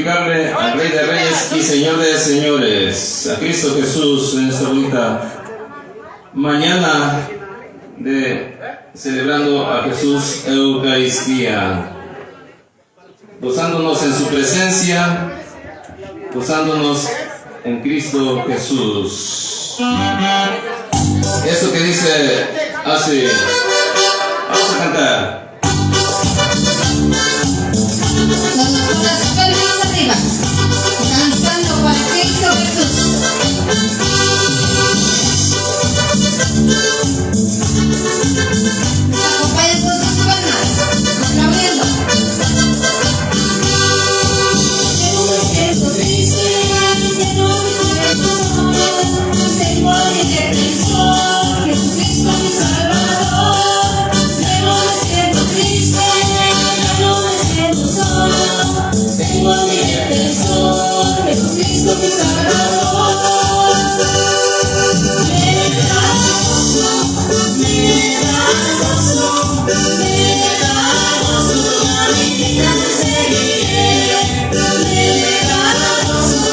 glorificarle al Rey de Reyes y Señor de Señores, a Cristo Jesús, en esta bonita mañana de celebrando a Jesús Eucaristía, gozándonos en su presencia, gozándonos en Cristo Jesús. Eso que dice así, vamos a cantar. Cantando para Cristo Jesús. Acompañen con sus palmas, aplaudiendo. Tengo me siento triste, ya no me siento. Tengo a mi defensor, Jesucristo mi Salvador. Tengo me siento triste, ya no me siento solo. Tengo a mi defensor, Jesucristo mi Salvador. Me da gozo, toda mi vida te seguiré. Me da gozo,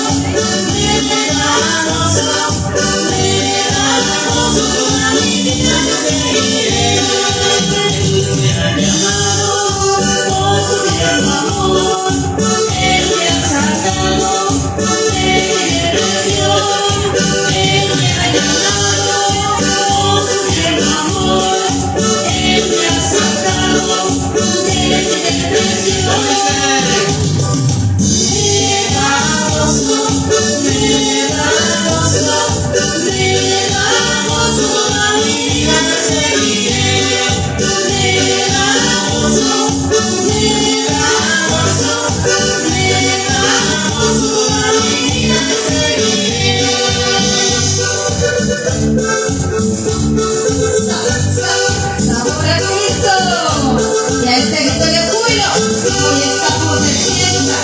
toda mi vida te seguiré. Él me ha llamado por su tierno amor. Él me ha sacado de mi depresión. Él me ha llamado por su tierno amor. Él me ha sacado de mi depresión. Me da gozo, toda mi vida te seguiré. Me da gozo, toda mi vida te seguiré. Sabor a Cristo y a este grito de júbilo. Hoy estamos de fiesta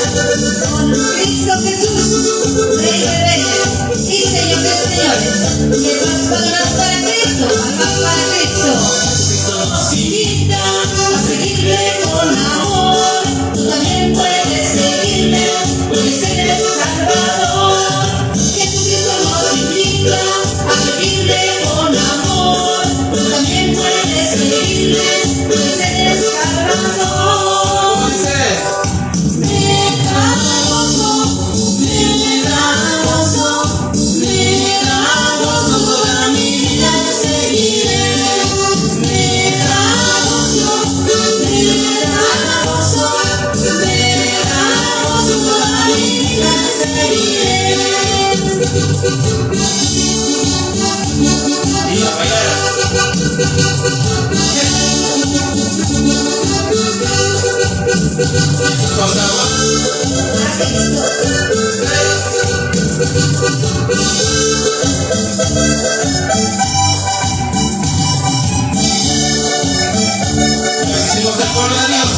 con Cristo Jesús, Rey de Reyes y Señor de Señores. Y esas palmas para Cristo, palmas para Cristo. Cristo nos invita a seguirle con amor. Tú también puedes seguirle, porque Él es Salvador. Jesucristo nos invita a seguirle con amor. Tú también puedes seguirle, porque Él es Salvador. Me da gozo, toda mi vida te seguiré. Me da gozo, toda mi vida te seguiré. Y a bailar. Con agua. Hicimos el pueblo de Dios.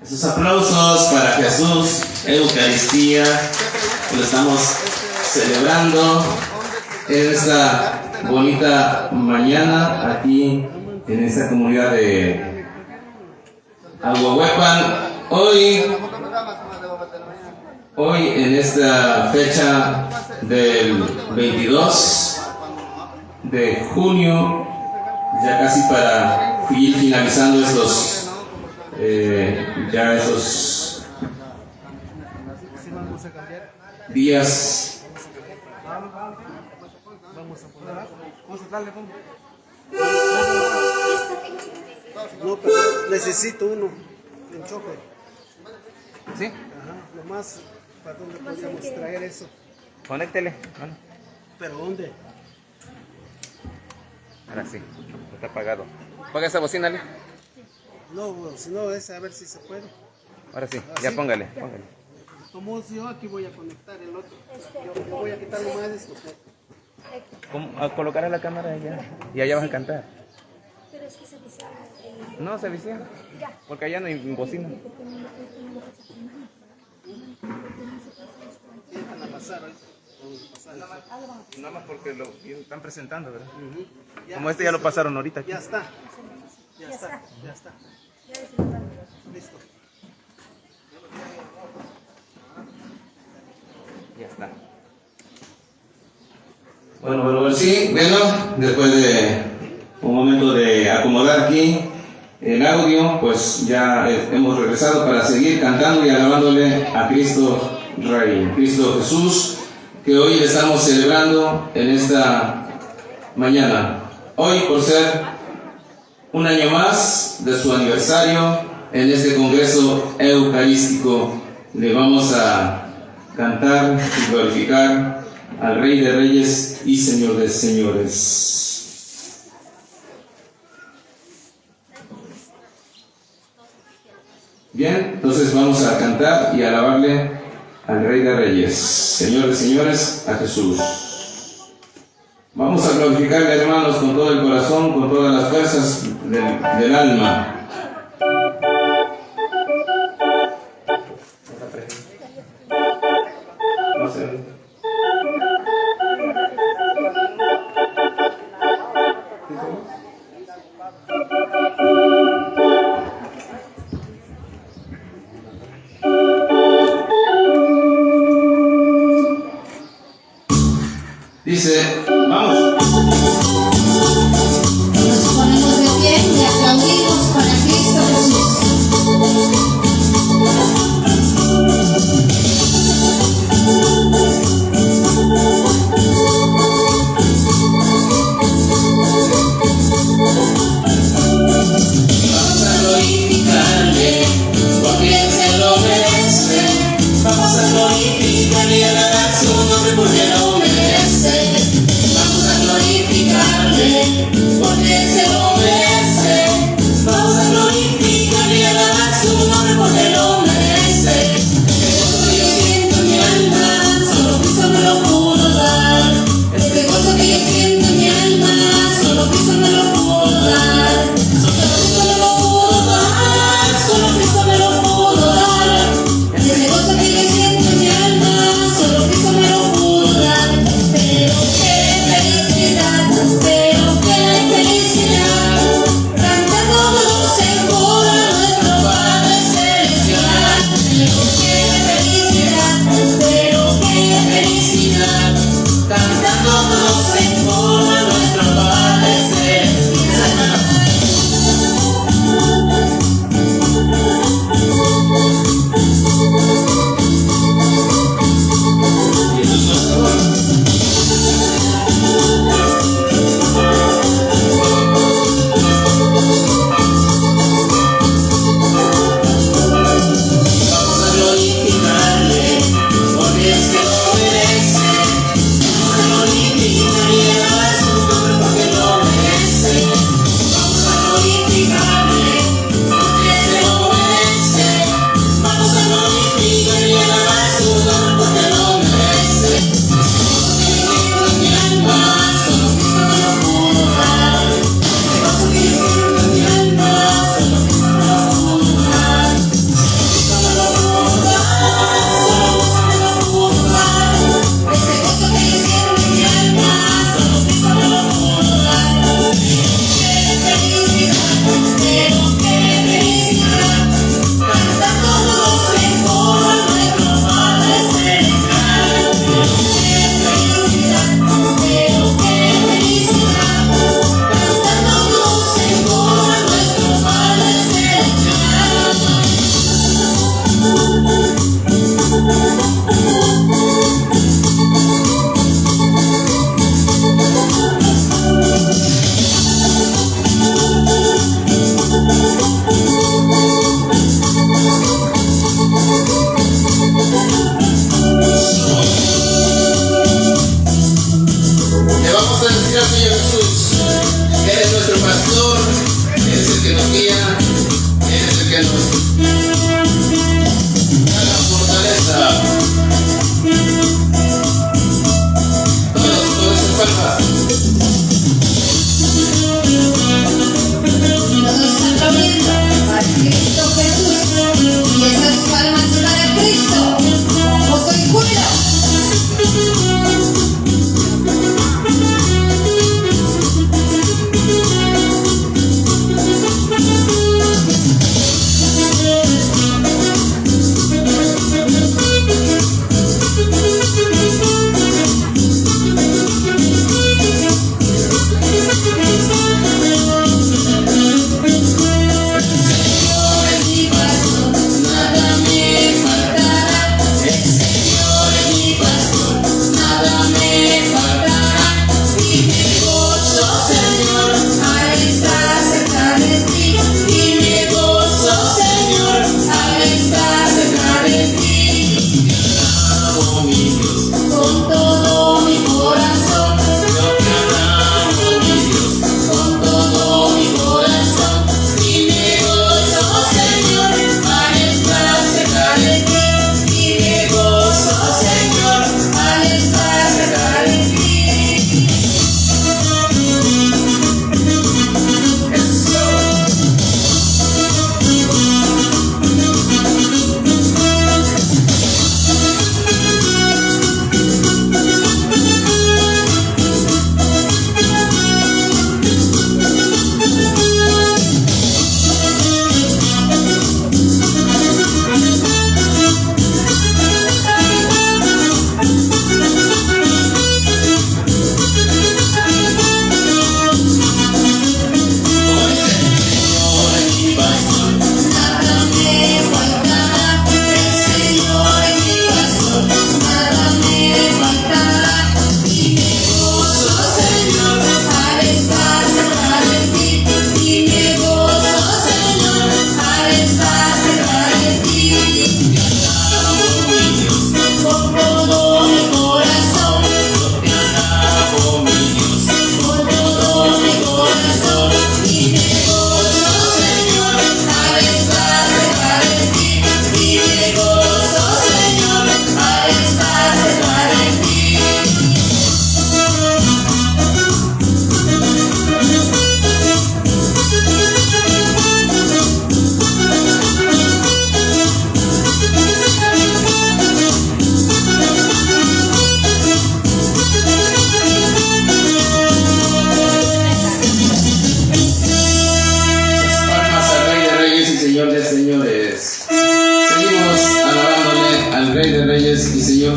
Esos aplausos para Jesús Eucaristía, que lo estamos celebrando en esta bonita mañana aquí en esta comunidad de Aguahuepan. Hoy en esta fecha del 22 de junio, ya casi para ir finalizando estos días. No, pero necesito uno, un chofer. ¿Sí? Ajá, nomás, ¿para dónde podríamos traer eso? Conéctele. Bueno. ¿Pero dónde? Ahora sí, está apagado. Apaga esa bocina, Ale. No, bueno, si no es a ver si se puede. Ahora sí, ¿Ah, ya sí? póngale. Como yo aquí voy a conectar el otro. Yo voy a quitar nomás esto. A colocar a la cámara allá. Y allá vas a cantar. Pero es que se dice No, se vicia. Porque allá no hay bocina. Sí, van a pasar ahorita. Nada más porque lo están presentando, ¿verdad? Ya, Como este ya lo pasaron ahorita aquí. Ya está. Ya está. Ya está. Listo. Ya está. Bueno, sí, bueno, después de un momento de acomodar aquí el audio, pues ya hemos regresado para seguir cantando y alabándole a Cristo Rey, Cristo Jesús, que hoy estamos celebrando en esta mañana. Hoy, por ser un año más de su aniversario en este Congreso Eucarístico, le vamos a cantar y glorificar al Rey de Reyes y Señor de Señores. Bien, entonces vamos a cantar y alabarle al Rey de Reyes, Señor de Señores, a Jesús. Vamos a glorificarle, hermanos, con todo el corazón, con todas las fuerzas del alma. No sé. Dice, vamos. Nos ponemos de pie y aplaudimos para Cristo Jesús. Vamos a glorificarle, porque Él se lo merece. Vamos a glorificarle y alabar su nombre, porque lo merece. Vamos a glorificarle, porque Él se lo merece. Vamos a glorificarle y alabar su nombre, porque lo merece. Este gozo que yo siento en mi alma, solo Cristo me lo pudo dar. Este gozo que yo siento en mi alma, solo Cristo me lo pudo dar. Solo Cristo me lo pudo dar. Ese gozo que yo siento en mi alma, solo Cristo me lo pudo dar. Pero qué felicidad, cantando todos en coro a nuestro Padre Celestial. Pero qué felicidad, cantando todos en coro a nuestro Padre Celestial. Jesús nuestro. Vamos a glorificarle, porque es que lo merece. Vamos a glorificarle y alabar su nombre, porque lo merece. Vamos a glorificarle, porque se lo merece. Vamos a glorificarle y alabar su nombre, porque lo merece. Mi alma, solo Cristo me lo pudo dar. Este gozo que yo siento en mi alma, solo Cristo me lo pudo dar. Cristo me lo pudo dar, solo Cristo me lo pudo dar. Este gozo que yo siento en mi alma, solo Cristo me lo pudo dar. Qué felicidad, pero qué felicidad, cantando todos en coro a nuestro Padre Celestial. Qué felicidad, pero qué felicidad, cantando todos en coro a nuestro Padre Celestial. Le vamos a decir al Señor Jesús que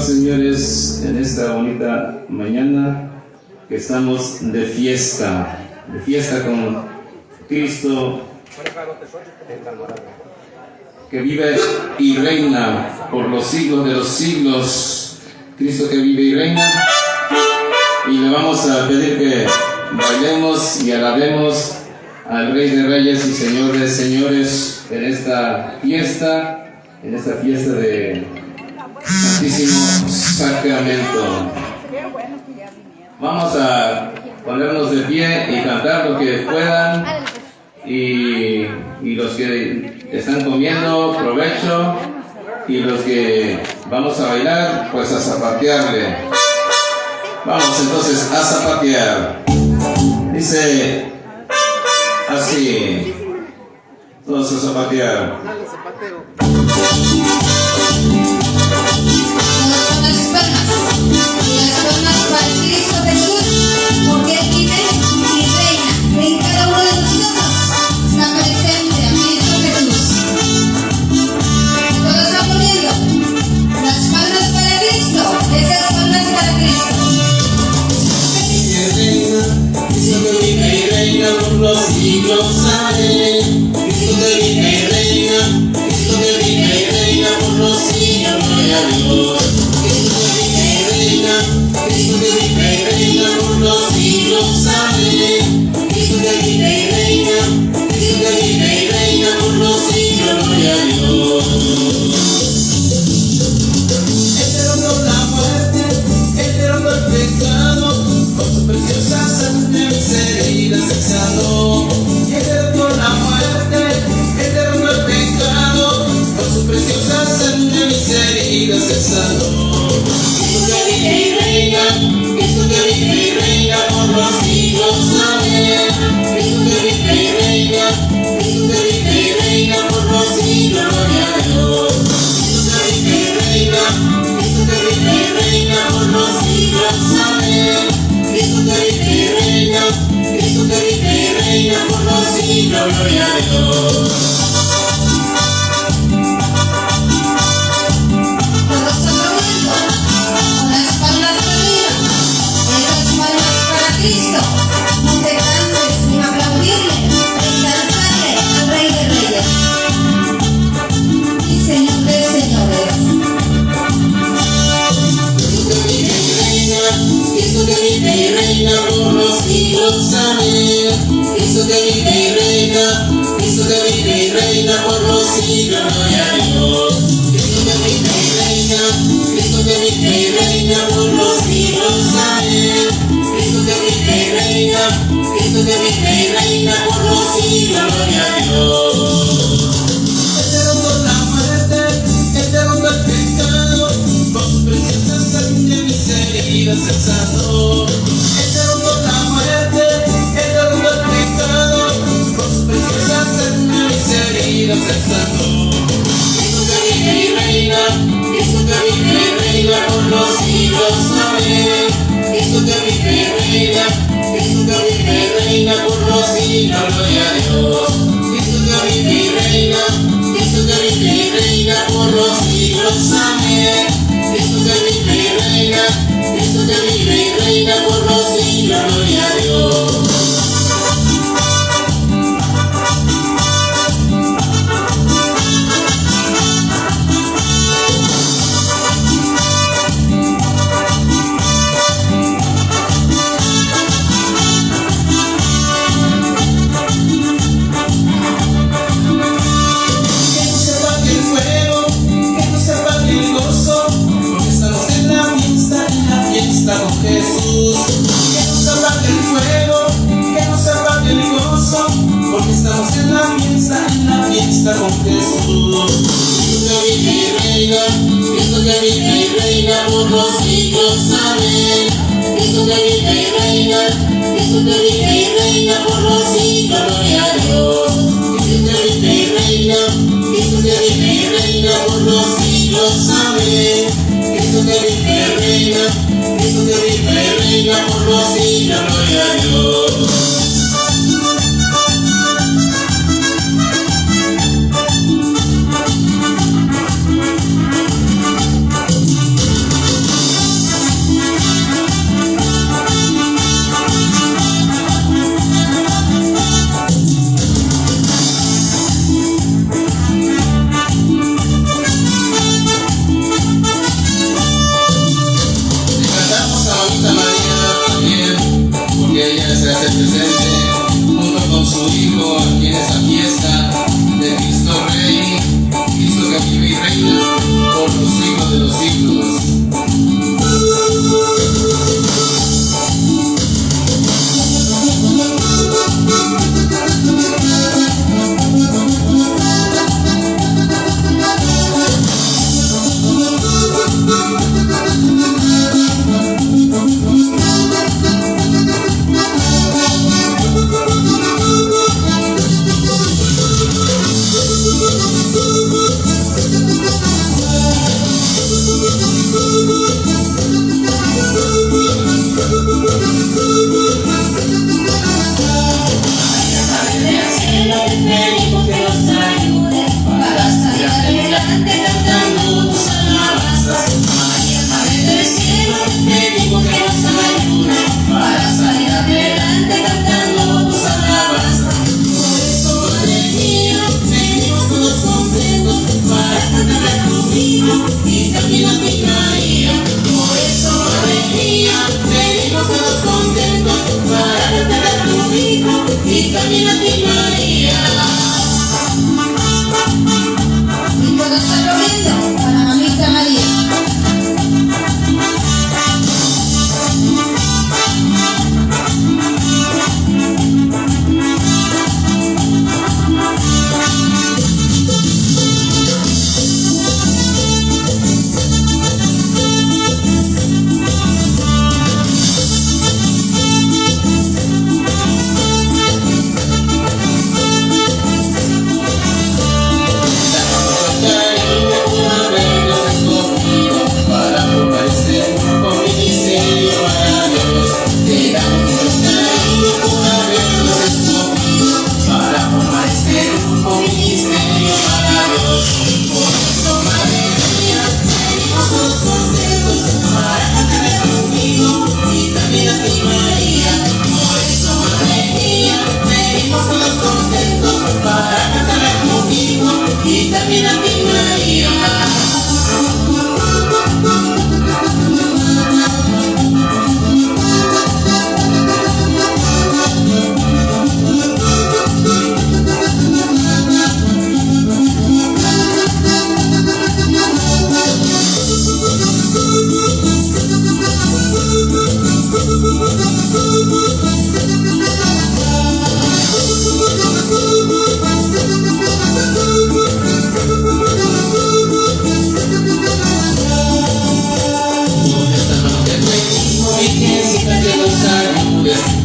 Señores, en esta bonita mañana que estamos de fiesta con Cristo que vive y reina por los siglos de los siglos. Cristo que vive y reina, y le vamos a pedir que bailemos y alabemos al Rey de Reyes y Señor de Señores en esta fiesta de Santísimo Sacramento. Vamos a ponernos de pie y cantar lo que puedan, y los que están comiendo, provecho, y los que vamos a bailar, pues a zapatearle. Vamos entonces a zapatear. Dice así, todos a zapatear. Dale, zapateo. Las palmas para Cristo Jesús, porque Él vive y reina en cada uno de nosotros. Está presente a Cristo Jesús. Todos están poniendo las palmas para Cristo, esas palmas para Cristo. Cristo que vive y reina por los siglos, amén. Cristo que vive y reina, Cristo que vive y reina por los siglos, gloria a Dios. Cristo que vive y reina por los siglos, amén. Cristo que vive y reina, Cristo que vive y reina por los siglos, gloria a Dios. Enterrando la muerte, enterrando el pecado, con su preciosa sangre mis heridas exhaló. Enterrando la los siglos. Amén. Cristo que vive y reina, Cristo que vive y reina por los siglos. Gloria a Dios. Cristo que vive y reina, Cristo que vive y reina por los siglos. Amén. Cristo que vive y reina, Cristo que vive y reina por los siglos. Gloria a Dios. Cristo, no te canses en aplaudirle, en danzarle al Rey de Reyes y Señor de Señores. Cristo que vive y reina, Cristo que vive y reina por los siglos. Amén. Cristo que vive y reina, Cristo que vive y reina por los siglos. Gloria a Dios. Cristo que vive y reina, Cristo que vive y reina por los siglos. Amén. Cristo que vive y reina, Cristo que vive y reina por los siglos. Gloria a Dios. Él derrotó la muerte, Él derrotó el pecado, con su preciosa sangre mis heridas Él sanó. Él derrotó la muerte, Él derrotó el pecado, con su preciosa sangre mis heridas Él sanó. Cristo que vive y reina, Cristo que vive y reina por los siglos. Amén. Cristo que vive y reina, Cristo que vive y reina por los siglos. Gloria a Dios. Cristo que vive y reina, Cristo que vive y reina por los siglos. Amén. Cristo que vive y reina, Cristo que vive y reina por los siglos. Gloria a Dios. Con Jesús, que no se apague el fuego, que no se apague el gozo, porque estamos en la fiesta con Jesús. Cristo que vive y reina, Cristo que vive y reina por los siglos. Amén. Cristo que vive y reina, Cristo que vive y reina por los siglos. Gloria a Dios. Cristo que vive y reina, Cristo que vive y reina por los siglos. Amén. Cristo que vive y reina, Cristo que vive y reina por los siglos. Gloria a Dios. Ella se hace presente junto con su Hijo aquí en esta fiesta de Cristo Rey, Cristo que vive y reina por los siglos de los siglos.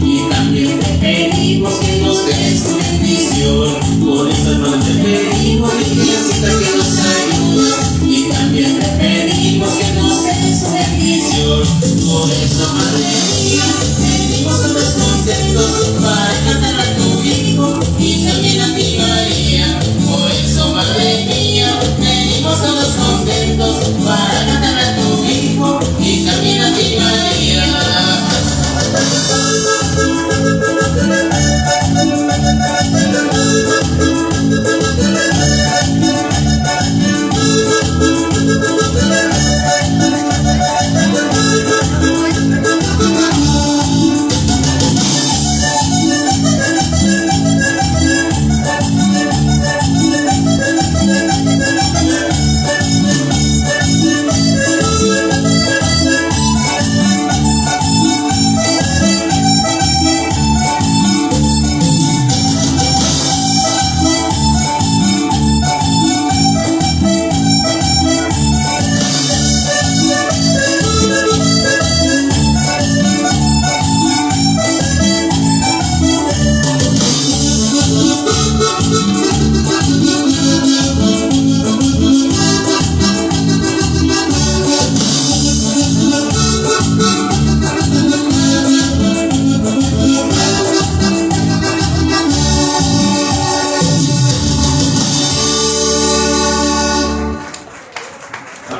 Y también te pedimos que nos des tu bendición. Por estas manos te pedimos, Virgencita, que nos ayudes. Y también te pedimos que nos des tu bendición. Por eso, Madre mía, venimos todos contentos para cantar a tu Hijo y también a ti, María. Por eso, Madre mía, venimos todos contentos para cantar a tu Hijo y también a ti, María.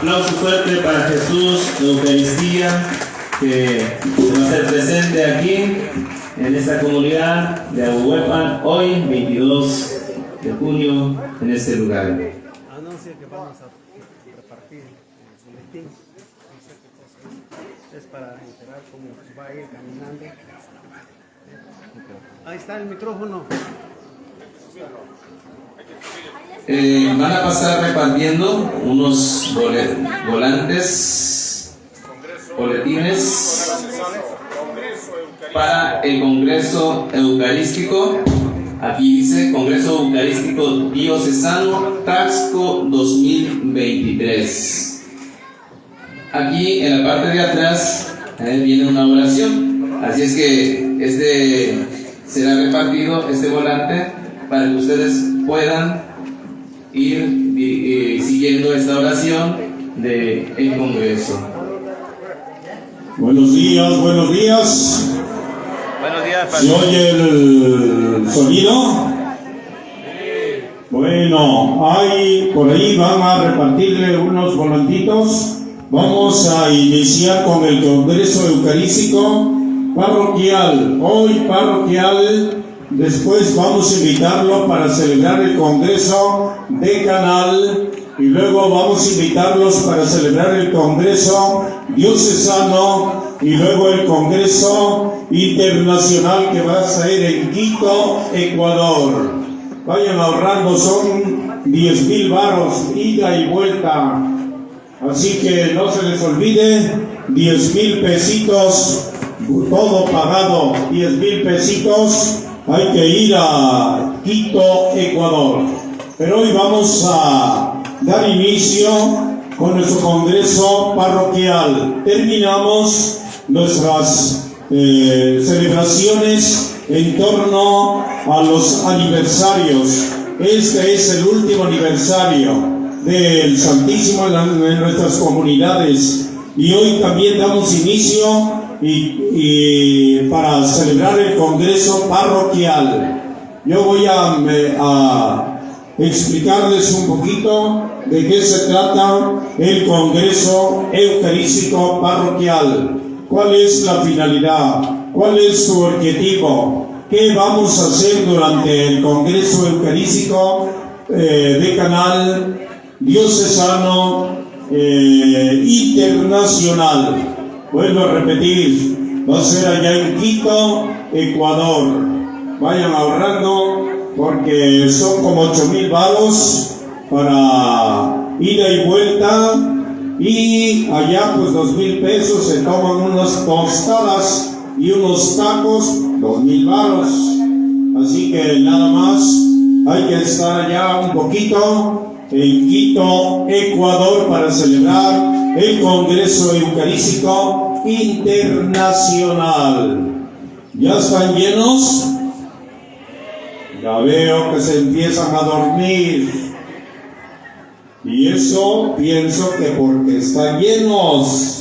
Aplauso fuerte para Jesús, Eucaristía, que se va a hacer presente aquí en esta comunidad de Ahuehuepan hoy, 22 de junio, en este lugar. Anuncia que vamos a repartir el boletín. No sé qué cosa es para enterar cómo va a ir caminando. Ahí está el micrófono. Van a pasar repartiendo unos volantes, boletines para el Congreso Eucarístico. Aquí dice Congreso Eucarístico Diocesano Taxco 2023. Aquí en la parte de atrás viene una oración, así es que será repartido este volante para que ustedes puedan ir siguiendo esta oración del Congreso. Buenos días, buenos días. Buenos días, ¿Se oye el sonido? Bueno, por ahí van a repartirle unos volantitos. Vamos a iniciar con el Congreso Eucarístico Parroquial. Hoy parroquial. Después vamos a invitarlo para celebrar el Congreso Decanal y luego vamos a invitarlos para celebrar el Congreso Diocesano y luego el Congreso Internacional que va a ser en Quito, Ecuador. Vayan ahorrando, son 10,000 varos, ida y vuelta. Así que no se les olvide, 10,000 pesitos, todo pagado, 10,000 pesitos. Hay que ir a Quito, Ecuador. Pero hoy vamos a dar inicio con nuestro Congreso Parroquial. Terminamos nuestras celebraciones en torno a los aniversarios. Este es el último aniversario del Santísimo en nuestras comunidades. Y hoy también damos inicio y para celebrar el Congreso Parroquial. Yo voy a explicarles un poquito de qué se trata el Congreso Eucarístico Parroquial. ¿Cuál es la finalidad? ¿Cuál es su objetivo? ¿Qué vamos a hacer durante el Congreso Eucarístico Decanal, Diocesano, Internacional? Vuelvo a repetir, va a ser allá en Quito, Ecuador. Vayan ahorrando porque son como 8,000 varos para ida y vuelta, y allá pues 2,000 pesos, se toman unas tostadas y unos tacos, 2,000 varos. Así que nada más hay que estar allá un poquito en Quito, Ecuador, para celebrar el Congreso Eucarístico Internacional. ¿Ya están llenos? Ya veo que se empiezan a dormir. Y eso pienso que porque están llenos.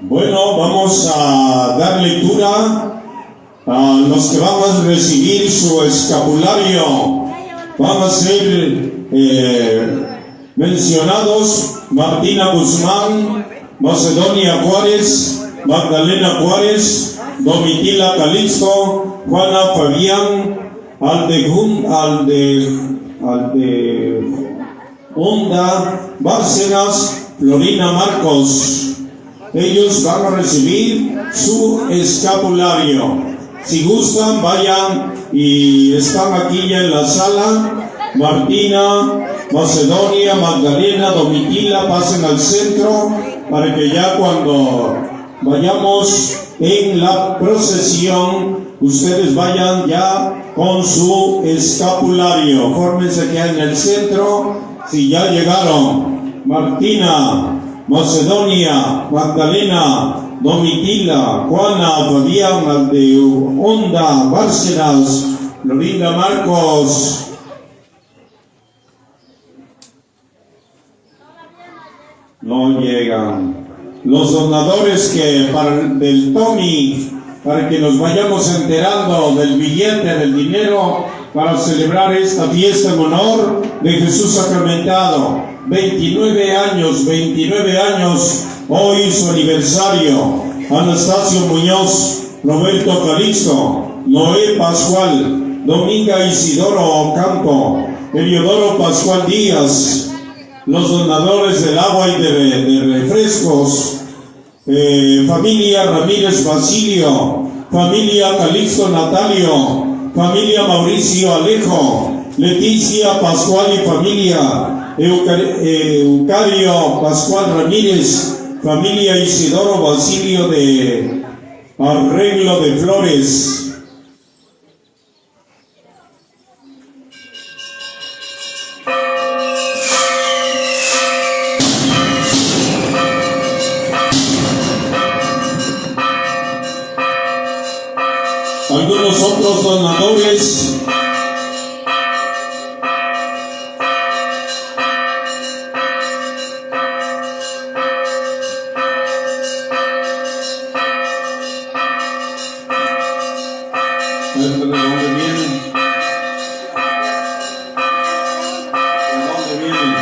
Bueno, vamos a dar lectura a los que van a recibir su escapulario. Van a ser mencionados Martina Guzmán, Macedonia Juárez, Magdalena Juárez, Domitila Calixto, Juana Fabián, Honda Bárcenas, Florina Marcos. Ellos van a recibir su escapulario. Si gustan, vayan y están aquí ya en la sala. Martina, Macedonia, Magdalena, Domitila, pasen al centro para que ya cuando vayamos en la procesión, ustedes vayan ya con su escapulario. Fórmense que en el centro. Si ya llegaron Martina, Macedonia, Magdalena, Domitila, Juana, Fabián, Honda, Bárcenas, Florinda Marcos. No llegan. Los donadores que del Tommy, para que nos vayamos enterando del billete, del dinero, para celebrar esta fiesta en honor de Jesús sacramentado. 29 años, hoy su aniversario. Anastasio Muñoz, Roberto Calixto, Noé Pascual, Dominga Isidoro Ocampo, Eliodoro Pascual Díaz, los donadores del agua y de refrescos, familia Ramírez Basilio, familia Calixto Natalio, familia Mauricio Alejo, Leticia Pascual y familia, Eucario Pascual Ramírez, familia Isidoro Basilio de Arreglo de Flores. Algunos otros donadores. ¿De dónde vienen? ¿De dónde vienen?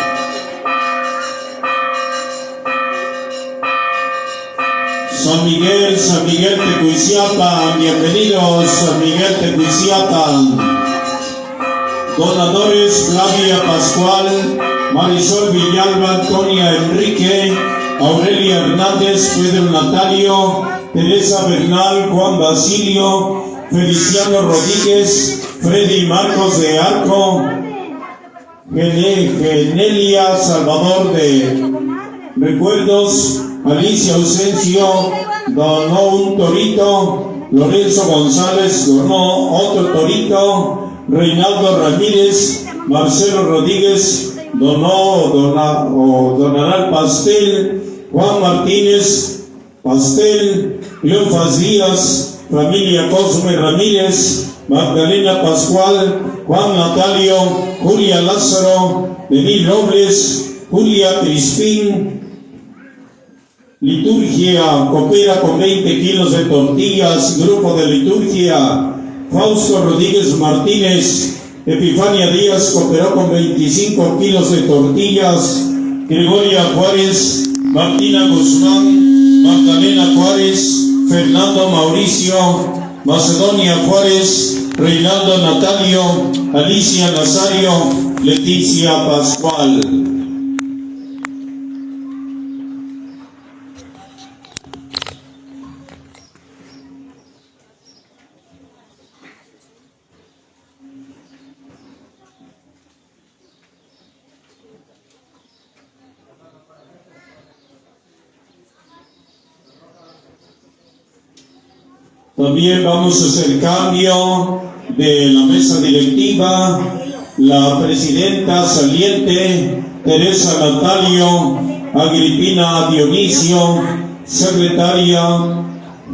San Miguel Teguiciapan, bienvenidos San Miguel Teguiciapan. Donadores Flavia Pascual, Marisol Villalba, Antonia Enrique, Aurelia Hernández, Pedro Natalio, Teresa Bernal, Juan Basilio, Feliciano Rodríguez, Freddy Marcos de Arco, Genelia Salvador de Recuerdos, Alicia Ausencio donó un torito, Lorenzo González donó otro torito, Reinaldo Ramírez, Marcelo Rodríguez donará el pastel, Juan Martínez, pastel, Cleofas Díaz, familia Cosme Ramírez, Magdalena Pascual, Juan Natalio, Julia Lázaro, Denis Robles, Julia Crispín. Liturgia coopera con 20 kilos de tortillas. Grupo de liturgia, Fausto Rodríguez Martínez. Epifania Díaz cooperó con 25 kilos de tortillas. Gregoria Juárez, Martina Guzmán, Magdalena Juárez, Fernando Mauricio, Macedonia Juárez, Reinaldo Natalio, Alicia Nazario, Leticia Pascual. También vamos a hacer cambio de la mesa directiva. La presidenta saliente, Teresa Natalio Agripina Dionisio, secretaria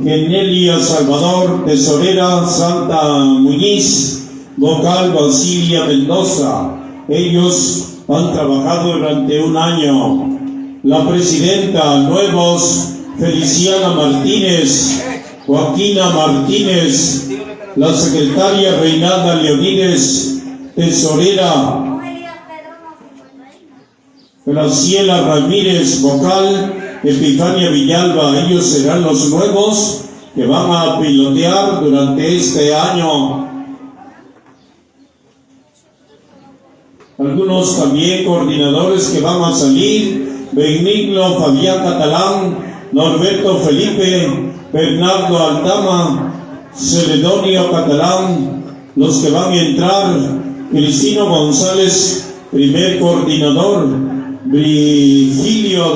Genelia Salvador, tesorera Santa Muñiz, vocal Basilia Mendoza. Ellos han trabajado durante un año. La presidenta, nuevos, Feliciana Martínez, Joaquina Martínez, la secretaria Reinalda Leonides, tesorera Graciela Ramírez, vocal Epifania Villalba. Ellos serán los nuevos que van a pilotear durante este año. Algunos también coordinadores que van a salir: Benigno Fabián Catalán, Norberto Felipe, Bernardo Aldama, Celedonio Catalán. Los que van a entrar: Cristino González, primer coordinador; Virgilio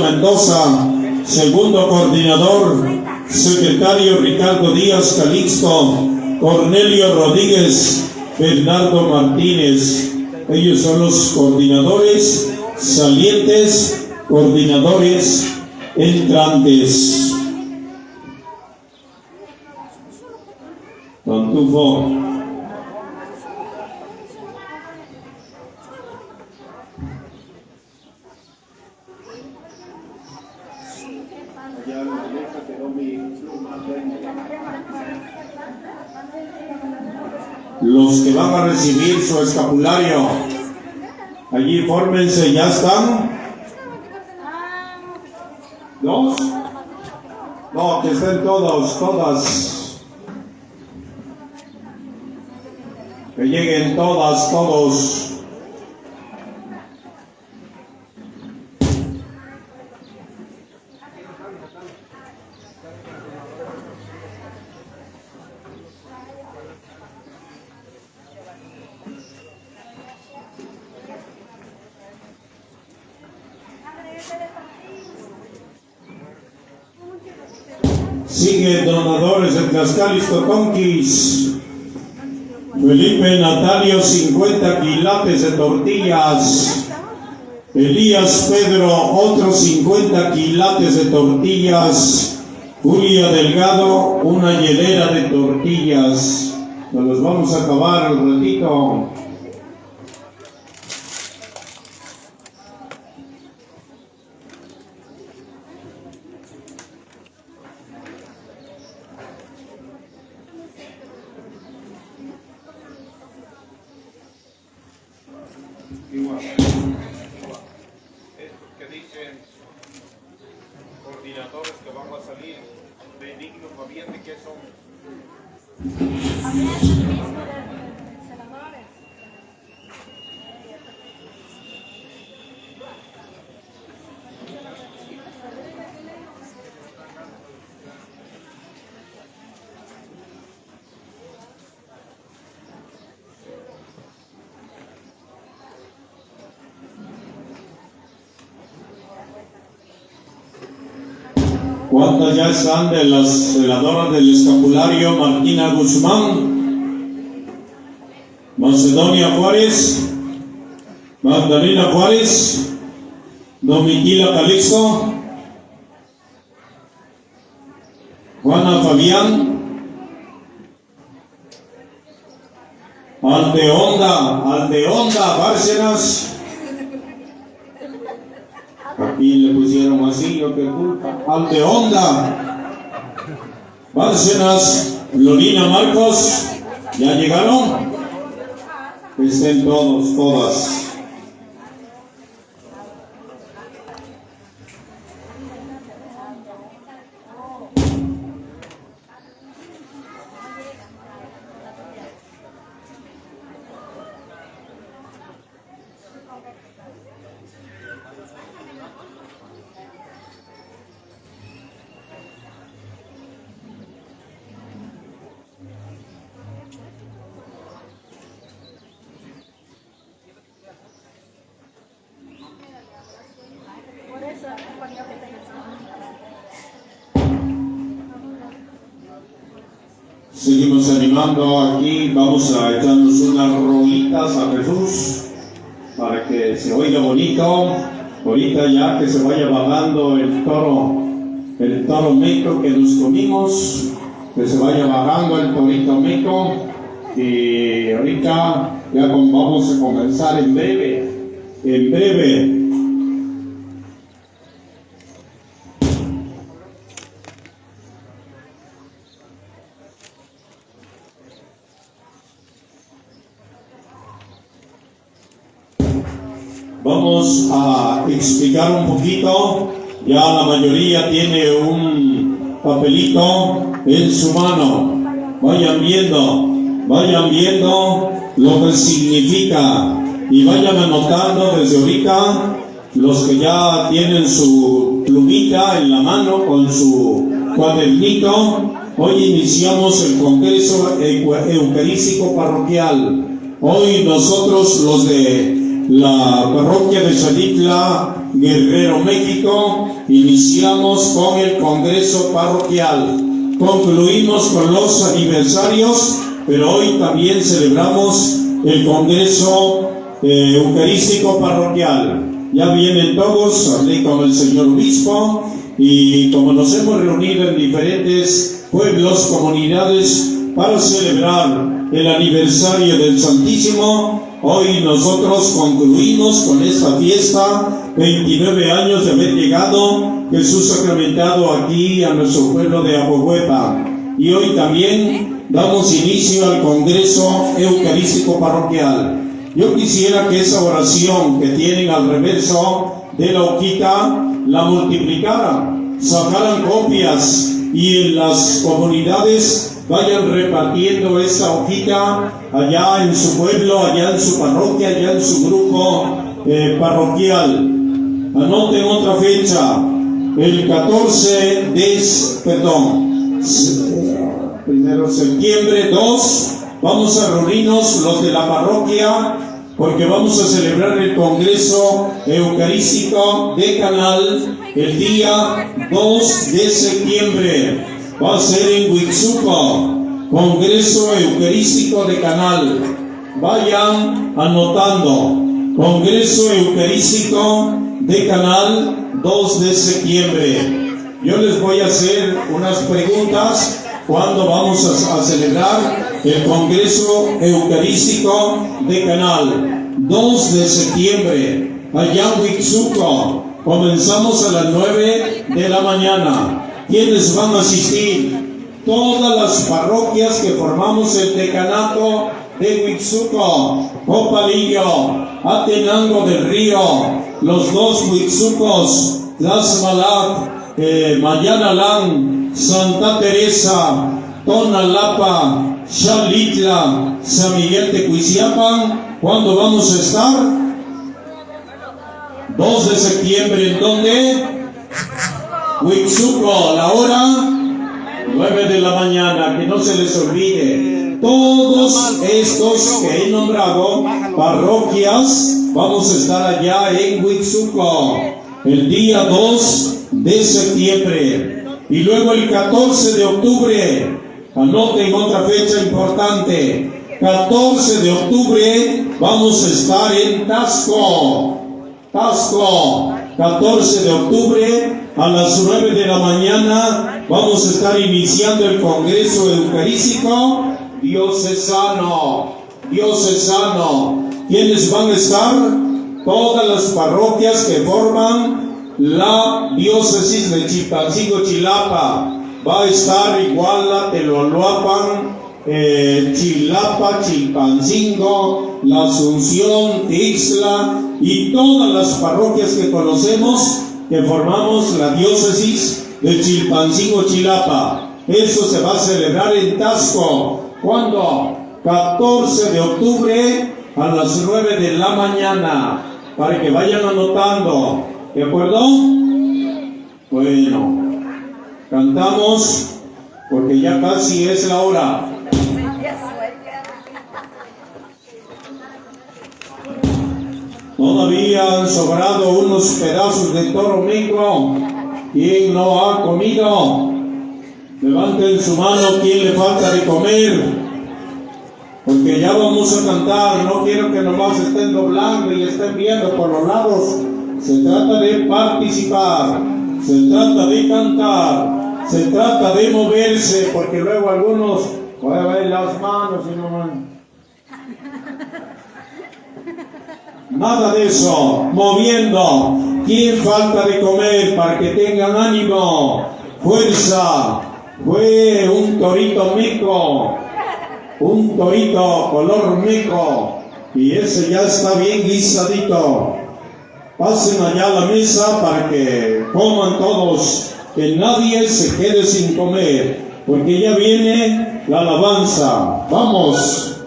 Mendoza, segundo coordinador; secretario Ricardo Díaz Calixto, Cornelio Rodríguez, Bernardo Martínez. Ellos son los coordinadores salientes, coordinadores entrantes. Pantufo. Los que van a recibir su escapulario, allí fórmense. ¿Ya están? ¿Dos? No, que estén todos, todas. Que lleguen todas, todos. Sigue donadores de Tlaxcala y Totonquis. Felipe Natalio, 50 quilates de tortillas. Elías Pedro, otros 50 quilates de tortillas. Julia Delgado, una hielera de tortillas. Nos los vamos a acabar al ratito. Estos que dicen coordinadores que van a salir, Benigno Fabián, ¿de qué son? ¿Cuántas ya están de las celadoras del escapulario? Martina Guzmán, Macedonia Juárez, Magdalena Juárez, Domitila Calixto, Juana Fabián, Aldeonda Bárcenas. Aquí le pusieron así, lo que culpa. Aldeonda Bárcenas, Lorina Marcos. ¿Ya llegaron? Que estén todos, todas. Seguimos animando aquí, vamos a echarnos unas rolitas a Jesús para que se oiga bonito. Ahorita ya que se vaya bajando el toro meco que nos comimos, que se vaya bajando el torito meco, y ahorita ya vamos a comenzar en breve. Vamos a explicar un poquito. Ya la mayoría tiene un papelito en su mano. Vayan viendo lo que significa y vayan anotando desde ahorita. Los que ya tienen su plumita en la mano con su cuadernito. Hoy iniciamos el Congreso Eucarístico Parroquial. Hoy nosotros, los de la parroquia de Xalitla, Guerrero, México, iniciamos con el Congreso Parroquial. Concluimos con los aniversarios, pero hoy también celebramos el Congreso Eucarístico Parroquial. Ya vienen todos, hablé con el señor obispo, y como nos hemos reunido en diferentes pueblos, comunidades, para celebrar el aniversario del Santísimo, hoy nosotros concluimos con esta fiesta, 29 años de haber llegado Jesús sacramentado aquí a nuestro pueblo de Apohuepa. Y hoy también damos inicio al Congreso Eucarístico Parroquial. Yo quisiera que esa oración que tienen al reverso de la hojita la multiplicaran, sacaran copias y en las comunidades vayan repartiendo esa hojita allá en su pueblo, allá en su parroquia, allá en su grupo parroquial. Anoten otra fecha, el 14 de septiembre 2, vamos a reunirnos los de la parroquia, porque vamos a celebrar el Congreso Eucarístico de Canal el día 2 de septiembre. Va a ser en Huitzuco, Congreso Eucarístico de Canal. Vayan anotando, Congreso Eucarístico de Canal, 2 de septiembre. Yo les voy a hacer unas preguntas. ¿Cuándo vamos a celebrar el Congreso Eucarístico de Canal? 2 de septiembre, allá en Huitzuco. Comenzamos a las 9 de la mañana. ¿Quiénes van a asistir? Todas las parroquias que formamos el decanato de Huitzuco, Copalillo, Atenango del Río, los 2 Huitzucos, Tlaxmalac, Mayanalán, Santa Teresa, Tonalapa, Xalitla, San Miguel Tecuiciapan. ¿Cuándo vamos a estar? 2 de septiembre, ¿en dónde? Huitzuco, la hora 9 de la mañana, que no se les olvide. Todos estos que he nombrado, parroquias, vamos a estar allá en Huitzuco el día 2 de septiembre. Y luego el 14 de octubre, anoten otra fecha importante, 14 de octubre vamos a estar en Taxco, 14 de octubre a las 9 de la mañana vamos a estar iniciando el Congreso Eucarístico Diocesano. ¿Quiénes van a estar? Todas las parroquias que forman la diócesis de Chilpancingo, Chilapa. Va a estar Iguala, Teloloapan, Chilapa, Chilpancingo, La Asunción, Tixla y todas las parroquias que conocemos que formamos la diócesis de Chilpancingo, Chilapa. Eso se va a celebrar en Taxco. ¿Cuándo? 14 de octubre a las 9 de la mañana, para que vayan anotando. ¿De acuerdo? Bueno, cantamos porque ya casi es la hora. Todavía han sobrado unos pedazos de toro negro. ¿Quién no ha comido? Levanten su mano quien le falta de comer, porque ya vamos a cantar. No quiero que nomás estén doblando y estén viendo por los lados. Se trata de participar, se trata de cantar, se trata de moverse, porque luego algunos mueven las manos y no van. Nada de eso, moviendo. ¿Quién falta de comer para que tengan ánimo, fuerza? Fue un torito mico, un torito color mico, y ese ya está bien guisadito. Pasen allá a la mesa para que coman todos, que nadie se quede sin comer, porque ya viene la alabanza. ¡Vamos!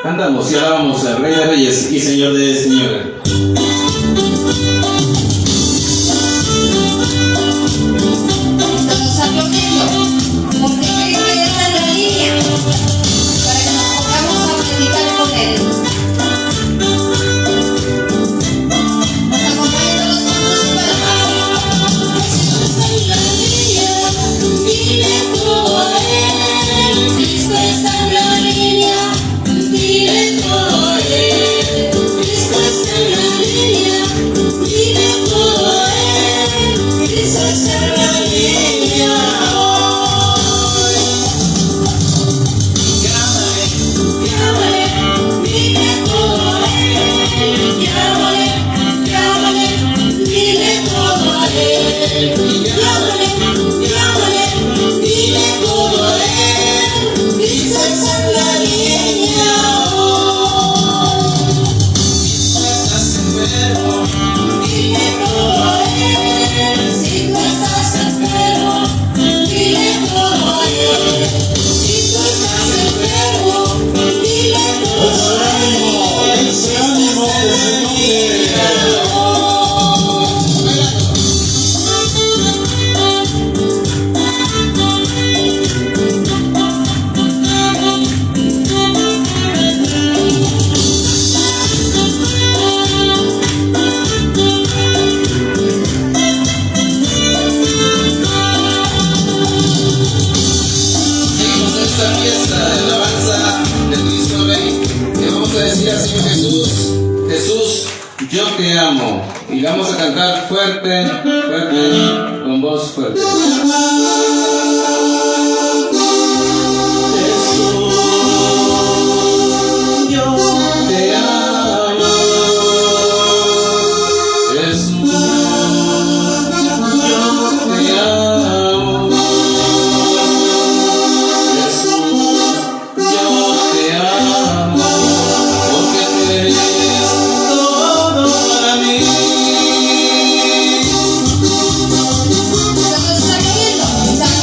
Cantamos y alabamos al Rey de Reyes y Señor de Señores. Estamos aplaudiendo porque Cristo ya está en la línea para que nos pongamos a predicar con Él. Nos acompañan los cantos y palmas. Cristo está en la línea, dile todo a Él. Cristo está en la línea, dile todo a Él. Cristo está en la línea, dile todo a Él. Cristo está en la línea hoy. Llámale, dile todo a Él. Llámale, dile todo a Él. Llámale, dile todo a Él. Cristo está en la línea hoy. Estás enfermo, dile todo a Él. Si tú estás enfermo, dile todo a Él. Si tú estás enfermo, dile todo a Él. Ese ánimo que se note. Seguimos esta fiesta de alabanza de Cristo Rey. Le vamos a decir al Señor Jesús: Jesús, yo te amo. Y vamos a cantar fuerte, fuerte, con voz fuerte. Jesús, yo te amo. Jesús, yo te amo. Jesús, yo te amo, porque tú eres todo para mí. Estamos aplaudiendo.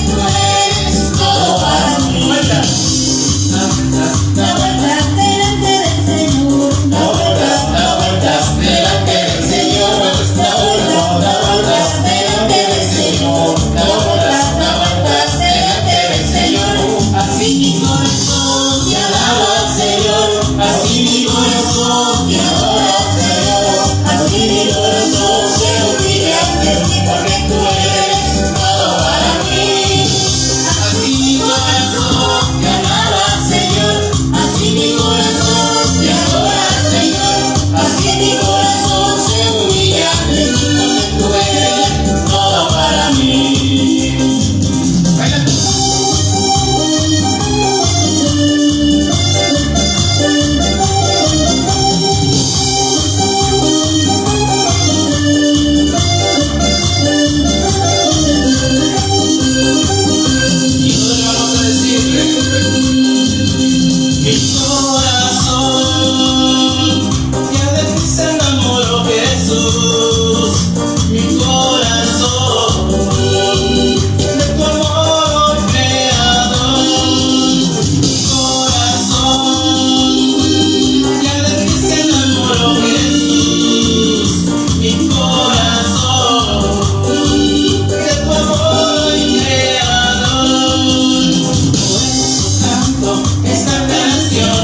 tú eres todo para mí. Da vueltas delante del Señor, da vueltas delante del Señor, da vueltas delante del Señor, da vueltas delante del Señor. Así mi corazón te alaba al Señor, así mi corazón te adora al Señor, así mi corazón se humilla ante ti porque tú eres todo para mí. Así mi corazón te alaba al Señor, así mi corazón te adora al Señor, así mi corazón se humilla ante ti porque tú eres todo para mí. Y ahora vamos a decirle: mi corazón ya de ti se enamoró, Jesús. Mi corazón de tu amor creador. Mi corazón ya de ti se enamoró, Jesús. Mi corazón de tu amor creador. Por eso canto esta canción,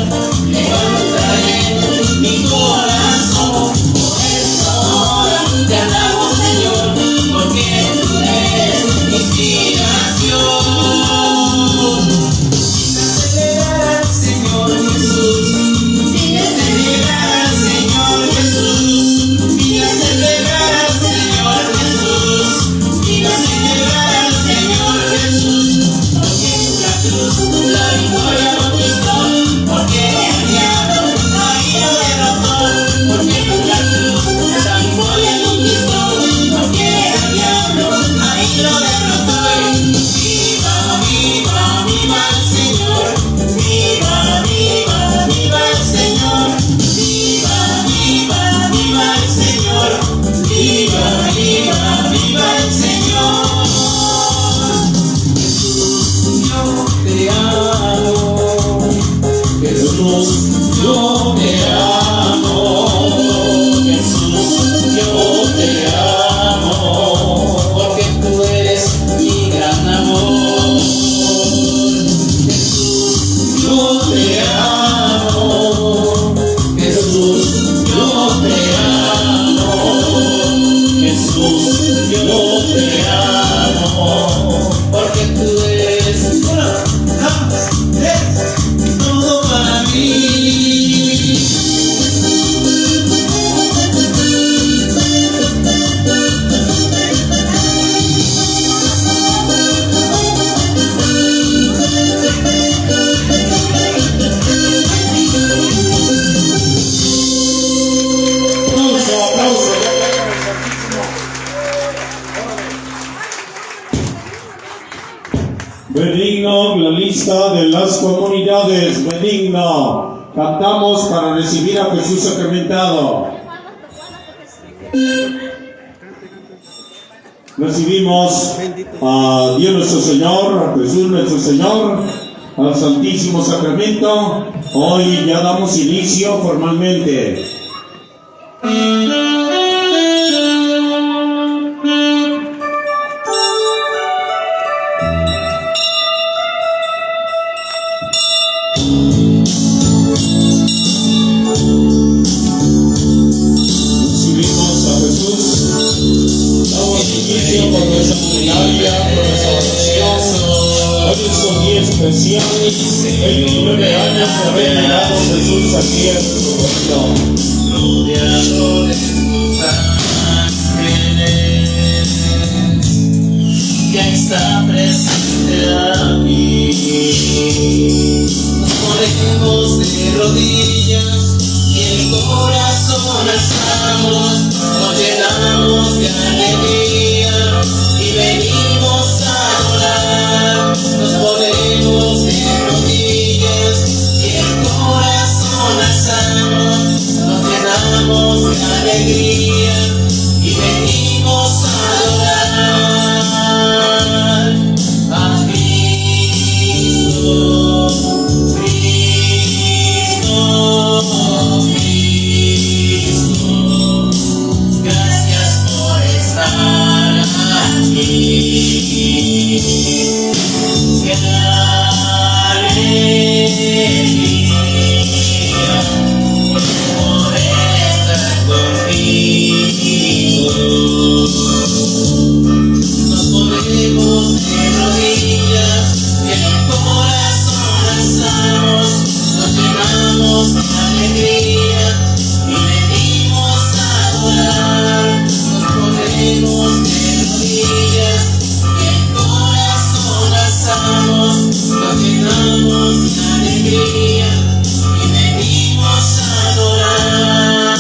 levanta en mi corazón. Por eso ahora te alabo, Señor, porque tú eres mi inspiración. Celebrar al Señor Jesús, vine a celebrar al Señor Jesús, vine a celebrar al Señor Jesús, vine a celebrar al Señor Jesús, porque en la cruz la victoria conquistó, porque el diablo ahí lo derrotó, porque en la cruz la victoria conquistó, porque el diablo ahí lo derrotó. Viva, viva, viva el Señor, viva, viva, viva el Señor, viva, viva, viva el Señor, viva, viva, viva el Señor. Jesús, yo te amo. Jesús, yo te amo. Porque tú eres mi gran amor. Jesús, yo te amo. Jesús, yo te amo. Jesús, yo te amo. Porque tú eres todo para mí. Aplauso. Benigno la lista de las comunidades. Benigno. Cantamos para recibir a Jesús sacramentado. Recibimos a Dios nuestro Señor, a Jesús nuestro Señor, al Santísimo Sacramento. Hoy ya damos inicio formalmente. Recibimos a Jesús. Damos inicio con nuestra plenaria, con nuestra oración. Hoy es un día especial. 29 años de haber llegado Jesús aquí en nuestro reino. Rodeadores tus ángeles, ya está presente aquí. Nos ponemos de rodillas y el corazón alzamos, nos llenamos de alegría y venimos a adorar. Nos ponemos de rodillas y el corazón alzamos, nos llenamos de alegría y venimos a adorar. qué alegría poder estar contigo. Nos ponemos de rodillas y el corazón alzamos, nos llenamos de alegría y venimos a adorar. Nos ponemos de rodillas y el corazón alzamos, nos llenamos de alegría y venimos a adorar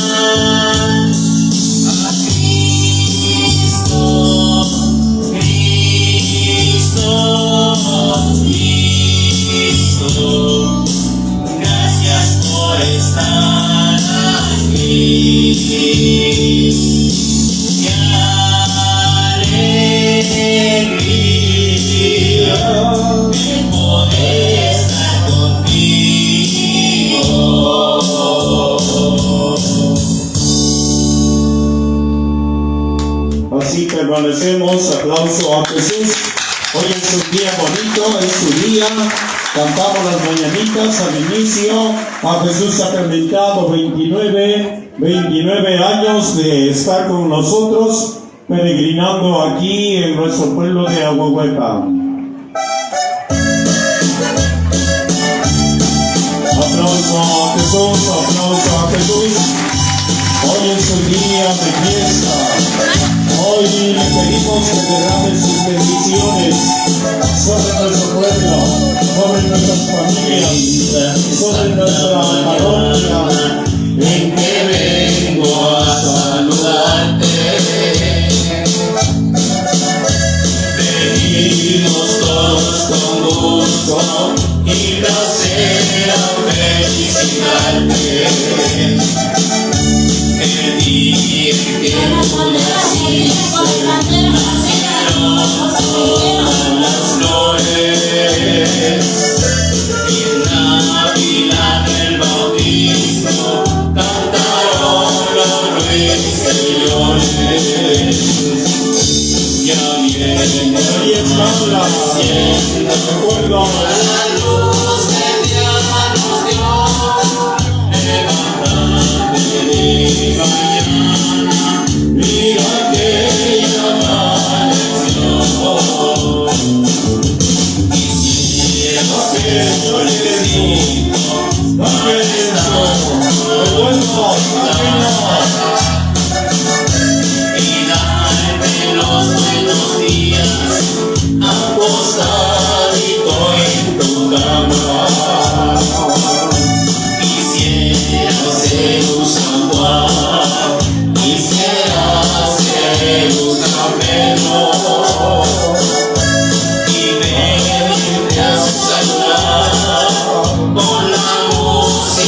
a Cristo, Cristo, Cristo. Gracias por estar aquí. Qué alegría el poder estar contigo. Así permanecemos, aplauso a Jesús. Hoy es un día bonito, es su día. Cantamos las mañanitas al inicio. A Jesús sacramentado, 29 años de estar con nosotros, peregrinando aquí en nuestro pueblo de Ahuehuepa. Aplauso a Jesús, aplauso a Jesús. Hoy es un día de fiesta. Hoy le pedimos que derrame sus bendiciones sobre nuestro pueblo, sobre nuestras familias, sobre nuestra parroquia. En que vengo a saludarte. Venimos todos con gusto y placer a felicitarte. El día en que tú naciste, nacieron todas las flores. Y en Navidad el bautismo cantaron los ruiseñores. Ya viene Hoy es Paula, recuerdo la luz del día nos dio. Levántate de mañana, mira que ya amaneció. Quisiera ser solecito para estar y darte los buenos días acostadito en tu cama. Quisiera ser un San Juan, quisiera ser un San Pedro y venirte a saludar con la música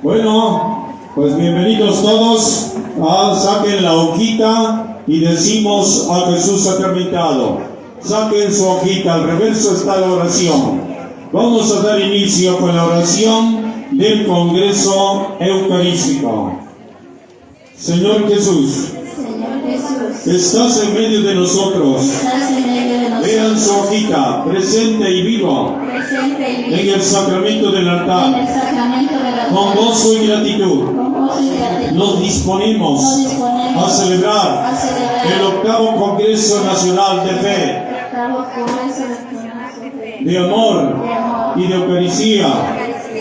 Bueno, pues bienvenidos todos. Saquen la hojita y decimos a Jesús sacramentado. Saquen su hojita, al reverso está la oración. Vamos a dar inicio con la oración del Congreso Eucarístico. Señor Jesús, estás en medio de nosotros. Vean su hojita, presente y vivo, en el sacramento del altar. Con gozo y gratitud nos disponemos a celebrar el 8º Congreso Nacional de Fe, de amor y de Eucaristía,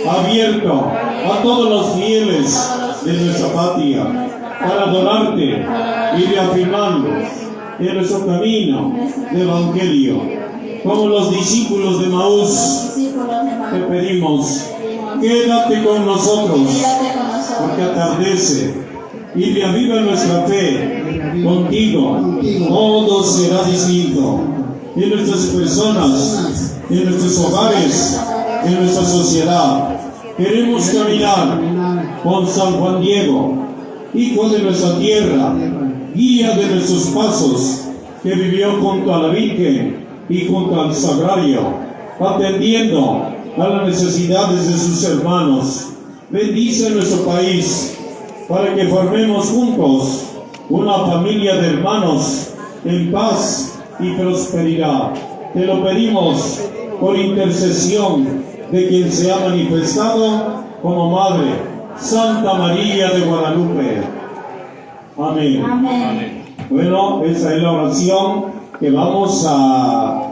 abierto a todos los fieles de nuestra patria, para adorarte y reafirmando en nuestro camino de Evangelio. Como los discípulos de Maús, te pedimos, quédate con nosotros, porque atardece y reaviva nuestra fe. Contigo todo será distinto, en nuestras personas, en nuestros hogares, en nuestra sociedad. Queremos caminar con San Juan Diego, hijo de nuestra tierra, guía de nuestros pasos, que vivió junto a la Virgen y junto al Sagrario, atendiendo a las necesidades de sus hermanos. Bendice nuestro país para que formemos juntos una familia de hermanos en paz y prosperidad. Te lo pedimos por intercesión de quien se ha manifestado como Madre, Santa María de Guadalupe. Amén. Amén. Bueno, esa es la oración que vamos a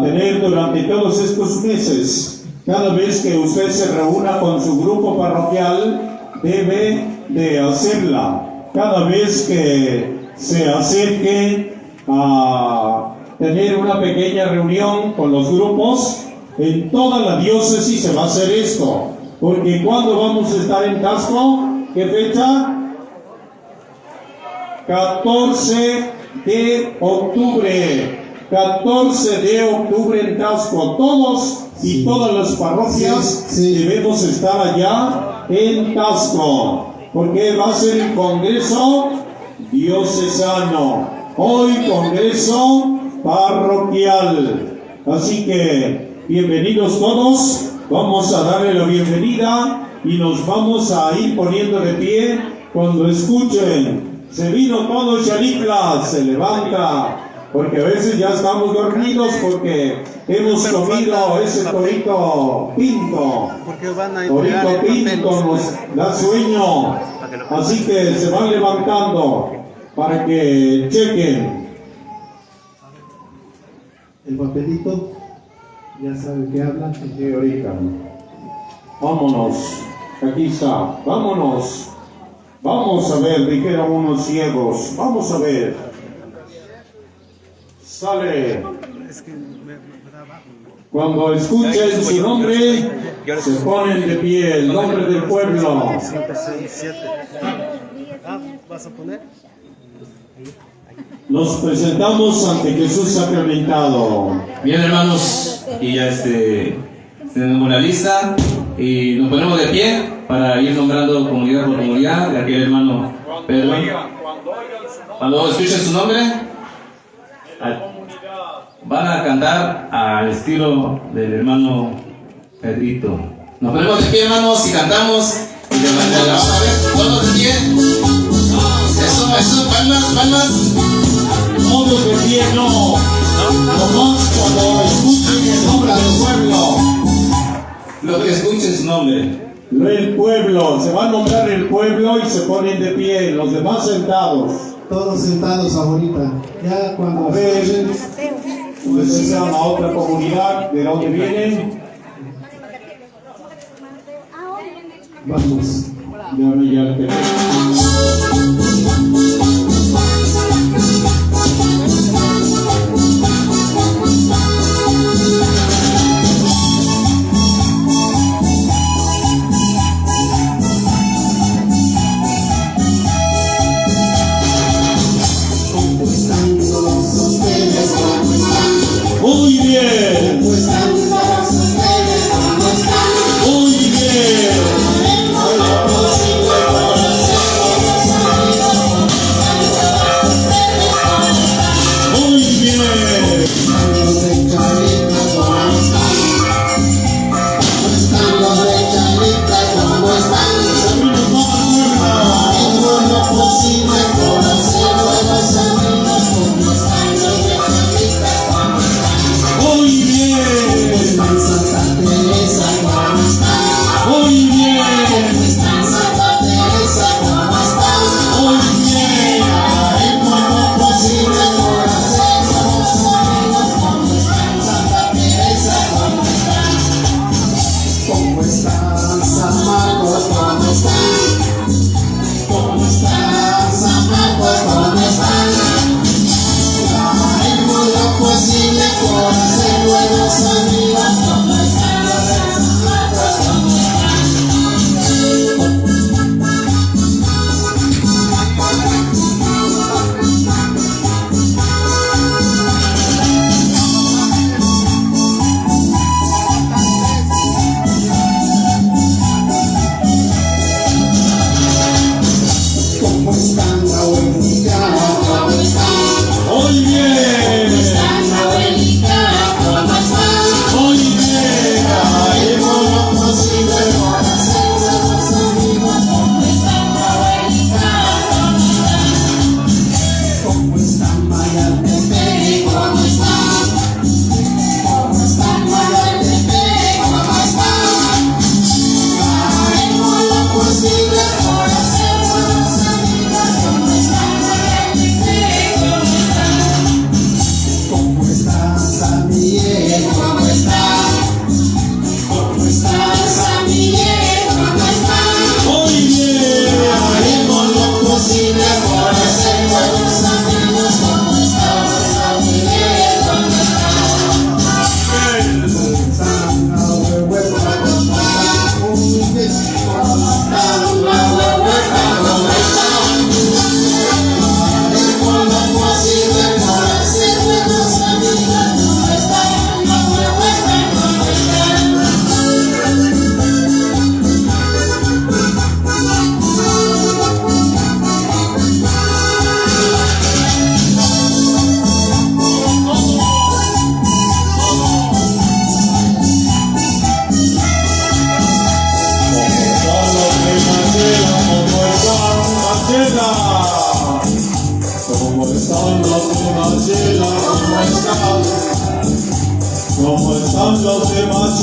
tener durante todos estos meses. Cada vez que usted se reúna con su grupo parroquial, debe de hacerla. Cada vez que se acerque a tener una pequeña reunión con los grupos, en toda la diócesis se va a hacer esto. Porque cuando vamos a estar en Tasco, ¿qué fecha? 14 de octubre. 14 de octubre en Tasco. Todos y todas las parroquias debemos estar allá en Tasco, porque va a ser el Congreso Diocesano. Hoy Congreso Parroquial. Así que bienvenidos todos. Vamos a darle la bienvenida y nos vamos a ir poniendo de pie cuando escuchen. Se vino todo Xalitla, se levanta, porque a veces ya estamos dormidos porque hemos comido ese torito pinto. Torito pinto nos da sueño, así que se van levantando para que chequen. El papelito, ya sabe que habla. Sí, ahorita. Vámonos, aquí está, vámonos. Vamos a ver, dijeron unos ciegos. Vamos a ver. Sale. Cuando escuchen su nombre, se ponen de pie, el nombre del pueblo. 5, 6, 7. ¿Vas a poner? Nos presentamos ante Jesús sacramentado. Bien, hermanos, y ya tenemos la lista y nos ponemos de pie para ir nombrando comunidad por comunidad. De aquel hermano Pedro. Cuando escuchen su nombre, van a cantar al estilo del hermano Pedrito. Nos ponemos de pie, hermanos, y cantamos. Y levantamos, a ver, todos de pie. Eso, palmas. Todos de pie, no. Nomás cuando escuchen el nombre del pueblo. Lo que escuchen su nombre. El pueblo, se va a nombrar el pueblo y se ponen de pie, los demás sentados. Todos sentados ahorita. Ya cuando A ver, ustedes sean a otra comunidad, ¿de dónde vienen? vamos. Déjame ya que... Muy bien. Muy bien.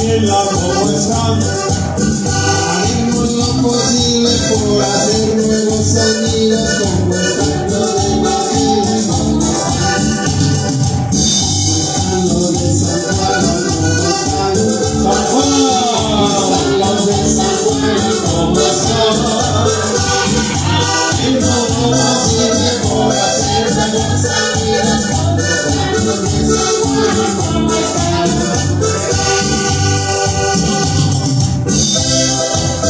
Daniela, ¿cómo están? Haremos lo posible por hacer nuevos amigos como el canto de María. Los de San Juan, ¿cómo están? San Juan, Los de San Juan, ¿cómo están? Haremos lo posible por hacer nuevos amigos como el canto de San Juan, ¿cómo están?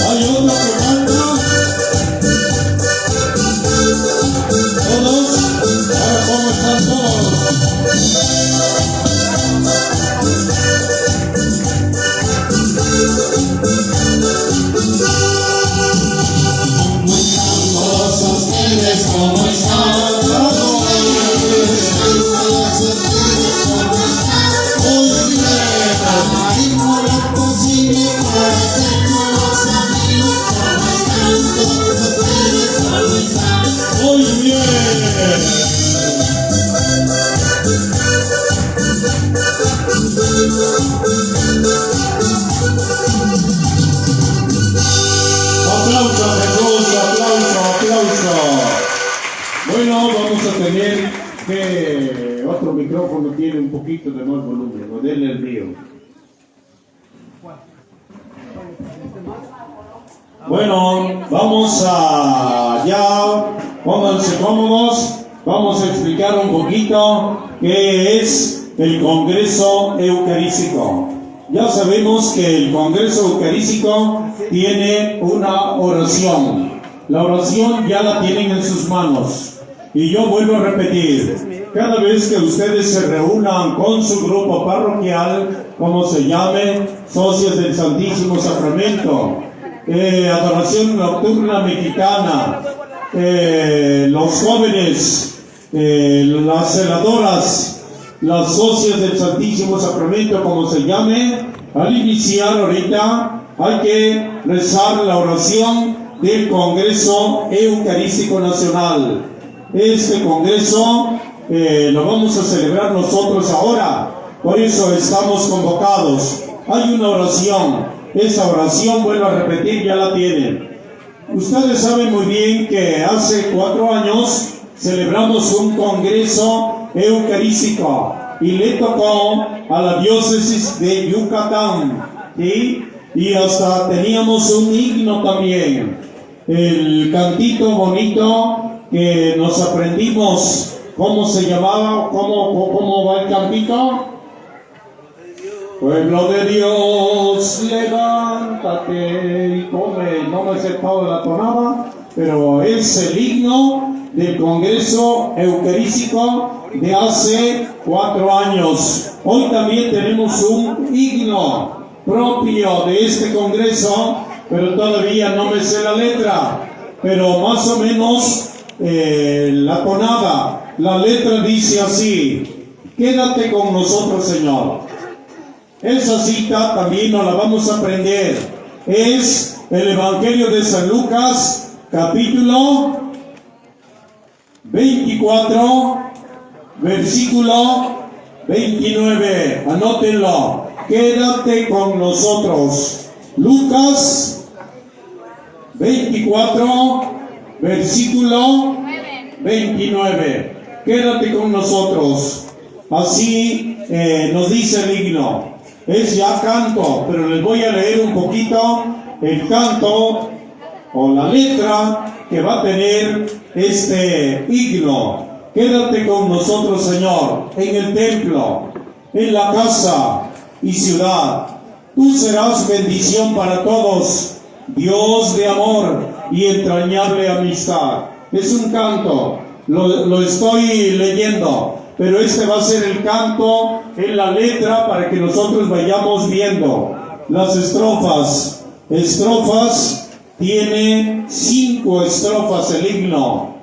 hay otro que canta. Todos, ahora cómo están todos. Todos ustedes, ¿cómo están? Muy bien, haremos lo posible para hacer nuevos amigos. ¿Cómo están? Todos ustedes, ¿cómo están? Muy bien. Aplauso a Jesús, aplauso. Bueno, vamos a tener que otro micrófono tiene un poquito de más volumen, o denle el mío. Bueno, vamos a ya, pónganse cómodos, vamos a explicar un poquito qué es el Congreso Eucarístico. Ya sabemos que el Congreso Eucarístico tiene una oración. La oración ya la tienen en sus manos. Y yo vuelvo a repetir, cada vez que ustedes se reúnan con su grupo parroquial, como se llame, socios del Santísimo Sacramento, adoración nocturna mexicana, los jóvenes, las celadoras, las socias del Santísimo Sacramento, como se llame, al iniciar ahorita hay que rezar la oración del Congreso Eucarístico Nacional. Este Congreso lo vamos a celebrar nosotros ahora, por eso estamos convocados. Hay una oración, esa oración, vuelvo a repetir, ya la tienen. Ustedes saben muy bien que hace 4 años celebramos un Congreso Eucarístico y le tocó a la diócesis de Yucatán, ¿sí? Y hasta teníamos un himno también, el cantito bonito que nos aprendimos. ¿Cómo se llamaba? ¿Cómo va el cantito? Pueblo de Dios, levántate y come. No me sé toda la tonada, pero es el himno del Congreso Eucarístico de hace 4 años. Hoy también tenemos un himno propio de este Congreso, pero todavía no me sé la letra, pero más o menos la tonada. La letra dice así: quédate con nosotros, Señor. Esa cita también nos la vamos a aprender. Es el Evangelio de San Lucas, capítulo 24, versículo 29. Anótenlo. Quédate con nosotros. Lucas 24, versículo 29. Quédate con nosotros. Así nos dice el himno. Es ya canto, pero les voy a leer un poquito el canto o la letra que va a tener este himno. Quédate con nosotros, Señor, en el templo, en la casa y ciudad. Tú serás bendición para todos, Dios de amor y entrañable amistad. Es un canto, lo estoy leyendo, pero este va a ser el canto en la letra para que nosotros vayamos viendo las estrofas. Estrofas, tiene 5 estrofas el himno.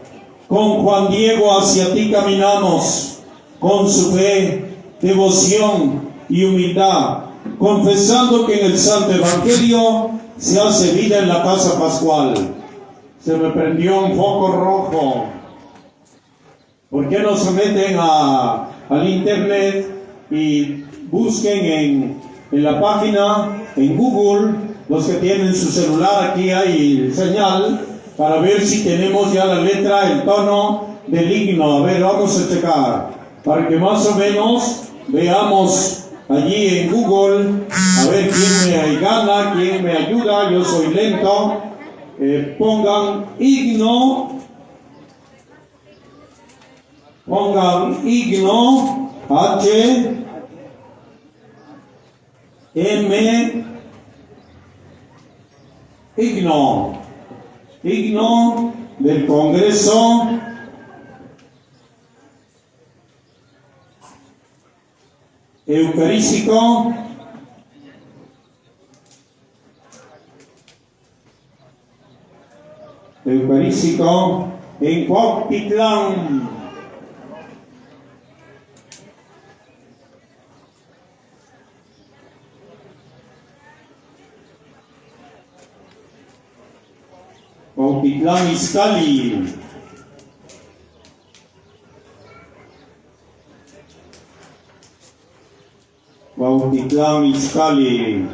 Con Juan Diego hacia ti caminamos, con su fe, devoción y humildad, confesando que en el Santo Evangelio se hace vida en la casa pascual. Se me prendió un foco rojo. ¿Por qué no se meten al internet y busquen en la página, en Google, los que tienen su celular, aquí hay señal, para ver si tenemos ya la letra, el tono del himno. A ver, vamos a checar, para que más o menos veamos allí en Google, a ver quién me gana, quién me ayuda. Yo soy lento. Pongan himno, H, M, himno del Congreso Eucarístico en Cuautitlán. Cuautitlán Izcalli. Cuautitlán Izcalli.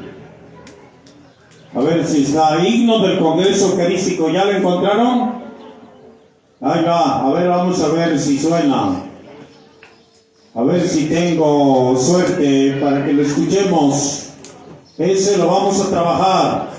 A ver si está himno del Congreso Eucarístico. ¿Ya lo encontraron? Ahí va. A ver, vamos a ver si suena. A ver si tengo suerte para que lo escuchemos. Ese lo vamos a trabajar.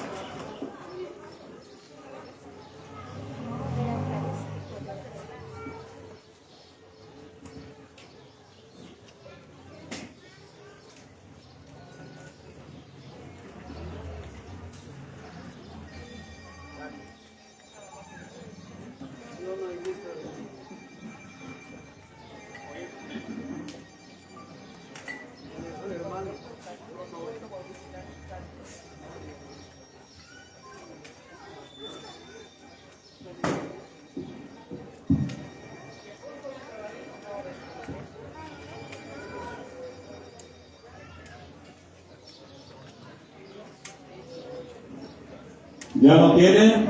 ¿Ya lo tienen?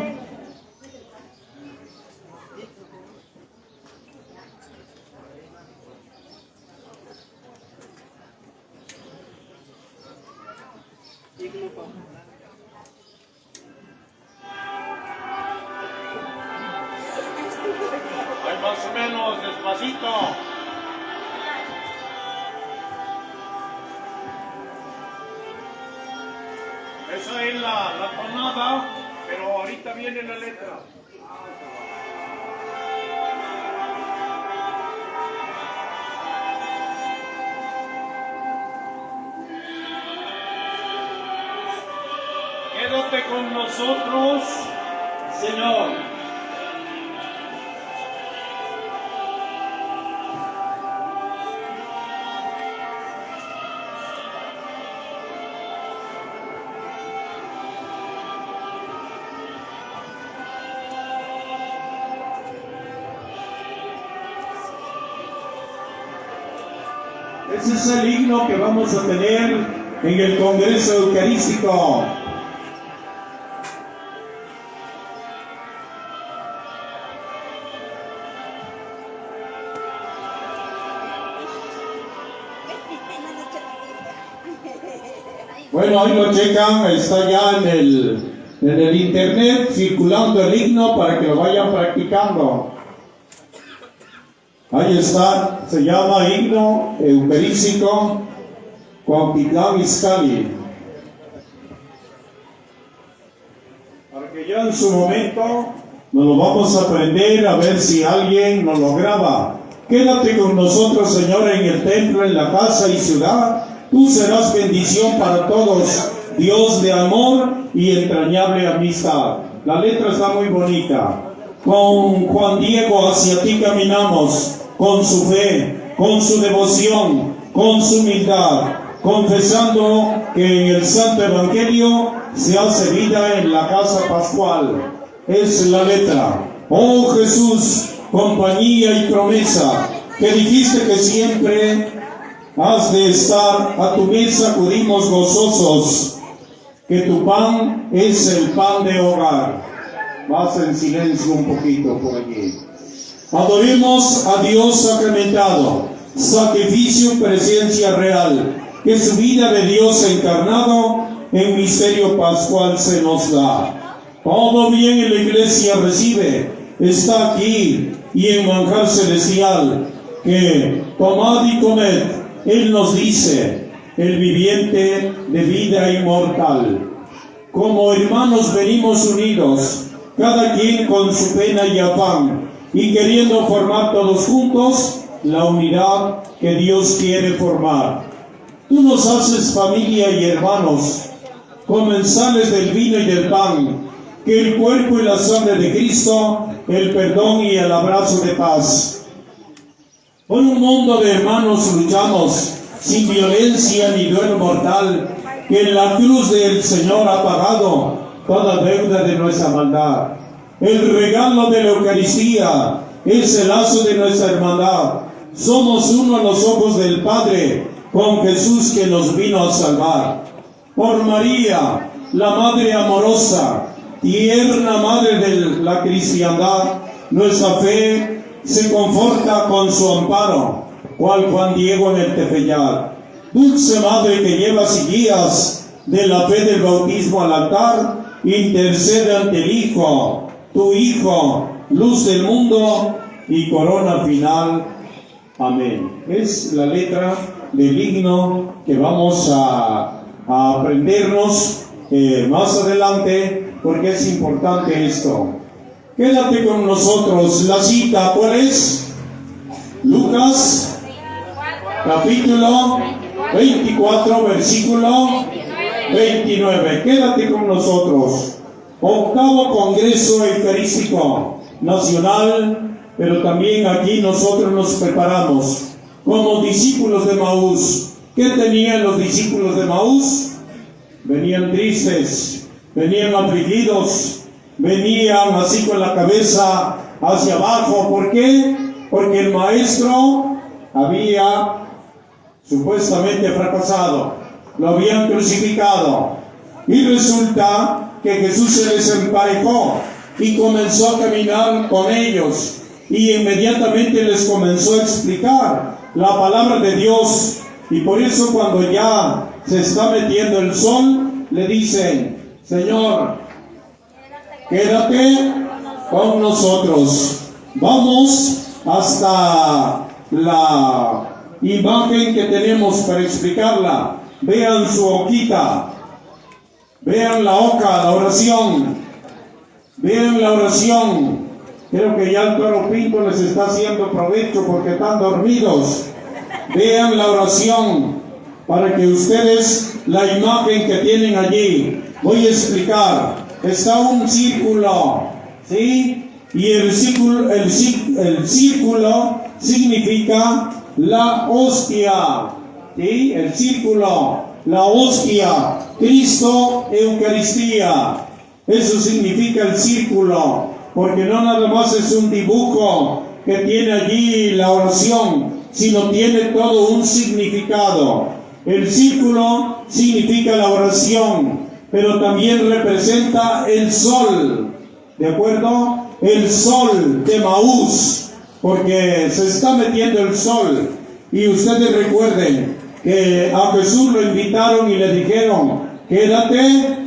Ahí más o menos, despacito. Esa es la tonada, pero ahorita viene la letra. Quédate con nosotros, Señor. Ese es el himno que vamos a tener en el Congreso Eucarístico. Bueno, ahí lo checan, está ya en el internet circulando el himno para que lo vayan practicando. Ahí está, se llama himno eucarístico Cuautitlán Izcalli. Para que ya en su momento nos lo vamos a aprender, a ver si alguien nos lo graba. Quédate con nosotros, Señor, en el templo, en la casa y ciudad. Tú serás bendición para todos, Dios de amor y entrañable amistad. La letra está muy bonita. Con Juan Diego hacia ti caminamos, con su fe, con su devoción, con su humildad, confesando que en el Santo Evangelio se hace vida en la casa pascual. Es la letra. Oh Jesús, compañía y promesa, que dijiste que siempre has de estar a tu mesa, acudimos gozosos, que tu pan es el pan de hogar. Vas en silencio un poquito por allí. Adoremos a Dios sacramentado, sacrificio y presencia real, que su vida de Dios encarnado en misterio pascual se nos da. Todo bien en la iglesia recibe, está aquí y en manjar celestial, que tomad y comed, Él nos dice, el viviente de vida inmortal. Como hermanos venimos unidos, cada quien con su pena y afán, y queriendo formar todos juntos la unidad que Dios quiere formar. Tú nos haces familia y hermanos, comensales del vino y del pan, que el cuerpo y la sangre de Cristo, el perdón y el abrazo de paz. Por un mundo de hermanos luchamos, sin violencia ni duelo mortal, que en la cruz del Señor ha pagado toda deuda de nuestra maldad. El regalo de la Eucaristía es el lazo de nuestra hermandad. Somos uno a los ojos del Padre, con Jesús que nos vino a salvar. Por María, la Madre amorosa, tierna Madre de la cristiandad, nuestra fe se conforta con su amparo, cual Juan Diego en el Tepeyac. Dulce Madre que llevas y guías de la fe del bautismo al altar, intercede ante el Hijo, tu Hijo, luz del mundo y corona final. Amén. Es la letra del himno que vamos a aprendernos más adelante, porque es importante esto. Quédate con nosotros. La cita, ¿cuál es? Lucas, capítulo 24, versículo 29. Quédate con nosotros. Octavo Congreso Eucarístico Nacional, pero también aquí nosotros nos preparamos como discípulos de Maús. ¿Qué tenían los discípulos de Maús? Venían tristes, venían afligidos, venían así con la cabeza hacia abajo. ¿Por qué? Porque el maestro había supuestamente fracasado, lo habían crucificado, y resulta que Jesús se les emparejó y comenzó a caminar con ellos, y inmediatamente les comenzó a explicar la palabra de Dios. Y por eso cuando ya se está metiendo el sol, le dicen: Señor, quédate con nosotros. Vamos hasta la imagen que tenemos para explicarla. Vean su hoquita, vean la hoja, la oración, vean la oración. Creo que ya el Toro Pinto les está haciendo provecho porque están dormidos. Vean la oración para que ustedes, la imagen que tienen allí, voy a explicar. Está un círculo, ¿sí? Y el círculo significa la hostia, ¿sí? El círculo, la hostia, Cristo, Eucaristía. Eso significa el círculo, porque no nada más es un dibujo que tiene allí la oración, sino tiene todo un significado. El círculo significa la oración, pero también representa el sol, ¿de acuerdo? El sol de Maús, porque se está metiendo el sol. Y ustedes recuerden que a Jesús lo invitaron y le dijeron: quédate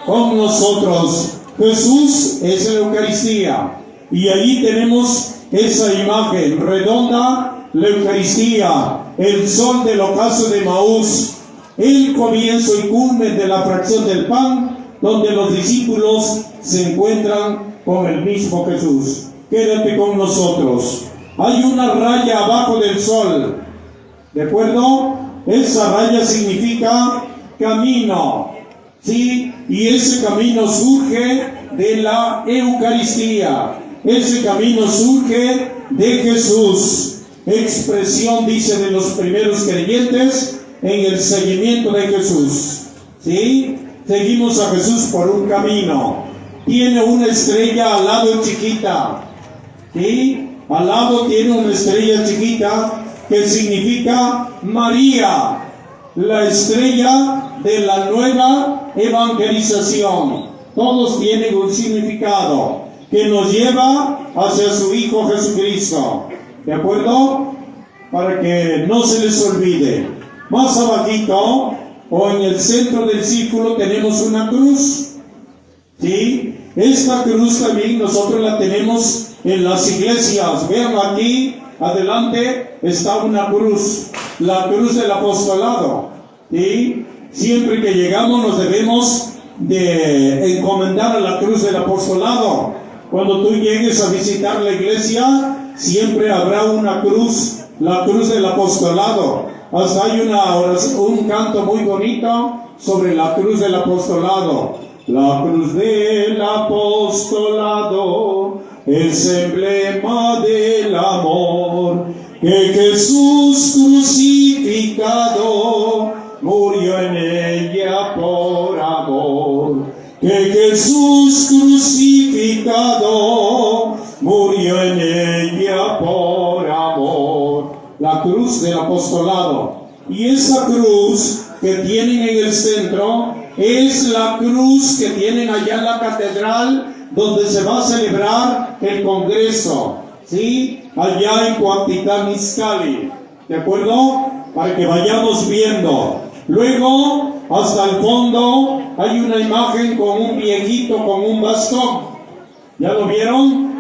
con nosotros. Jesús es la Eucaristía, y allí tenemos esa imagen redonda, la Eucaristía, el sol del ocaso de Maús, el comienzo y culmen de la fracción del pan, donde los discípulos se encuentran con el mismo Jesús. Quédate con nosotros. Hay una raya abajo del sol, ¿de acuerdo? Esa raya significa camino, ¿sí? Y ese camino surge de la Eucaristía. Ese camino surge de Jesús. Expresión, dice, de los primeros creyentes en el seguimiento de Jesús, ¿sí? Seguimos a Jesús por un camino. Tiene una estrella al lado chiquita, ¿sí? Al lado tiene una estrella chiquita que significa María, la estrella de la nueva evangelización. Todos tienen un significado que nos lleva hacia su Hijo Jesucristo, ¿de acuerdo? Para que no se les olvide. Más abajito, o en el centro del círculo, tenemos una cruz. ¿Sí? Esta cruz también nosotros la tenemos en las iglesias. Vean aquí, adelante está una cruz, la cruz del apostolado. ¿Sí? Siempre que llegamos nos debemos de encomendar a la cruz del apostolado. Cuando tú llegues a visitar la iglesia, siempre habrá una cruz, la cruz del apostolado. Hasta hay un canto muy bonito sobre la cruz del apostolado. La cruz del apostolado es emblema del amor que Jesús crucificado murió en ella por amor. Que Jesús crucificado murió en ella por amor. La cruz del apostolado. Y esa cruz que tienen en el centro es la cruz que tienen allá en la catedral donde se va a celebrar el congreso, ¿sí? Allá en Cuautitlán Izcalli, ¿de acuerdo? Para que vayamos viendo. Luego, hasta el fondo, hay una imagen con un viejito con un bastón. ¿Ya lo vieron?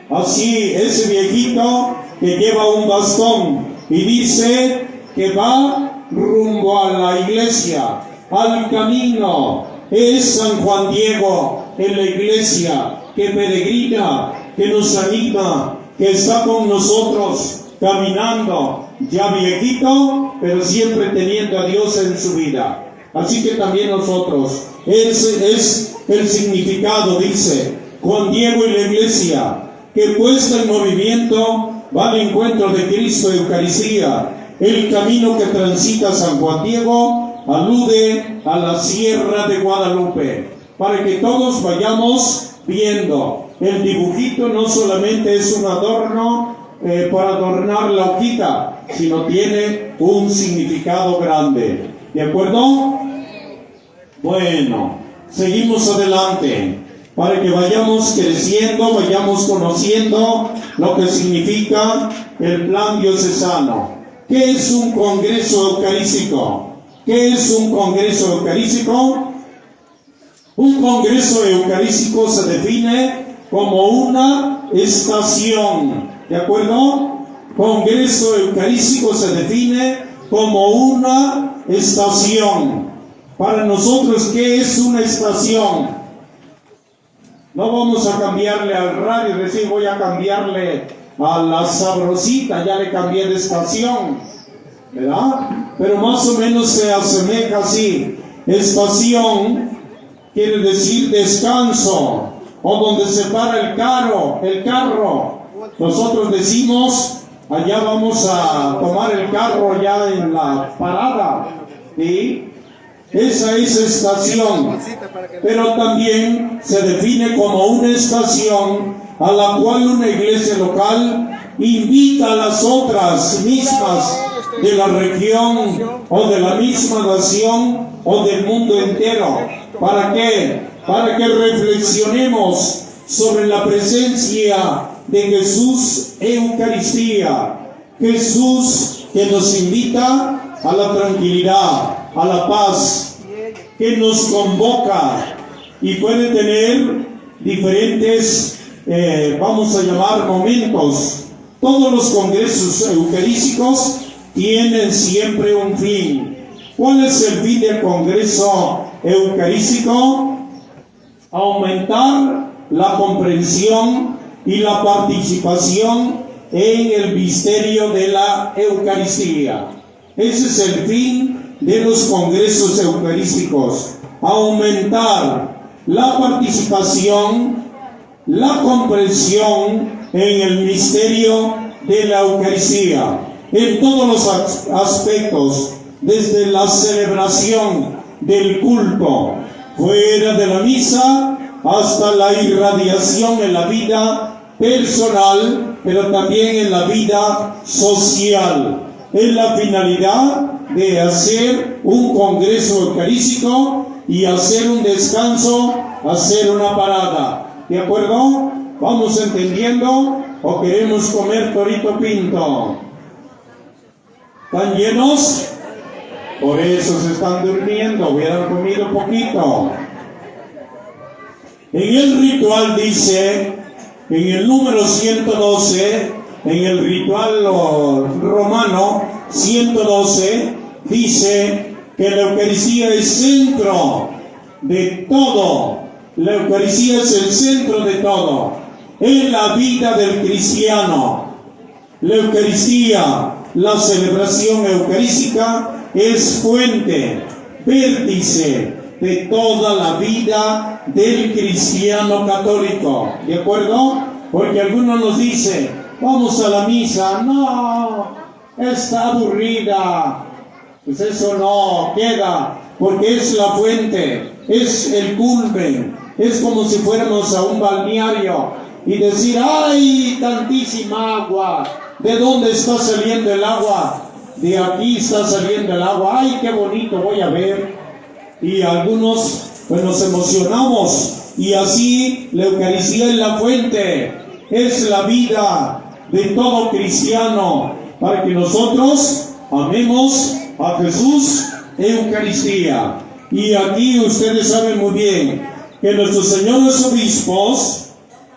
Así, ese viejito que lleva un bastón y dice que va rumbo a la iglesia, al camino. Es San Juan Diego en la iglesia, que peregrina, que nos anima, que está con nosotros caminando, ya viejito, pero siempre teniendo a Dios en su vida. Así que también nosotros, ese es el significado, dice Juan Diego y la iglesia, que puesta en movimiento va al encuentro de Cristo Eucaristía. El camino que transita San Juan Diego alude a la Sierra de Guadalupe, para que todos vayamos viendo. El dibujito no solamente es un adorno para adornar la hojita, sino tiene un significado grande. ¿De acuerdo? Bueno, seguimos adelante, para que vayamos creciendo, vayamos conociendo lo que significa el plan diocesano. ¿Qué es un congreso eucarístico? ¿Qué es un congreso eucarístico? Un congreso eucarístico se define como una estación, ¿de acuerdo? Congreso eucarístico se define como una estación. Para nosotros, ¿qué es una estación? No vamos a cambiarle al radio, decir voy a cambiarle a la Sabrosita, ya le cambié de estación, ¿verdad? Pero más o menos se asemeja así. Estación quiere decir descanso, o donde se para el carro. Nosotros decimos, allá vamos a tomar el carro ya en la parada, ¿sí? Esa es estación, pero también se define como una estación a la cual una iglesia local invita a las otras mismas de la región o de la misma nación o del mundo entero. ¿Para qué? Para que reflexionemos sobre la presencia de Jesús en Eucaristía. Jesús que nos invita a la tranquilidad, a la paz, que nos convoca y puede tener diferentes, vamos a llamar momentos. Todos los congresos eucarísticos tienen siempre un fin. ¿Cuál es el fin del congreso eucarístico? Aumentar la comprensión y la participación en el misterio de la Eucaristía. Ese es el fin de los congresos eucarísticos: aumentar la participación, la comprensión en el misterio de la Eucaristía, en todos los aspectos, desde la celebración del culto, fuera de la misa, hasta la irradiación en la vida personal, pero también en la vida social. Es la finalidad de hacer un congreso eucarístico y hacer un descanso, hacer una parada. ¿De acuerdo? ¿Vamos entendiendo o queremos comer torito pinto? ¿Están llenos? Por eso se están durmiendo, hubieran comido poquito. En el ritual dice, en el número 112, en el ritual romano 112, dice que la Eucaristía es centro de todo. La Eucaristía es el centro de todo en la vida del cristiano. La Eucaristía, la celebración eucarística, es fuente, vértice de toda la vida del cristiano católico. ¿De acuerdo? Porque algunos nos dicen, vamos a la misa. No, está aburrida. Pues eso no queda, porque es la fuente, es el culmen. Es como si fuéramos a un balneario y decir, ¡ay, tantísima agua! ¿De dónde está saliendo el agua? De aquí está saliendo el agua. ¡Ay, qué bonito! Voy a ver. Y algunos pues nos emocionamos. Y así la Eucaristía es la fuente, es la vida de todo cristiano, para que nosotros amemos a Jesús Eucaristía. Y aquí ustedes saben muy bien que nuestros señores obispos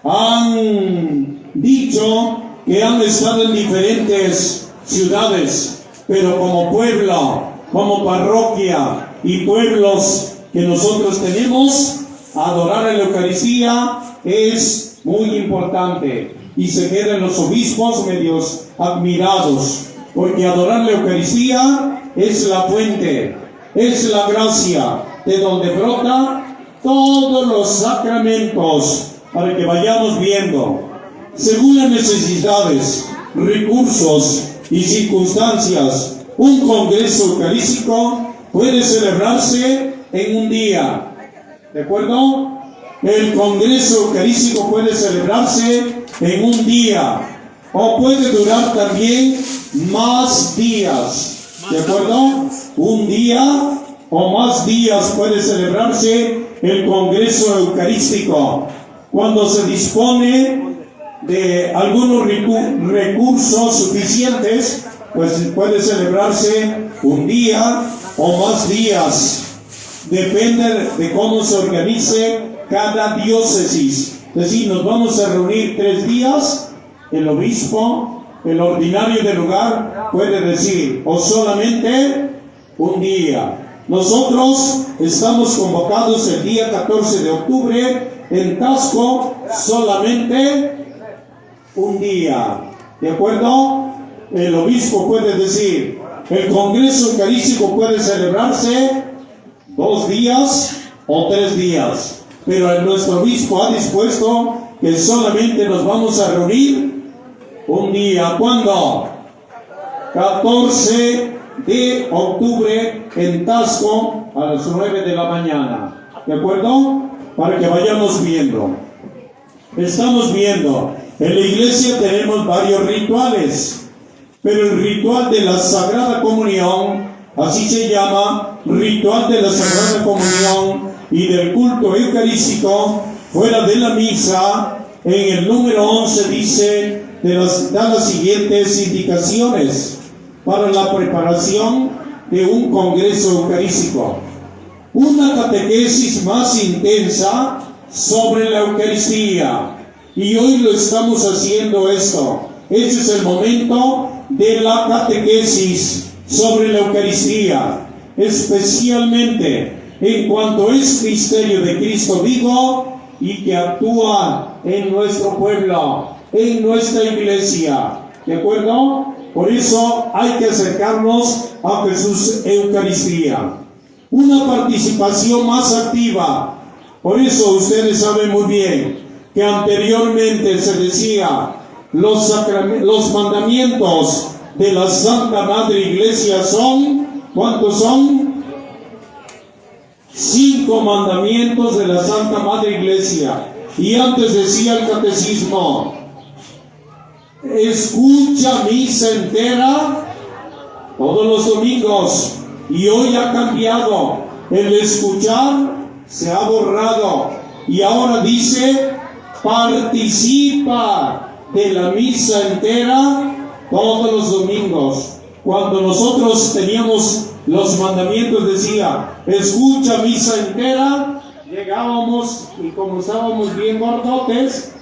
han dicho que han estado en diferentes ciudades, pero como pueblo, como parroquia y pueblos que nosotros tenemos, adorar a la Eucaristía es muy importante. Y se quedan los obispos medios admirados, porque adorar la Eucaristía es la fuente, es la gracia de donde brota todos los sacramentos, para que vayamos viendo, según las necesidades, recursos y circunstancias. Un congreso eucarístico puede celebrarse en un día, ¿de acuerdo? El congreso eucarístico puede celebrarse en un día, o puede durar también más días, ¿de acuerdo? Un día o más días puede celebrarse el congreso eucarístico, cuando se dispone de algunos recursos suficientes, pues puede celebrarse un día o más días, depende de cómo se organice cada diócesis. Es decir, nos vamos a reunir 3 días, el obispo, el ordinario del lugar puede decir, o solamente un día. Nosotros estamos convocados el día 14 de octubre en Tasco, solamente un día, ¿de acuerdo? El obispo puede decir, el congreso eucarístico puede celebrarse 2 días o 3 días, pero nuestro obispo ha dispuesto que solamente nos vamos a reunir un día. ¿Cuándo? 14 de octubre en Tasco a las 9 de la mañana, ¿de acuerdo? Para que vayamos viendo. Estamos viendo, en la iglesia tenemos varios rituales, pero el ritual de la Sagrada Comunión, así se llama, ritual de la Sagrada Comunión y del culto eucarístico, fuera de la misa, en el número 11 dice, da las siguientes indicaciones para la preparación de un congreso eucarístico. Una catequesis más intensa sobre la Eucaristía. Y hoy lo estamos haciendo esto. Este es el momento de la catequesis sobre la Eucaristía, especialmente en cuanto es misterio de Cristo vivo y que actúa en nuestro pueblo, en nuestra iglesia, ¿de acuerdo? Por eso hay que acercarnos a Jesús Eucaristía. Una participación más activa. Por eso ustedes saben muy bien que anteriormente se decía los mandamientos de la Santa Madre Iglesia son, ¿cuántos son? 5 mandamientos de la Santa Madre Iglesia. Y antes decía el catecismo, escucha misa entera todos los domingos. Y hoy ha cambiado, el escuchar se ha borrado y ahora dice participa de la misa entera todos los domingos. Cuando nosotros teníamos los mandamientos decía, escucha misa entera. Llegábamos y como estábamos bien gordotes,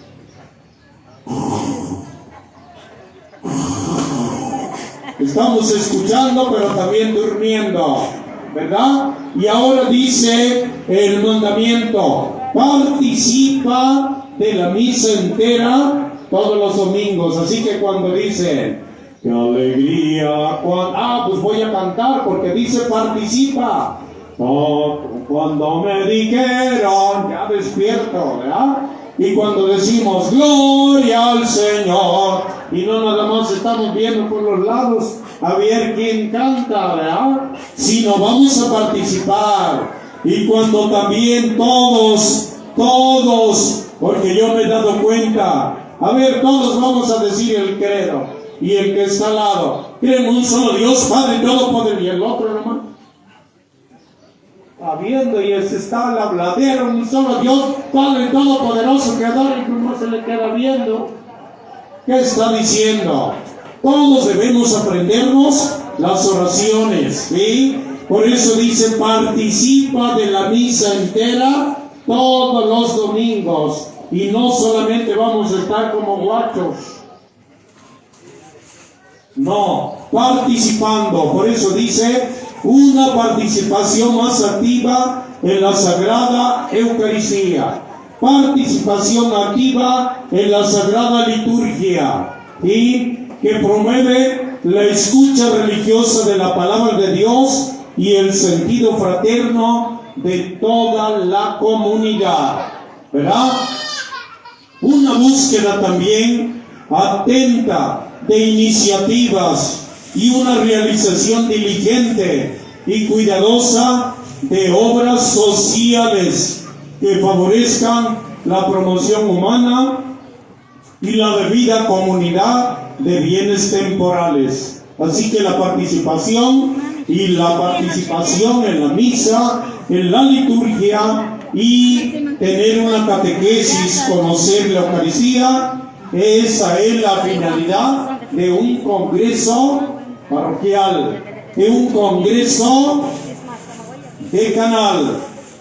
estamos escuchando pero también durmiendo, ¿verdad? Y ahora dice el mandamiento, participa de la misa entera todos los domingos. Así que cuando dicen, qué alegría, pues voy a cantar porque dice participa. Cuando me dijeron, ya despierto, ¿verdad? Y cuando decimos gloria al Señor, y no nada más estamos viendo por los lados a ver quién canta, ¿verdad? Sino vamos a participar. Y cuando también todos, porque yo me he dado cuenta, a ver, todos vamos a decir el credo. Y el que está al lado, creen un solo Dios, Padre Todopoderoso, y el otro nomás está viendo y está el habladero, un solo Dios, Padre Todopoderoso, Creador, y no se le queda viendo. ¿Qué está diciendo? Todos debemos aprendernos las oraciones, ¿sí? Por eso dice, participa de la misa entera todos los domingos, y no solamente vamos a estar como guachos, no, participando. Por eso dice, una participación más activa en la Sagrada Eucaristía, participación activa en la Sagrada Liturgia, y que promueve la escucha religiosa de la palabra de Dios y el sentido fraterno de toda la comunidad, ¿verdad? Una búsqueda también atenta de iniciativas y una realización diligente y cuidadosa de obras sociales que favorezcan la promoción humana y la debida comunidad de bienes temporales. Así que la participación en la misa, en la liturgia y tener una catequesis, conocer la Eucaristía, esa es la finalidad de un congreso parroquial, de un congreso decanal,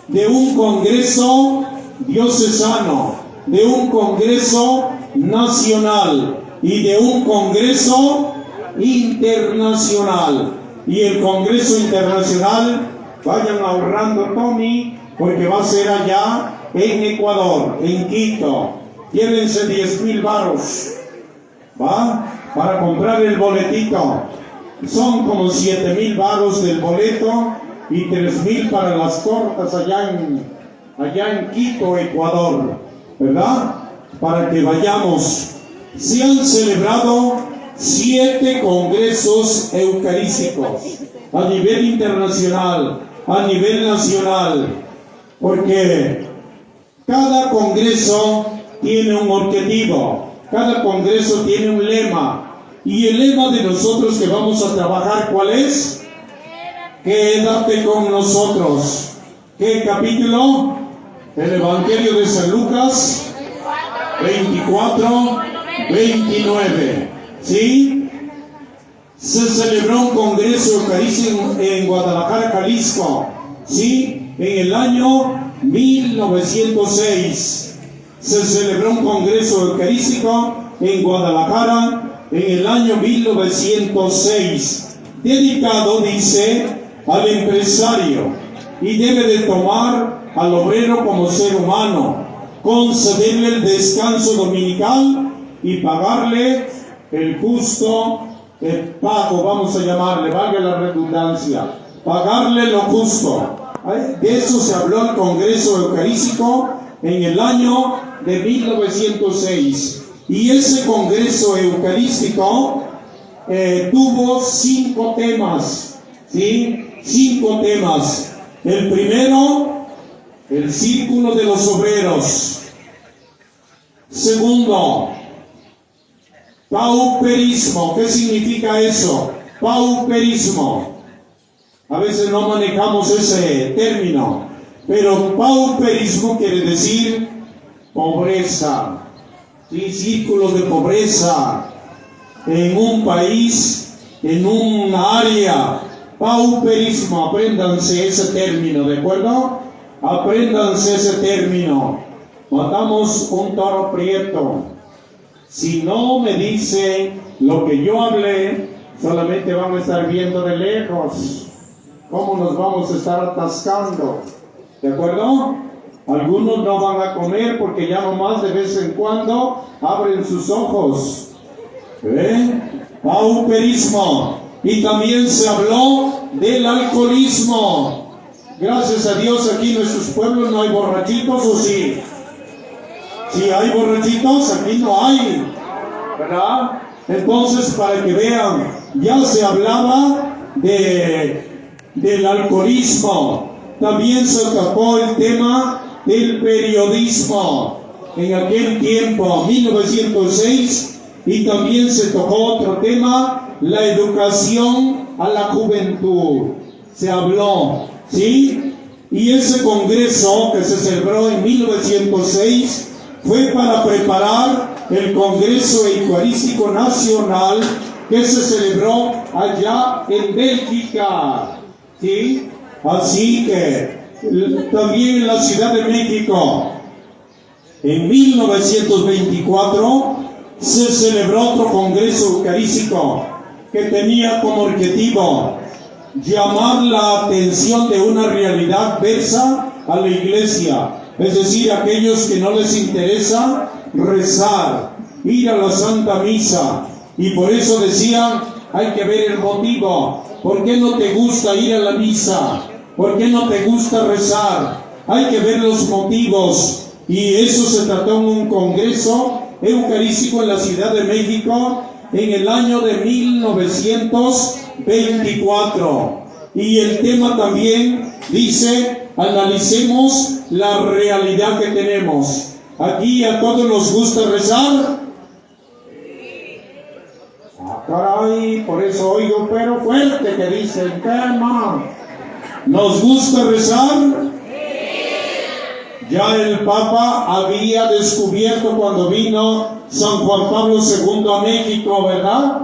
de un congreso diocesano, de un congreso nacional y de un congreso internacional. Y el congreso internacional, vayan ahorrando, Tommy, porque va a ser allá en Ecuador, en Quito. Llévense 10,000 varos, ¿va? Para comprar el boletito. Son como 7,000 varos del boleto y 3,000 para las tortas allá en Quito, Ecuador, ¿verdad? Para que vayamos. Se han celebrado 7 congresos eucarísticos a nivel internacional, a nivel nacional, porque cada congreso tiene un objetivo, cada congreso tiene un lema, y el lema de nosotros que vamos a trabajar, ¿cuál es? Quédate con nosotros. ¿Qué capítulo? El Evangelio de San Lucas 24, 29. ¿Sí? Se celebró un congreso eucarístico en Guadalajara, Jalisco, ¿sí? En el año 1906. Se celebró un congreso eucarístico en Guadalajara en el año 1906, dedicado, dice, al empresario, y debe de tomar al obrero como ser humano, concederle el descanso dominical y pagarle el justo pago, vamos a llamarle, valga la redundancia, pagarle lo justo. De eso se habló el Congreso Eucarístico en el año de 1906. Y ese Congreso Eucarístico tuvo 5 temas, ¿sí? 5 temas. El primero, el círculo de los obreros. Segundo, pauperismo. ¿Qué significa eso? Pauperismo. A veces no manejamos ese término, pero pauperismo quiere decir pobreza. ¿Sí? Círculos de pobreza en un país, en un área Pauperismo, apréndanse ese término, ¿de acuerdo? Apréndanse ese término. Matamos un toro prieto. Si no me dice lo que yo hablé, solamente vamos a estar viendo de lejos cómo nos vamos a estar atascando, ¿de acuerdo? Algunos no van a comer porque ya nomás de vez en cuando abren sus ojos. Pauperismo. Y también se habló del alcoholismo. Gracias a Dios aquí en nuestros pueblos no hay borrachitos, ¿o sí? Si hay borrachitos, aquí no hay, ¿verdad? Entonces, para que vean, ya se hablaba del alcoholismo. También se tocó el tema del periodismo en aquel tiempo, 1906, y también se tocó otro tema, la educación a la juventud. Se habló, ¿sí? Y ese congreso que se celebró en 1906 fue para preparar el Congreso Eucarístico Nacional que se celebró allá en Bélgica, ¿sí? Así que también en la Ciudad de México, en 1924, se celebró otro Congreso Eucarístico que tenía como objetivo llamar la atención de una realidad adversa a la Iglesia, es decir, aquellos que no les interesa rezar, ir a la Santa Misa, y por eso decían, hay que ver el motivo. ¿Por qué no te gusta ir a la misa? ¿Por qué no te gusta rezar? Hay que ver los motivos. Y eso se trató en un congreso eucarístico en la Ciudad de México en el año de 1924. Y el tema también dice, analicemos la realidad que tenemos. Aquí a todos nos gusta rezar. Caray, por eso oigo pero fuerte que dice el tema. ¿Nos gusta rezar? Ya el Papa había descubierto cuando vino San Juan Pablo II a México, ¿verdad?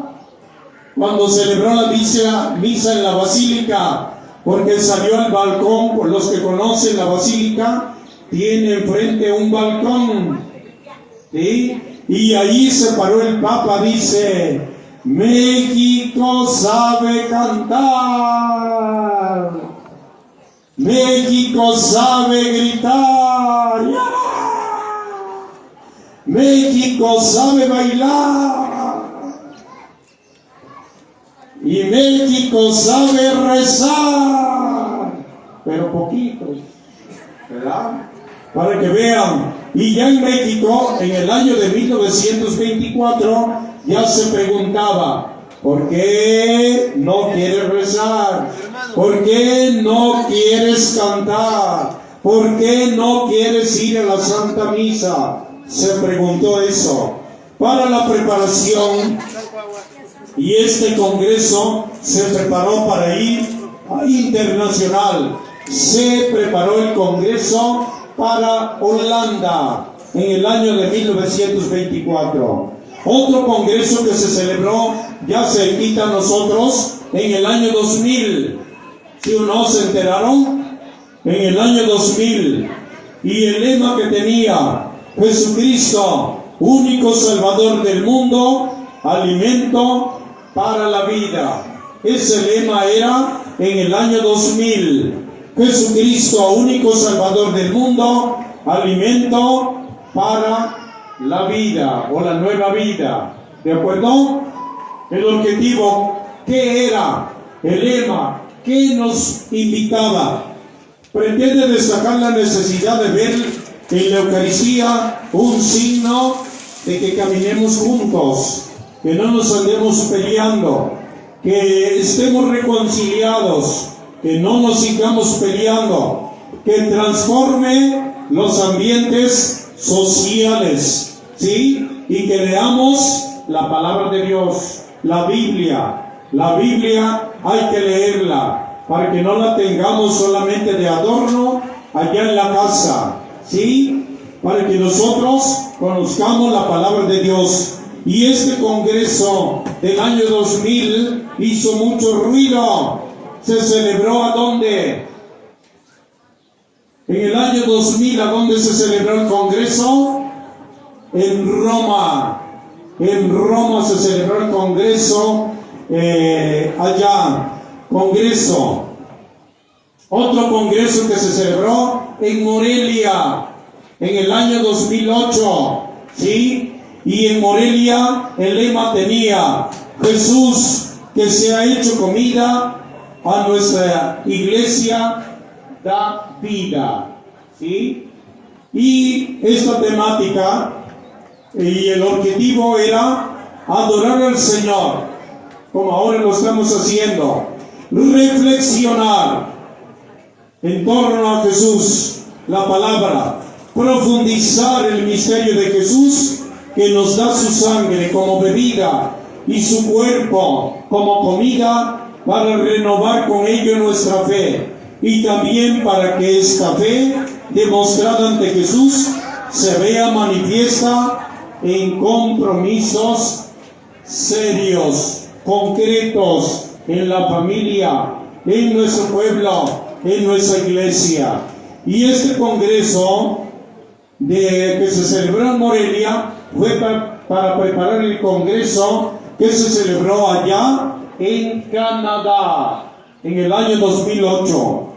Cuando celebró la misa en la Basílica, porque salió al balcón. Por los que conocen la Basílica, tiene enfrente un balcón, ¿sí? Y ahí se paró el Papa, dice: México sabe cantar, México sabe gritar, México sabe bailar y México sabe rezar, pero poquito, ¿verdad? Para que vean. Y ya en México, en el año de 1924, ya se preguntaba: ¿por qué no quieres rezar? ¿Por qué no quieres cantar? ¿Por qué no quieres ir a la Santa Misa? Se preguntó eso. Para la preparación, y este congreso se preparó para ir internacional. Se preparó el congreso para Holanda en el año de 1924. Otro congreso que se celebró ya cerquita a nosotros en el año 2000. ¿Sí o no se enteraron? En el año 2000. Y el lema que tenía: Jesucristo, único Salvador del mundo, alimento para la vida. Ese lema era en el año 2000. Jesucristo, único Salvador del mundo, alimento para la vida o la nueva vida. ¿De acuerdo? El objetivo, ¿qué era? El lema, ¿qué nos invitaba? Pretende destacar la necesidad de ver en la Eucaristía un signo de que caminemos juntos, que no nos andemos peleando, que estemos reconciliados, que no nos sigamos peleando, que transforme los ambientes sociales, ¿sí? Y que leamos la palabra de Dios, la Biblia. La Biblia hay que leerla para que no la tengamos solamente de adorno allá en la casa, ¿sí? Para que nosotros conozcamos la palabra de Dios. Y este congreso del año 2000 hizo mucho ruido, se celebró ¿a dónde? En el año 2000, ¿a dónde se celebró el Congreso? En Roma. En Roma se celebró el Congreso, allá. Congreso. Otro Congreso que se celebró en Morelia, en el año 2008, ¿sí? Y en Morelia el lema tenía: Jesús, que se ha hecho comida a nuestra iglesia, da vida, ¿sí? Y esta temática y el objetivo era adorar al Señor, como ahora lo estamos haciendo, reflexionar en torno a Jesús, la palabra, profundizar el misterio de Jesús, que nos da su sangre como bebida y su cuerpo como comida, para renovar con ello nuestra fe, y también para que esta fe demostrada ante Jesús se vea manifiesta en compromisos serios, concretos, en la familia, en nuestro pueblo, en nuestra iglesia. Y este congreso que se celebró en Morelia fue para preparar el congreso que se celebró allá en Canadá en el año 2008.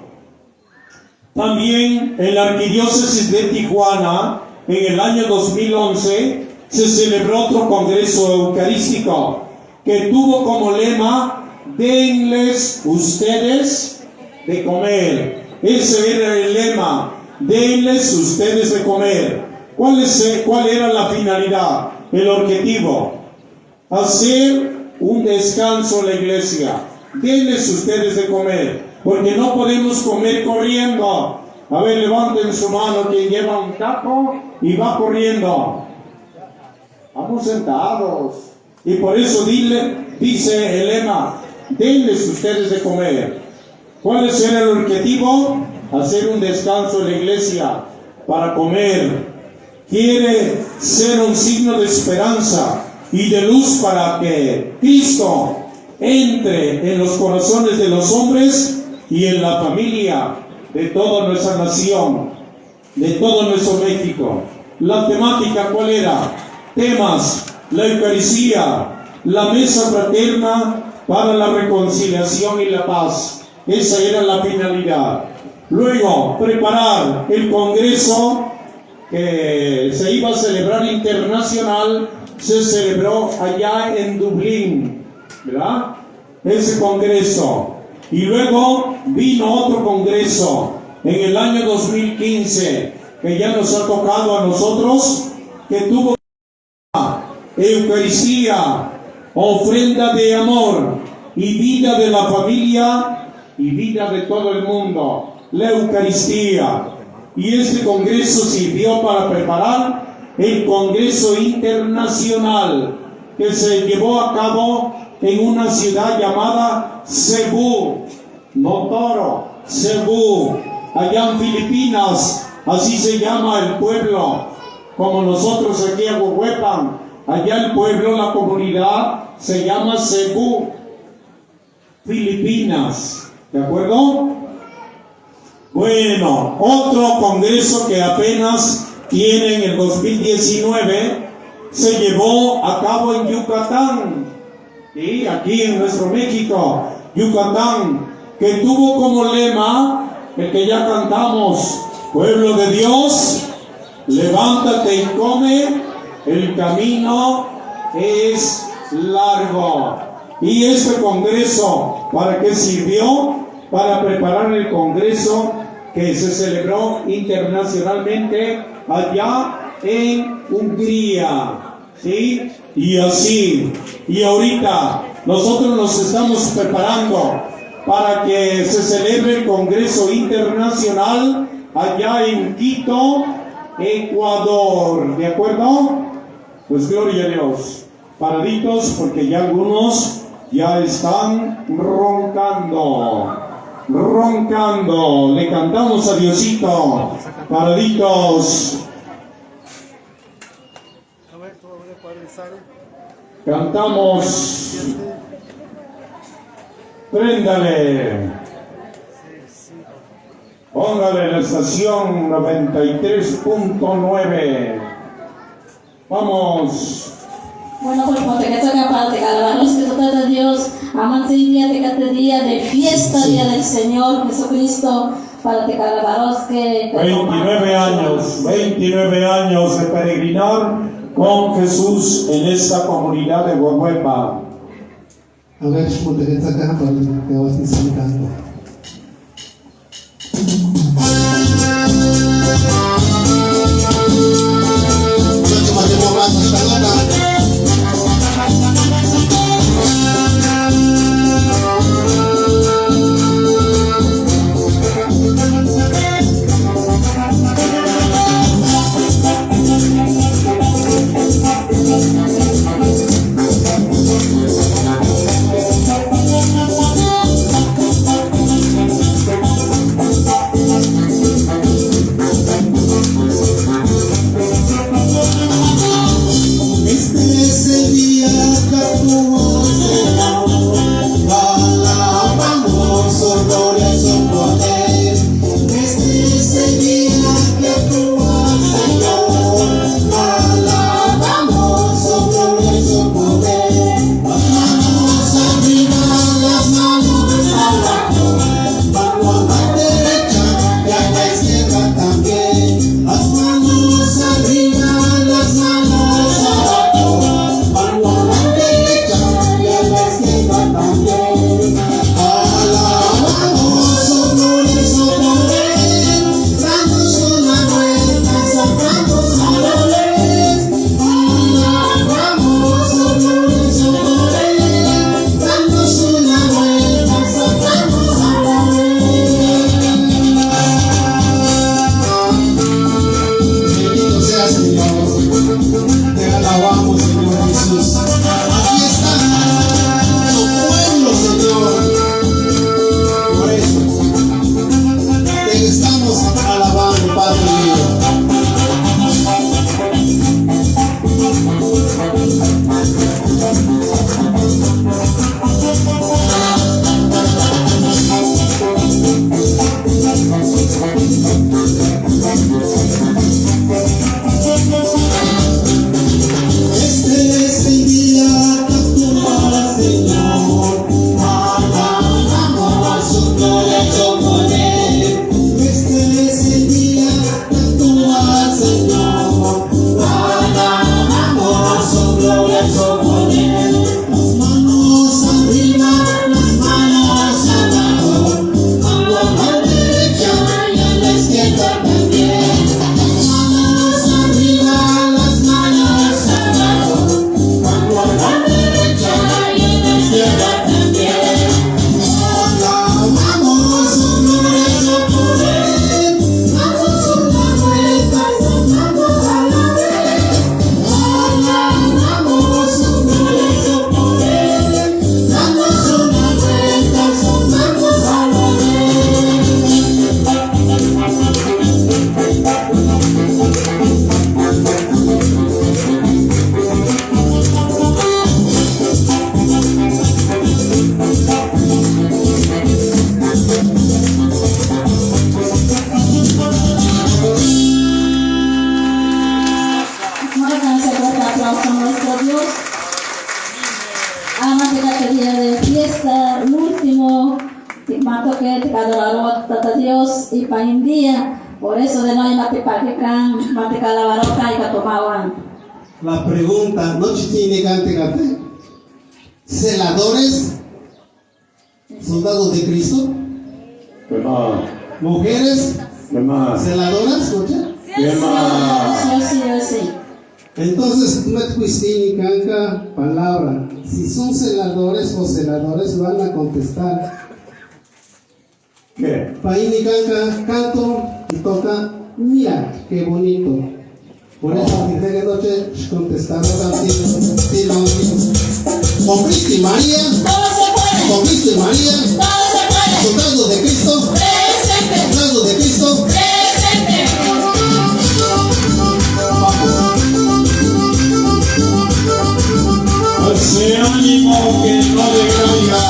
También en la arquidiócesis de Tijuana, en el año 2011, se celebró otro congreso eucarístico que tuvo como lema: denles ustedes de comer. Ese era el lema: denles ustedes de comer. ¿Cuál era la finalidad? El objetivo: hacer un descanso en la iglesia. Denles ustedes de comer, porque no podemos comer corriendo. A ver, levanten su mano quien lleva un taco y va corriendo. Vamos sentados. Y por eso dice el lema: denles ustedes de comer. ¿Cuál era el objetivo? Hacer un descanso en la iglesia para comer. Quiere ser un signo de esperanza y de luz para que Cristo entre en los corazones de los hombres y en la familia de toda nuestra nación, de todo nuestro México. La temática, ¿cuál era? Temas: la Eucaristía, la mesa fraterna para la reconciliación y la paz. Esa era la finalidad. Luego, preparar el congreso que se iba a celebrar internacional. Se celebró allá en Dublín, ¿verdad? Ese congreso. Y luego vino otro congreso en el año 2015, que ya nos ha tocado a nosotros, que tuvo Eucaristía, ofrenda de amor y vida de la familia y vida de todo el mundo. La Eucaristía. Y este congreso sirvió para preparar el Congreso Internacional que se llevó a cabo en una ciudad llamada Cebú, no Toro, Cebú, allá en Filipinas. Así se llama el pueblo, como nosotros aquí en Huehuepan. Allá el pueblo, la comunidad, se llama Cebú, Filipinas. ¿De acuerdo? Bueno, otro congreso que apenas tiene en el 2019 se llevó a cabo en Yucatán, ¿sí? Aquí en nuestro México, Yucatán, que tuvo como lema el que ya cantamos: pueblo de Dios, levántate y come, el camino es largo. Y este congreso, ¿para qué sirvió? Para preparar el congreso que se celebró internacionalmente allá en Hungría, ¿sí? Y así, y ahorita nosotros nos estamos preparando para que se celebre el Congreso Internacional allá en Quito, Ecuador, ¿de acuerdo? Pues gloria a Dios. Paraditos, porque ya algunos ya están roncando. Le cantamos a Diosito. Paraditos. Cantamos Préndale. Póngale la estación 93.9. Vamos. Bueno, pues como te quedas acá para te calabaros que toca de Dios, amanse día de cada día de fiesta, día del Señor Jesucristo, para te calabaros que 29 años de peregrinar con Jesús en esta comunidad de Huehuepa. A ver, como te quedas acá para que vas disfrutando. La pregunta, ¿no tiene cante? ¿Celadores? ¿Soldados de Cristo? ¿Qué más? ¿Mujeres? ¿Qué más? ¿Celadoras? ¿Escucha? ¿Qué más? yo sí. Entonces, no tiene canca palabra. Si son celadores o celadores, van a contestar. ¿Qué? Paini canca, canto y toca, mira, qué bonito. Por eso, dije que noche contestaron así. Con Cristo y María. Todo se puede. Con Cristo y María. Todo se puede. Soldados de Cristo. Presente. Soldados de Cristo. Presente. Ese ánimo que no decaiga.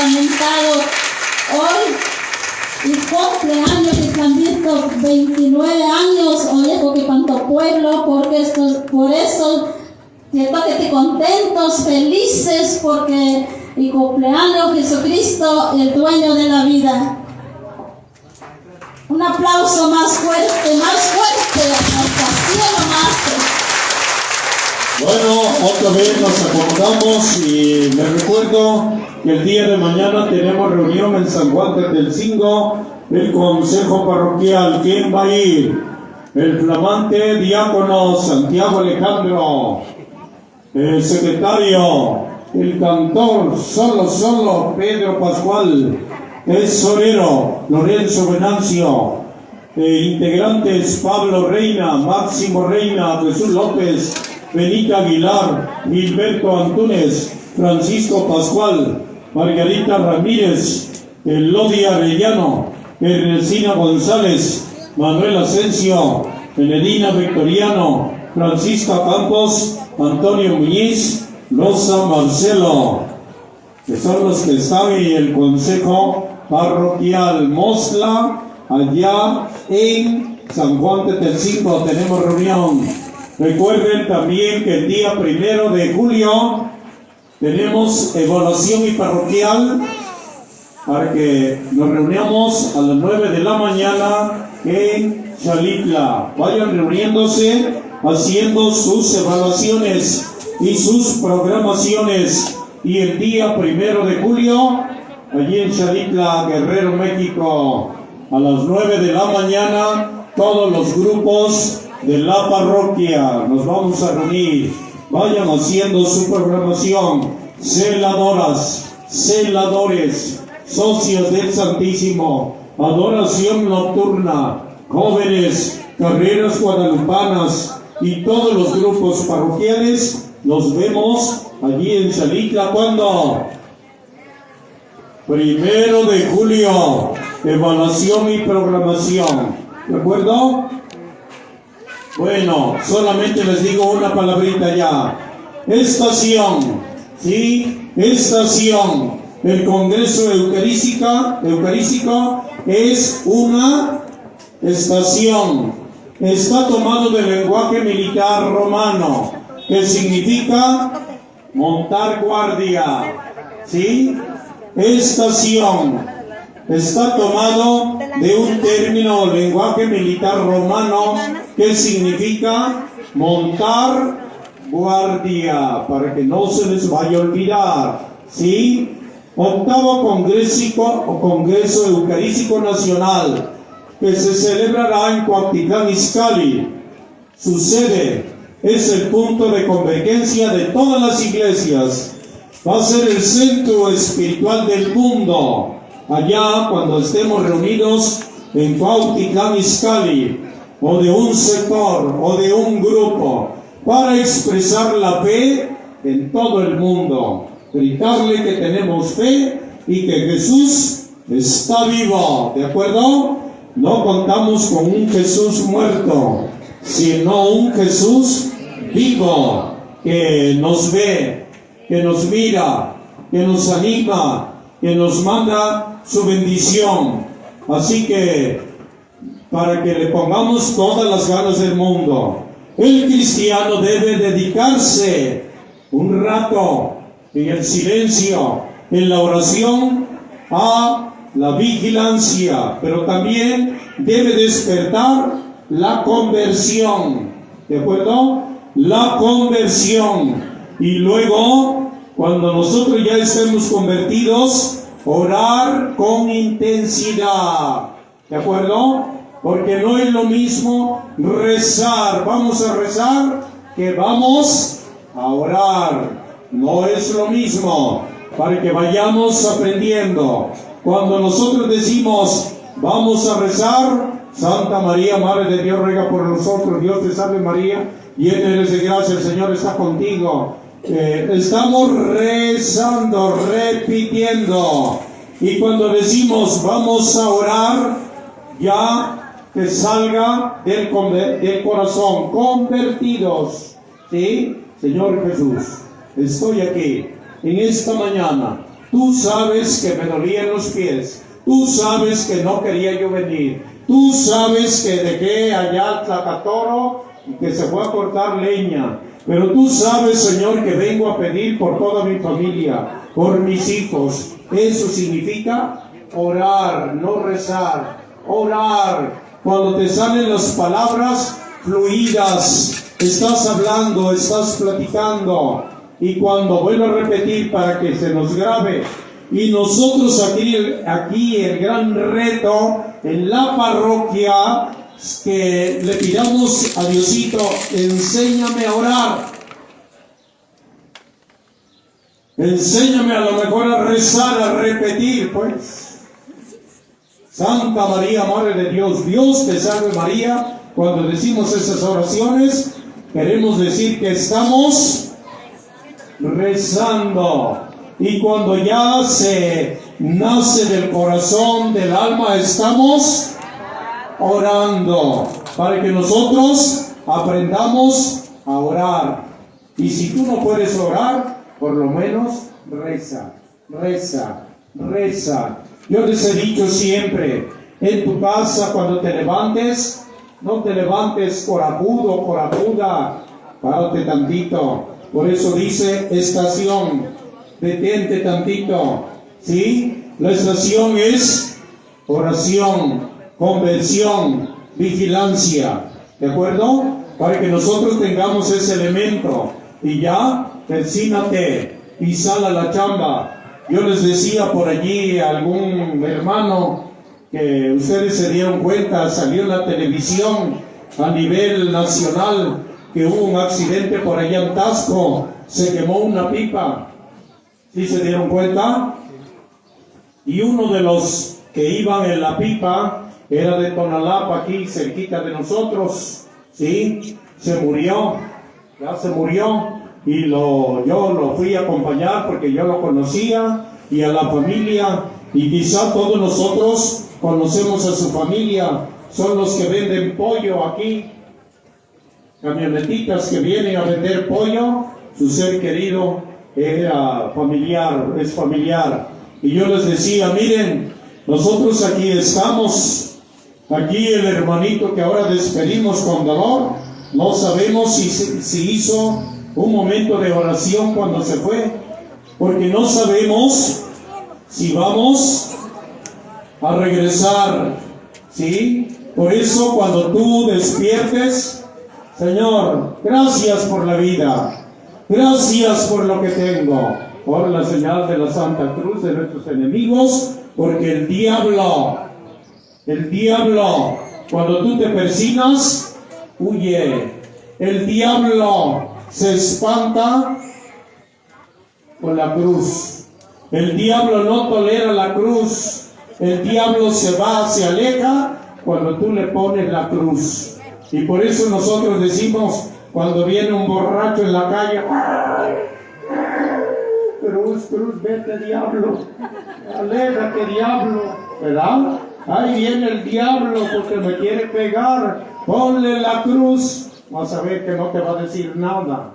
lamentado hoy y cumpleaños que se han visto 29 años, oye, porque tanto pueblo, porque por eso siento que estoy contentos, felices, porque y cumpleaños Jesucristo, el dueño de la vida. Un aplauso más fuerte, hasta el cielo más. Bueno, otra vez nos acomodamos y me recuerdo que el día de mañana tenemos reunión en San Juan de Telcingo, el Consejo Parroquial. ¿Quién va a ir? El flamante diácono Santiago Alejandro, el secretario, el cantor solo Pedro Pascual, tesorero Lorenzo Venancio, integrantes Pablo Reina, Máximo Reina, Jesús López, Benita Aguilar, Gilberto Antúnez, Francisco Pascual, Margarita Ramírez, Elodie Arellano, Ernestina González, Manuel Asensio, Benedina Victoriano, Francisca Campos, Antonio Muñiz, Rosa Marcelo, que son los que están en el Consejo Parroquial Mosla, allá en San Juan de Telcingo. Tenemos reunión. Recuerden también que el día 1 de julio tenemos evaluación y parroquial para que nos reunamos a las 9 de la mañana en Xalitla. Vayan reuniéndose, haciendo sus evaluaciones y sus programaciones. Y el día 1 de julio, allí en Xalitla, Guerrero, México, a las 9 de la mañana, todos los grupos de la parroquia nos vamos a reunir. Vayan haciendo su programación. Celadoras, celadores, socios del Santísimo, adoración nocturna, jóvenes, carreras guadalupanas y todos los grupos parroquiales. Nos vemos allí en Xalitla. ¿Cuándo? 1 de julio, evaluación y programación. ¿De acuerdo? Bueno, solamente les digo una palabrita ya. Estación, ¿sí? Estación. El Congreso Eucarístico es una estación. Está tomado del lenguaje militar romano, que significa montar guardia, ¿sí? Estación. Está tomado de un término lenguaje militar romano que significa montar guardia, para que no se les vaya a olvidar, ¿sí? 8º Congreso Eucarístico Nacional, que se celebrará en Cuautitlán Izcalli. Su sede es el punto de convergencia de todas las iglesias. Va a ser el centro espiritual del mundo. Allá, cuando estemos reunidos en Cuautitlán Izcalli, o de un sector, o de un grupo, para expresar la fe en todo el mundo. Gritarle que tenemos fe y que Jesús está vivo. ¿De acuerdo? No contamos con un Jesús muerto, sino un Jesús vivo, que nos ve, que nos mira, que nos anima, que nos manda su bendición. Así que, para que le pongamos todas las ganas del mundo, el cristiano debe dedicarse un rato en el silencio, en la oración, a la vigilancia, pero también debe despertar la conversión. ¿De acuerdo? La conversión. Y luego, cuando nosotros ya estemos convertidos, orar con intensidad. ¿De acuerdo? Porque no es lo mismo rezar, vamos a rezar, que vamos a orar. No es lo mismo, para que vayamos aprendiendo. Cuando nosotros decimos, vamos a rezar, Santa María, Madre de Dios, ruega por nosotros. Dios te salve María, llena eres de gracia, el Señor está contigo. Estamos rezando, repitiendo. Y cuando decimos, vamos a orar, ya que salga del corazón, convertidos. ¿Sí? Señor Jesús, estoy aquí en esta mañana Tú sabes que me dolían los pies. Tú sabes que no quería yo venir. Tú sabes que dejé allá Tlacatoro y que se fue a cortar leña. Pero tú sabes, Señor, que vengo a pedir por toda mi familia, por mis hijos. Eso significa orar, no rezar. Orar. Cuando te salen las palabras fluidas, estás hablando, estás platicando. Y cuando vuelvo a repetir para que se nos grabe, y nosotros aquí el gran reto en la parroquia, que le pidamos a Diosito, enséñame a orar. Enséñame a lo mejor a rezar, a repetir, pues. Santa María, Madre de Dios, Dios te salve María. Cuando decimos esas oraciones, queremos decir que estamos rezando. Y cuando ya se nace del corazón, del alma, estamos orando. Para que nosotros aprendamos a orar. Y si tú no puedes orar, por lo menos reza, reza, reza. Yo les he dicho siempre, en tu casa cuando te levantes, no te levantes corajudo, corajuda, párate tantito. Por eso dice estación, detente tantito, ¿sí? La estación es oración, conversión, vigilancia, ¿de acuerdo? Para que nosotros tengamos ese elemento. Y ya, persínate y sal a la chamba. Yo les decía por allí a algún hermano que ustedes se dieron cuenta, salió en la televisión a nivel nacional que hubo un accidente por allá en Tasco, se quemó una pipa. ¿Sí se dieron cuenta? Y uno de los que iban en la pipa era de Tonalapa, aquí cerquita de nosotros, ¿sí? Se murió, ya se murió. Y yo lo fui a acompañar porque yo lo conocía, y a la familia, y quizá todos nosotros conocemos a su familia. Son los que venden pollo aquí, camionetitas que vienen a vender pollo. Su ser querido era familiar, es familiar. Y yo les decía, miren, nosotros aquí estamos, aquí el hermanito que ahora despedimos con dolor, no sabemos si hizo un momento de oración cuando se fue, porque no sabemos si vamos a regresar, ¿sí? Por eso cuando tú despiertes, Señor, gracias por la vida, gracias por lo que tengo, por la señal de la Santa Cruz de nuestros enemigos, porque el diablo, cuando tú te persignas, huye. El diablo se espanta con la cruz. El diablo no tolera la cruz. El diablo se va, se aleja cuando tú le pones la cruz. Y por eso nosotros decimos, cuando viene un borracho en la calle, cruz, cruz, vete diablo, aléjate diablo, ¿verdad? Ahí viene el diablo porque me quiere pegar, ponle la cruz. Vas a ver que no te va a decir nada,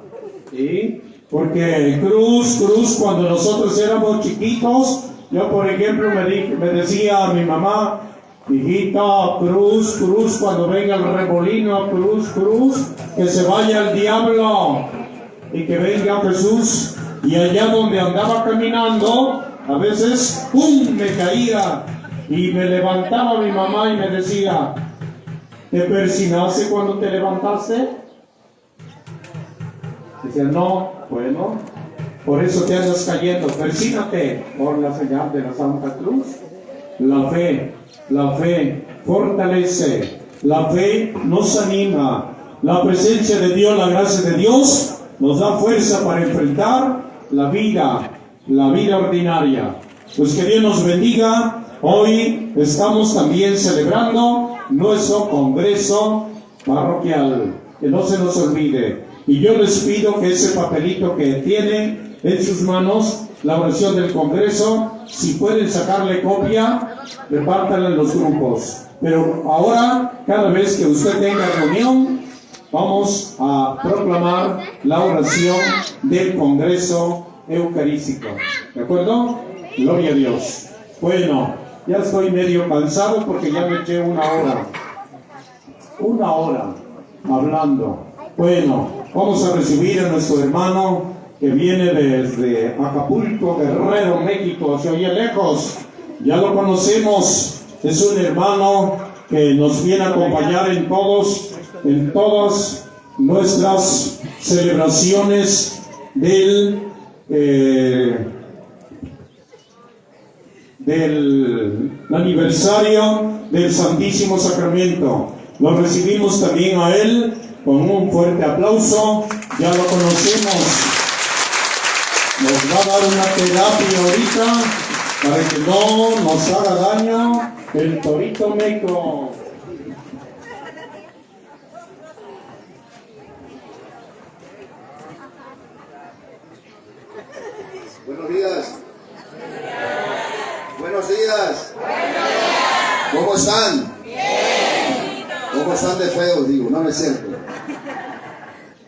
¿sí? Porque cruz, cuando nosotros éramos chiquitos, yo por ejemplo me decía a mi mamá, hijita, cruz, cuando venga el remolino, cruz, que se vaya el diablo y que venga Jesús. Y allá donde andaba caminando, a veces, ¡pum!, me caía y me levantaba mi mamá y me decía, ¿te persinaste cuando te levantaste? Decía, no, bueno, por eso te andas cayendo, persínate por la señal de la Santa Cruz. La fe fortalece, la fe nos anima, la presencia de Dios, la gracia de Dios nos da fuerza para enfrentar la vida ordinaria. Pues que Dios nos bendiga. Hoy estamos también celebrando nuestro congreso parroquial, que no se nos olvide. Y yo les pido que ese papelito que tienen en sus manos, la oración del congreso, si pueden sacarle copia, repártanla en los grupos. Pero ahora, cada vez que usted tenga reunión, vamos a proclamar la oración del congreso eucarístico. ¿De acuerdo? Gloria a Dios. Bueno, ya estoy medio cansado porque ya me eché una hora hablando. Bueno, vamos a recibir a nuestro hermano que viene desde Acapulco, Guerrero, México, hacia allá lejos. Ya lo conocemos, es un hermano que nos viene a acompañar en todas nuestras celebraciones del aniversario del Santísimo Sacramento. Lo recibimos también a él con un fuerte aplauso. Ya lo conocemos. Nos va a dar una terapia ahorita para que no nos haga daño el torito meco. Buenos días. Buenos días. ¿Cómo están? ¿Cómo están de feos? Digo, no es cierto.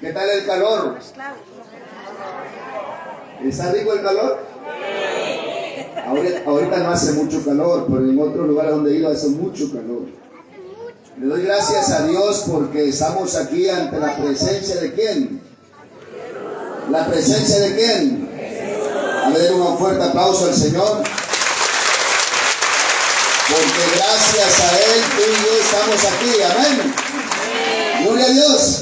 ¿Qué tal el calor? ¿Está rico el calor? Ahorita no hace mucho calor, pero en otros lugares donde he ido hace mucho calor. Le doy gracias a Dios porque estamos aquí ante la presencia de ¿quién? ¿La presencia de quién? A ver, un fuerte aplauso al Señor. Porque gracias a Él, tú y yo estamos aquí. Amén. Gloria a Dios.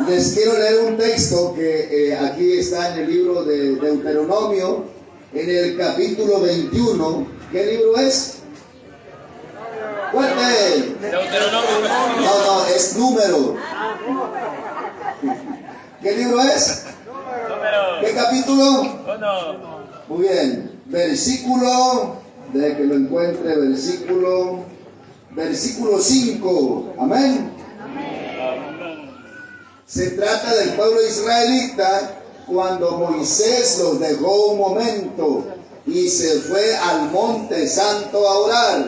Les quiero leer un texto que aquí está en el libro de Deuteronomio, en el capítulo 21. ¿Qué libro es? ¡Fuerte! No, es número. ¿Qué libro es? ¿Qué capítulo? Muy bien. Versículo, de que lo encuentre, versículo 5. Amén. Se trata del pueblo israelita cuando Moisés los dejó un momento y se fue al monte santo a orar.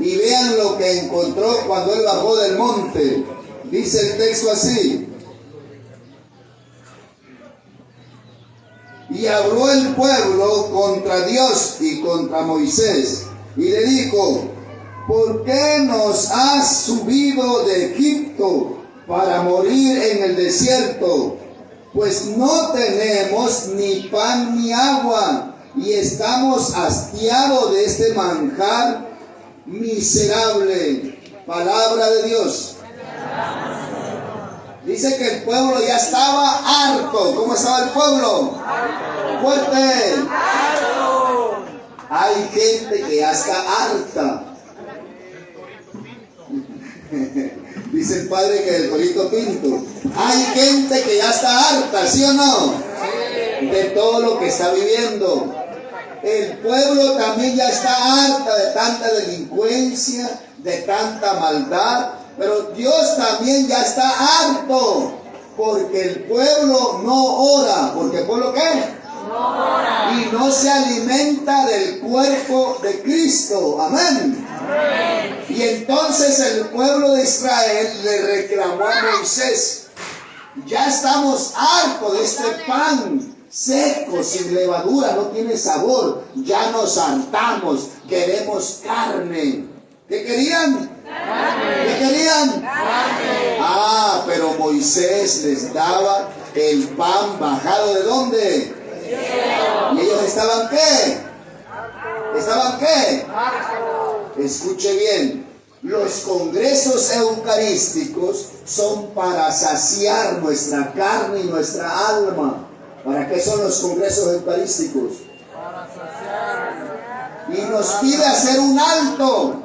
Y vean lo que encontró cuando él bajó del monte. Dice el texto así: y habló el pueblo contra Dios y contra Moisés, y le dijo: ¿por qué nos has subido de Egipto para morir en el desierto? Pues no tenemos ni pan ni agua, y estamos hastiados de este manjar miserable. Palabra de Dios. Dice que el pueblo ya estaba harto. ¿Cómo estaba el pueblo? Fuerte. Hay gente que ya está harta. Dice el padre que el Torito Pinto. Hay gente que ya está harta, ¿sí o no? De todo lo que está viviendo. El pueblo también ya está harta de tanta delincuencia, de tanta maldad. Pero Dios también ya está harto, porque el pueblo no ora. ¿Porque el pueblo qué? No ora. Y no se alimenta del cuerpo de Cristo. Amén. Amén. Y entonces el pueblo de Israel le reclamó a Moisés: ya estamos hartos de este pan seco, sin levadura, no tiene sabor. Ya nos hartamos, queremos carne. ¿Qué querían? ¿Qué querían? Ah, pero Moisés les daba el pan bajado ¿de dónde? ¿Y ellos estaban qué? ¿Estaban qué? Escuche bien. Los congresos eucarísticos son para saciar nuestra carne y nuestra alma. ¿Para qué son los congresos eucarísticos? Para saciar. Y nos pide hacer un alto.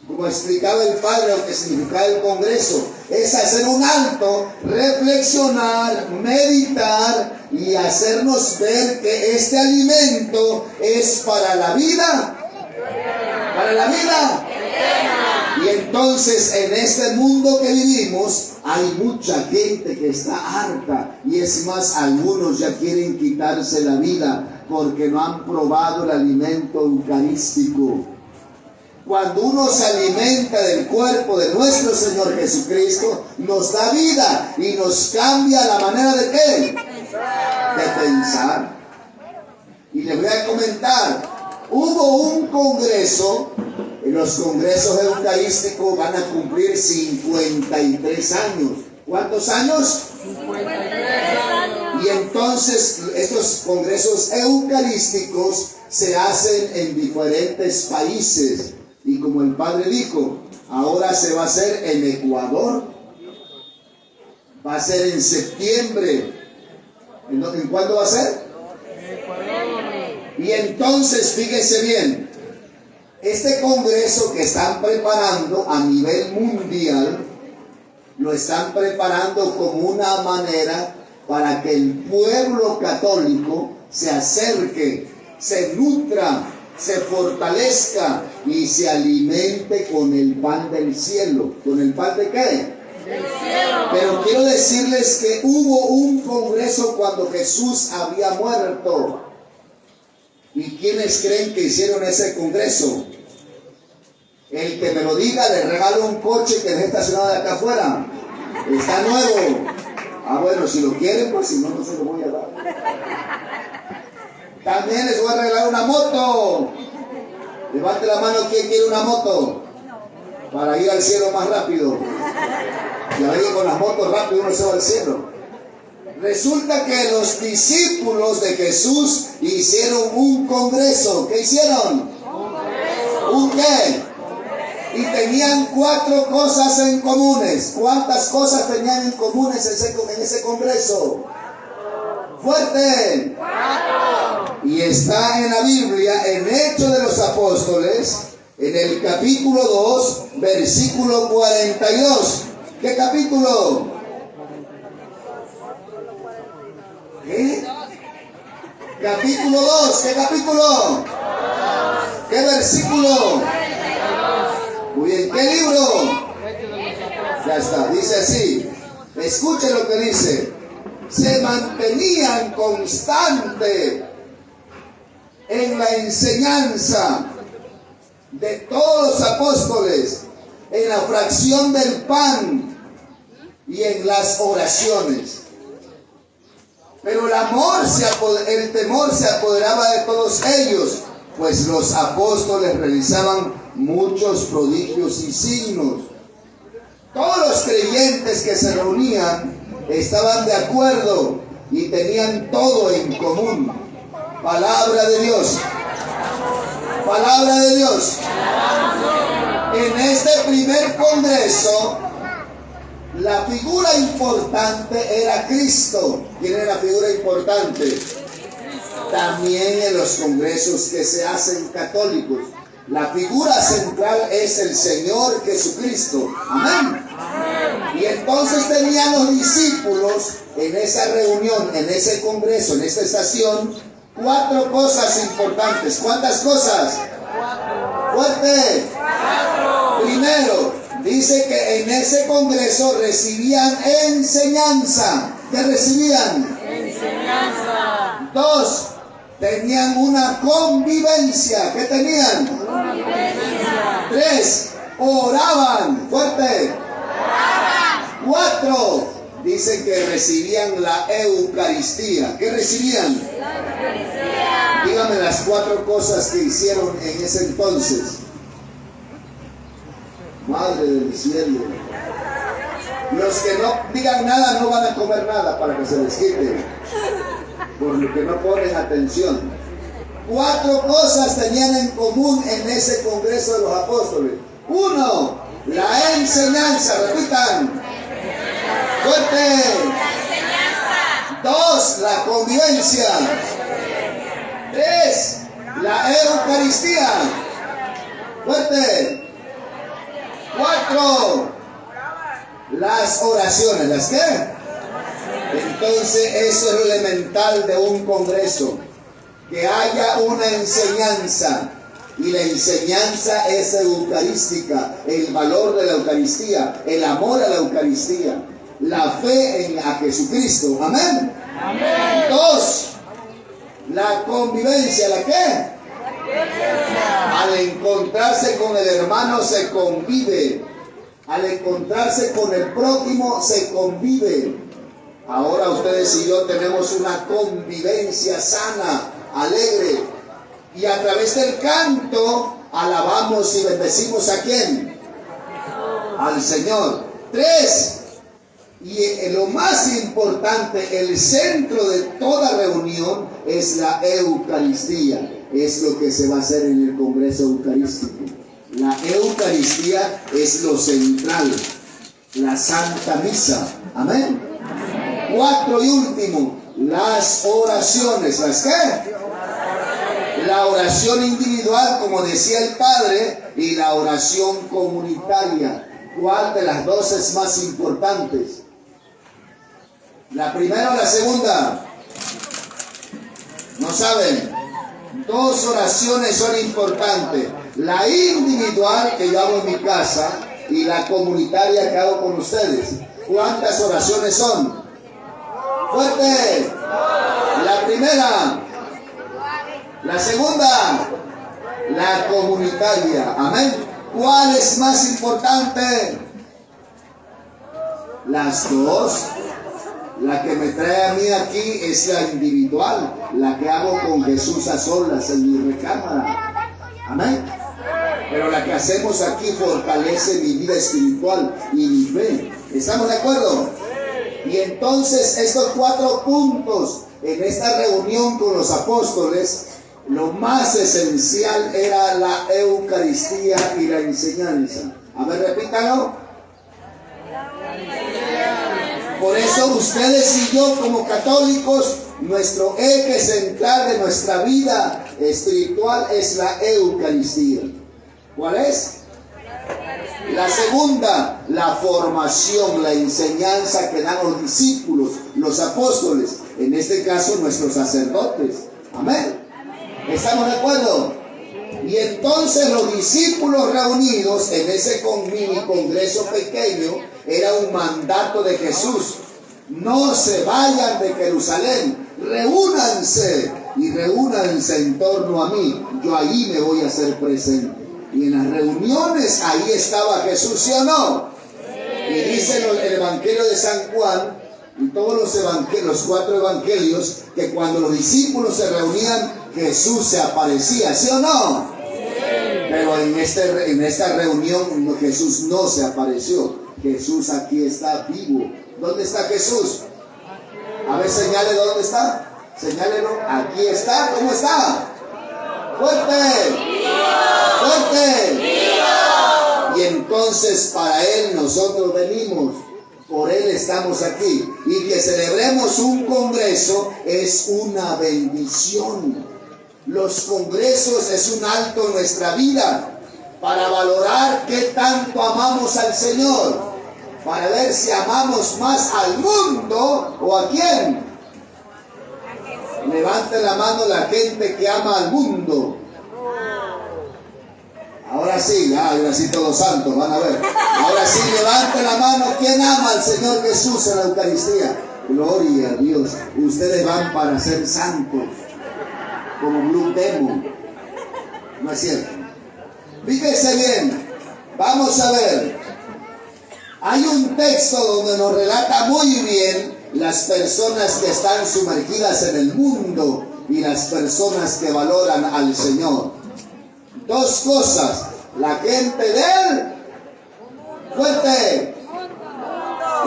Como explicaba el padre, lo que significa el congreso, es hacer un alto, reflexionar, meditar y hacernos ver que este alimento es para la vida. Para la vida. Y entonces en este mundo que vivimos hay mucha gente que está harta. Y es más, algunos ya quieren quitarse la vida porque no han probado el alimento eucarístico. Cuando uno se alimenta del cuerpo de nuestro Señor Jesucristo, nos da vida y nos cambia la manera de ¿qué? De pensar. Y les voy a comentar. Hubo un congreso, y los congresos eucarísticos van a cumplir 53 años. ¿Cuántos años? 53 años. Y entonces estos congresos eucarísticos se hacen en diferentes países. Y como el padre dijo, ahora se va a hacer en Ecuador, va a ser en septiembre. ¿En cuándo va a ser? Y entonces, fíjense bien, este congreso que están preparando a nivel mundial, lo están preparando como una manera para que el pueblo católico se acerque, se nutra, se fortalezca y se alimente con el pan del cielo. ¿Con el pan de qué? Del cielo. Pero quiero decirles que hubo un congreso cuando Jesús había muerto. ¿Y quiénes creen que hicieron ese congreso? El que me lo diga, le regalo un coche que es estacionado de acá afuera. Está nuevo. Ah, bueno, si lo quieren, pues si no, no se lo voy a dar. También les voy a regalar una moto. Levante la mano, ¿quién quiere una moto? Para ir al cielo más rápido. Ya ven que con las motos rápido uno se va al cielo. Resulta que los discípulos de Jesús hicieron un congreso. ¿Qué hicieron? ¿Un qué? Y tenían 4 cosas en comunes. ¿Cuántas cosas tenían en comunes en ese congreso? ¡Fuerte! 4. Y está en la Biblia, en Hechos de los Apóstoles, en el capítulo 2, versículo 42. ¿Qué capítulo? ¿Qué? Capítulo 2. ¿Qué capítulo? ¿Qué versículo? Muy bien. ¿Qué libro? Ya está. Dice así. Escuchen lo que dice. Se mantenían constante en la enseñanza de todos los apóstoles, en la fracción del pan y en las oraciones. Pero el temor se apoderaba de todos ellos, pues los apóstoles realizaban muchos prodigios y signos. Todos los creyentes que se reunían estaban de acuerdo y tenían todo en común. Palabra de Dios. Palabra de Dios. En este primer congreso, la figura importante era Cristo. ¿Quién era la figura importante? También en los congresos que se hacen católicos, la figura central es el Señor Jesucristo. Amén. Y entonces tenían los discípulos en esa reunión, en ese congreso, en esta estación, 4 cosas importantes. ¿Cuántas cosas? 4. ¡Fuerte! 4. Primero, dice que en ese congreso recibían enseñanza. ¿Qué recibían? Enseñanza. 2, tenían una convivencia. ¿Qué tenían? Convivencia. 3, oraban. ¡Fuerte! 4, dicen que recibían la Eucaristía. ¿Qué recibían? La Eucaristía. Dígame las 4 cosas que hicieron en ese entonces. Madre del cielo. Los que no digan nada no van a comer nada para que se les quite. Por lo que no ponen atención. 4 cosas tenían en común en ese congreso de los apóstoles. 1, la enseñanza. Repitan. Fuerte. 2, la convivencia. 3, la Eucaristía. Fuerte. 4, las oraciones. ¿Las qué? Entonces eso es lo elemental de un congreso, que haya una enseñanza, y la enseñanza es eucarística, el valor de la Eucaristía, el amor a la Eucaristía, la fe a Jesucristo. Amén. Amén. 2, la convivencia. ¿La qué? Al encontrarse con el hermano se convive. Al encontrarse con el prójimo se convive. Ahora ustedes y yo tenemos una convivencia sana. alegre. Y a través del canto alabamos y bendecimos ¿a quién? Al Señor. 3. Y lo más importante, el centro de toda reunión es la Eucaristía. Es lo que se va a hacer en el Congreso Eucarístico. La Eucaristía es lo central, la Santa Misa. Amén. 4 y último, las oraciones. ¿Las qué? La oración individual, como decía el Padre, y la oración comunitaria. ¿Cuál de las dos es más importante? ¿La primera o la segunda? ¿No saben? 2 oraciones son importantes. La individual que yo hago en mi casa y la comunitaria que hago con ustedes. ¿Cuántas oraciones son? ¡Fuerte! La primera. La segunda. La comunitaria. Amén. ¿Cuál es más importante? Las dos. La que me trae a mí aquí es la individual, la que hago con Jesús a solas en mi recámara. Amén. Pero la que hacemos aquí fortalece mi vida espiritual y mi fe. ¿Estamos de acuerdo? Y entonces estos 4 puntos en esta reunión con los apóstoles, lo más esencial era la Eucaristía y la enseñanza. A ver, repítalo. Por eso ustedes y yo como católicos, nuestro eje central de nuestra vida espiritual es la Eucaristía. ¿Cuál es? La segunda, la formación, la enseñanza que dan los discípulos, los apóstoles, en este caso nuestros sacerdotes. Amén. ¿Estamos de acuerdo? Y entonces los discípulos reunidos en ese mini congreso pequeño, era un mandato de Jesús. No se vayan de Jerusalén, reúnanse y reúnanse en torno a mí. Yo ahí me voy a hacer presente. Y en las reuniones ahí estaba Jesús, ¿sí o no? Sí. Y dice el Evangelio de San Juan y todos los evangelios, los 4 evangelios, que cuando los discípulos se reunían, Jesús se aparecía, ¿sí o no? Sí. Pero en esta reunión Jesús no se apareció. Jesús aquí está vivo. ¿Dónde está Jesús? A ver, señale dónde está. Señálelo. Aquí está. ¿Cómo está? ¡Fuerte! ¡Fuerte! Y entonces para Él nosotros venimos. Por Él estamos aquí. Y que celebremos un congreso es una bendición. Los congresos es un alto en nuestra vida para valorar qué tanto amamos al Señor, para ver si amamos más al mundo o a quién. Levante la mano la gente que ama al mundo. Ahora sí, ahora sí todos santos, van a ver. Ahora sí, levante la mano. ¿Quién ama al Señor Jesús en la Eucaristía? Gloria a Dios. Ustedes van para ser santos, como Blue Demon. ¿No es cierto? Fíjese bien, vamos a ver. Hay un texto donde nos relata muy bien las personas que están sumergidas en el mundo y las personas que valoran al Señor. 2 cosas, la gente de Él, fuerte,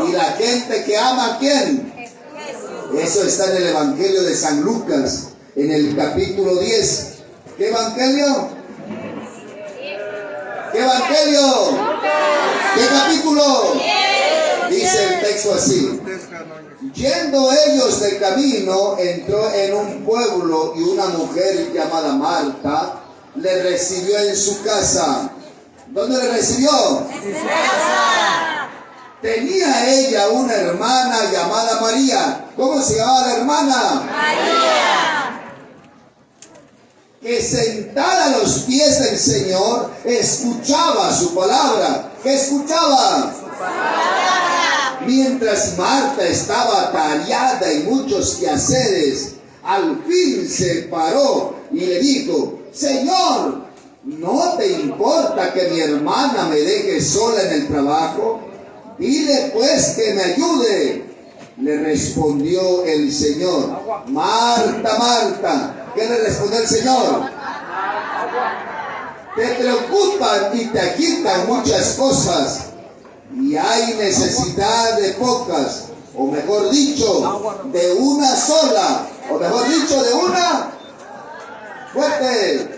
y la gente que ama ¿a quién? Eso está en el Evangelio de San Lucas, en el capítulo 10. ¿Qué Evangelio? ¿Qué Evangelio? ¿Qué capítulo? Dice el texto así. Yendo ellos de camino, entró en un pueblo y una mujer llamada Marta le recibió en su casa. ¿Dónde le recibió? En su casa. Tenía ella una hermana llamada María. ¿Cómo se llamaba la hermana? María. Que sentada a los pies del Señor, escuchaba su palabra. ¿Qué escuchaba? Su palabra. Mientras Marta estaba atareada en muchos quehaceres, al fin se paró y le dijo: Señor, ¿no te importa que mi hermana me deje sola en el trabajo? Dile pues que me ayude. Le respondió el Señor: Marta, Marta, ¿Qué le respondió el Señor? Te preocupan y te quitan muchas cosas, y hay necesidad de pocas, o mejor dicho, de una sola, o mejor dicho, de una fuerte.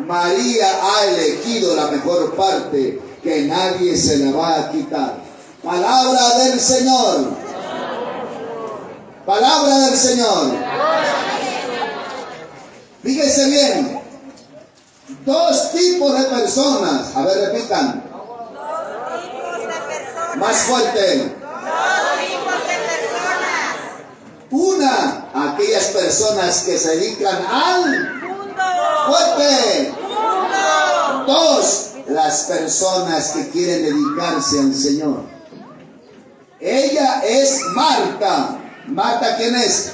María ha elegido la mejor parte, que nadie se la va a quitar. Palabra del Señor. Palabra del Señor. Fíjense bien. Dos tipos de personas. A ver, repitan. Dos tipos de personas. Más fuerte. Dos tipos de personas. Una, aquellas personas que se dedican al Mundo. fuerte. Mundo. Dos, las personas que quieren dedicarse al Señor. Ella es Marta. ¿Marta quién es?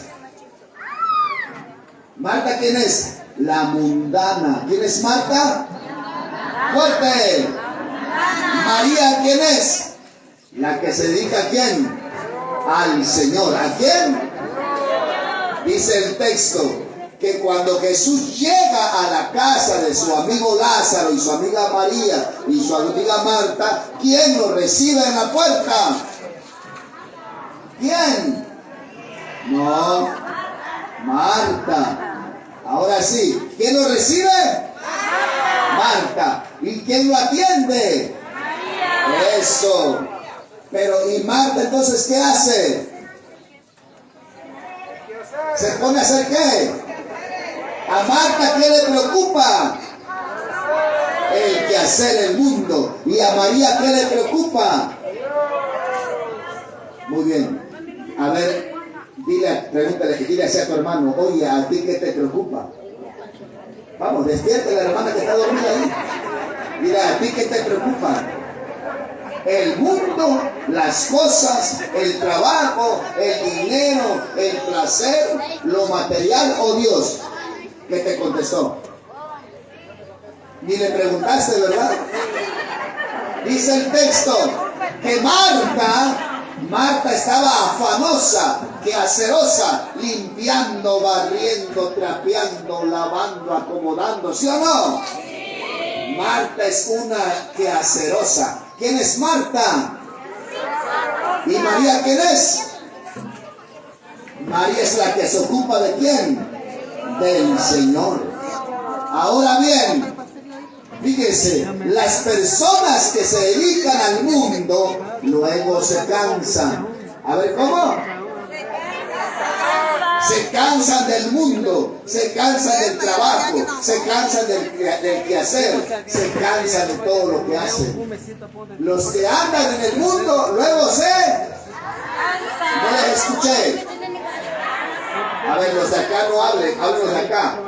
¿Marta quién es? La mundana. ¿Quién es Marta? Fuerte. María, ¿quién es? La que se dedica ¿a quién? Al Señor. ¿A quién? Dice el texto que cuando Jesús llega a la casa de su amigo Lázaro y su amiga María y su amiga Marta, ¿quién lo recibe en la puerta? ¿Quién? No, Marta. Ahora sí, ¿quién lo recibe? Marta. ¿Y quién lo atiende? Eso. Pero ¿y Marta entonces qué hace? ¿Se pone a hacer qué? A Marta ¿qué le preocupa? El quehacer del mundo. ¿Y a María qué le preocupa? Muy bien. A ver, pregúntale, dile así a tu hermano, oye, ¿a ti qué te preocupa? Vamos, despierte a la hermana que está dormida ahí. Dile, ¿a ti qué te preocupa? El mundo, las cosas, el trabajo, el dinero, el placer, lo material o Dios. ¿Qué te contestó? Ni le preguntaste, ¿verdad? Dice el texto que Marta estaba afanosa, quehacerosa, limpiando, barriendo, trapeando, lavando, acomodando, ¿sí o no? Marta es una quehacerosa. ¿Quién es Marta? ¿Y María quién es? María es la que se ocupa ¿de quién? Del Señor. Ahora bien, fíjense, las personas que se dedican al mundo luego se cansan. A ver, ¿cómo? Se cansan del mundo, se cansan del trabajo, se cansan del quehacer, se cansan de todo lo que hacen. Los que andan en el mundo luego se... No les escuché. A ver, los de acá no hablen, hablen los de acá.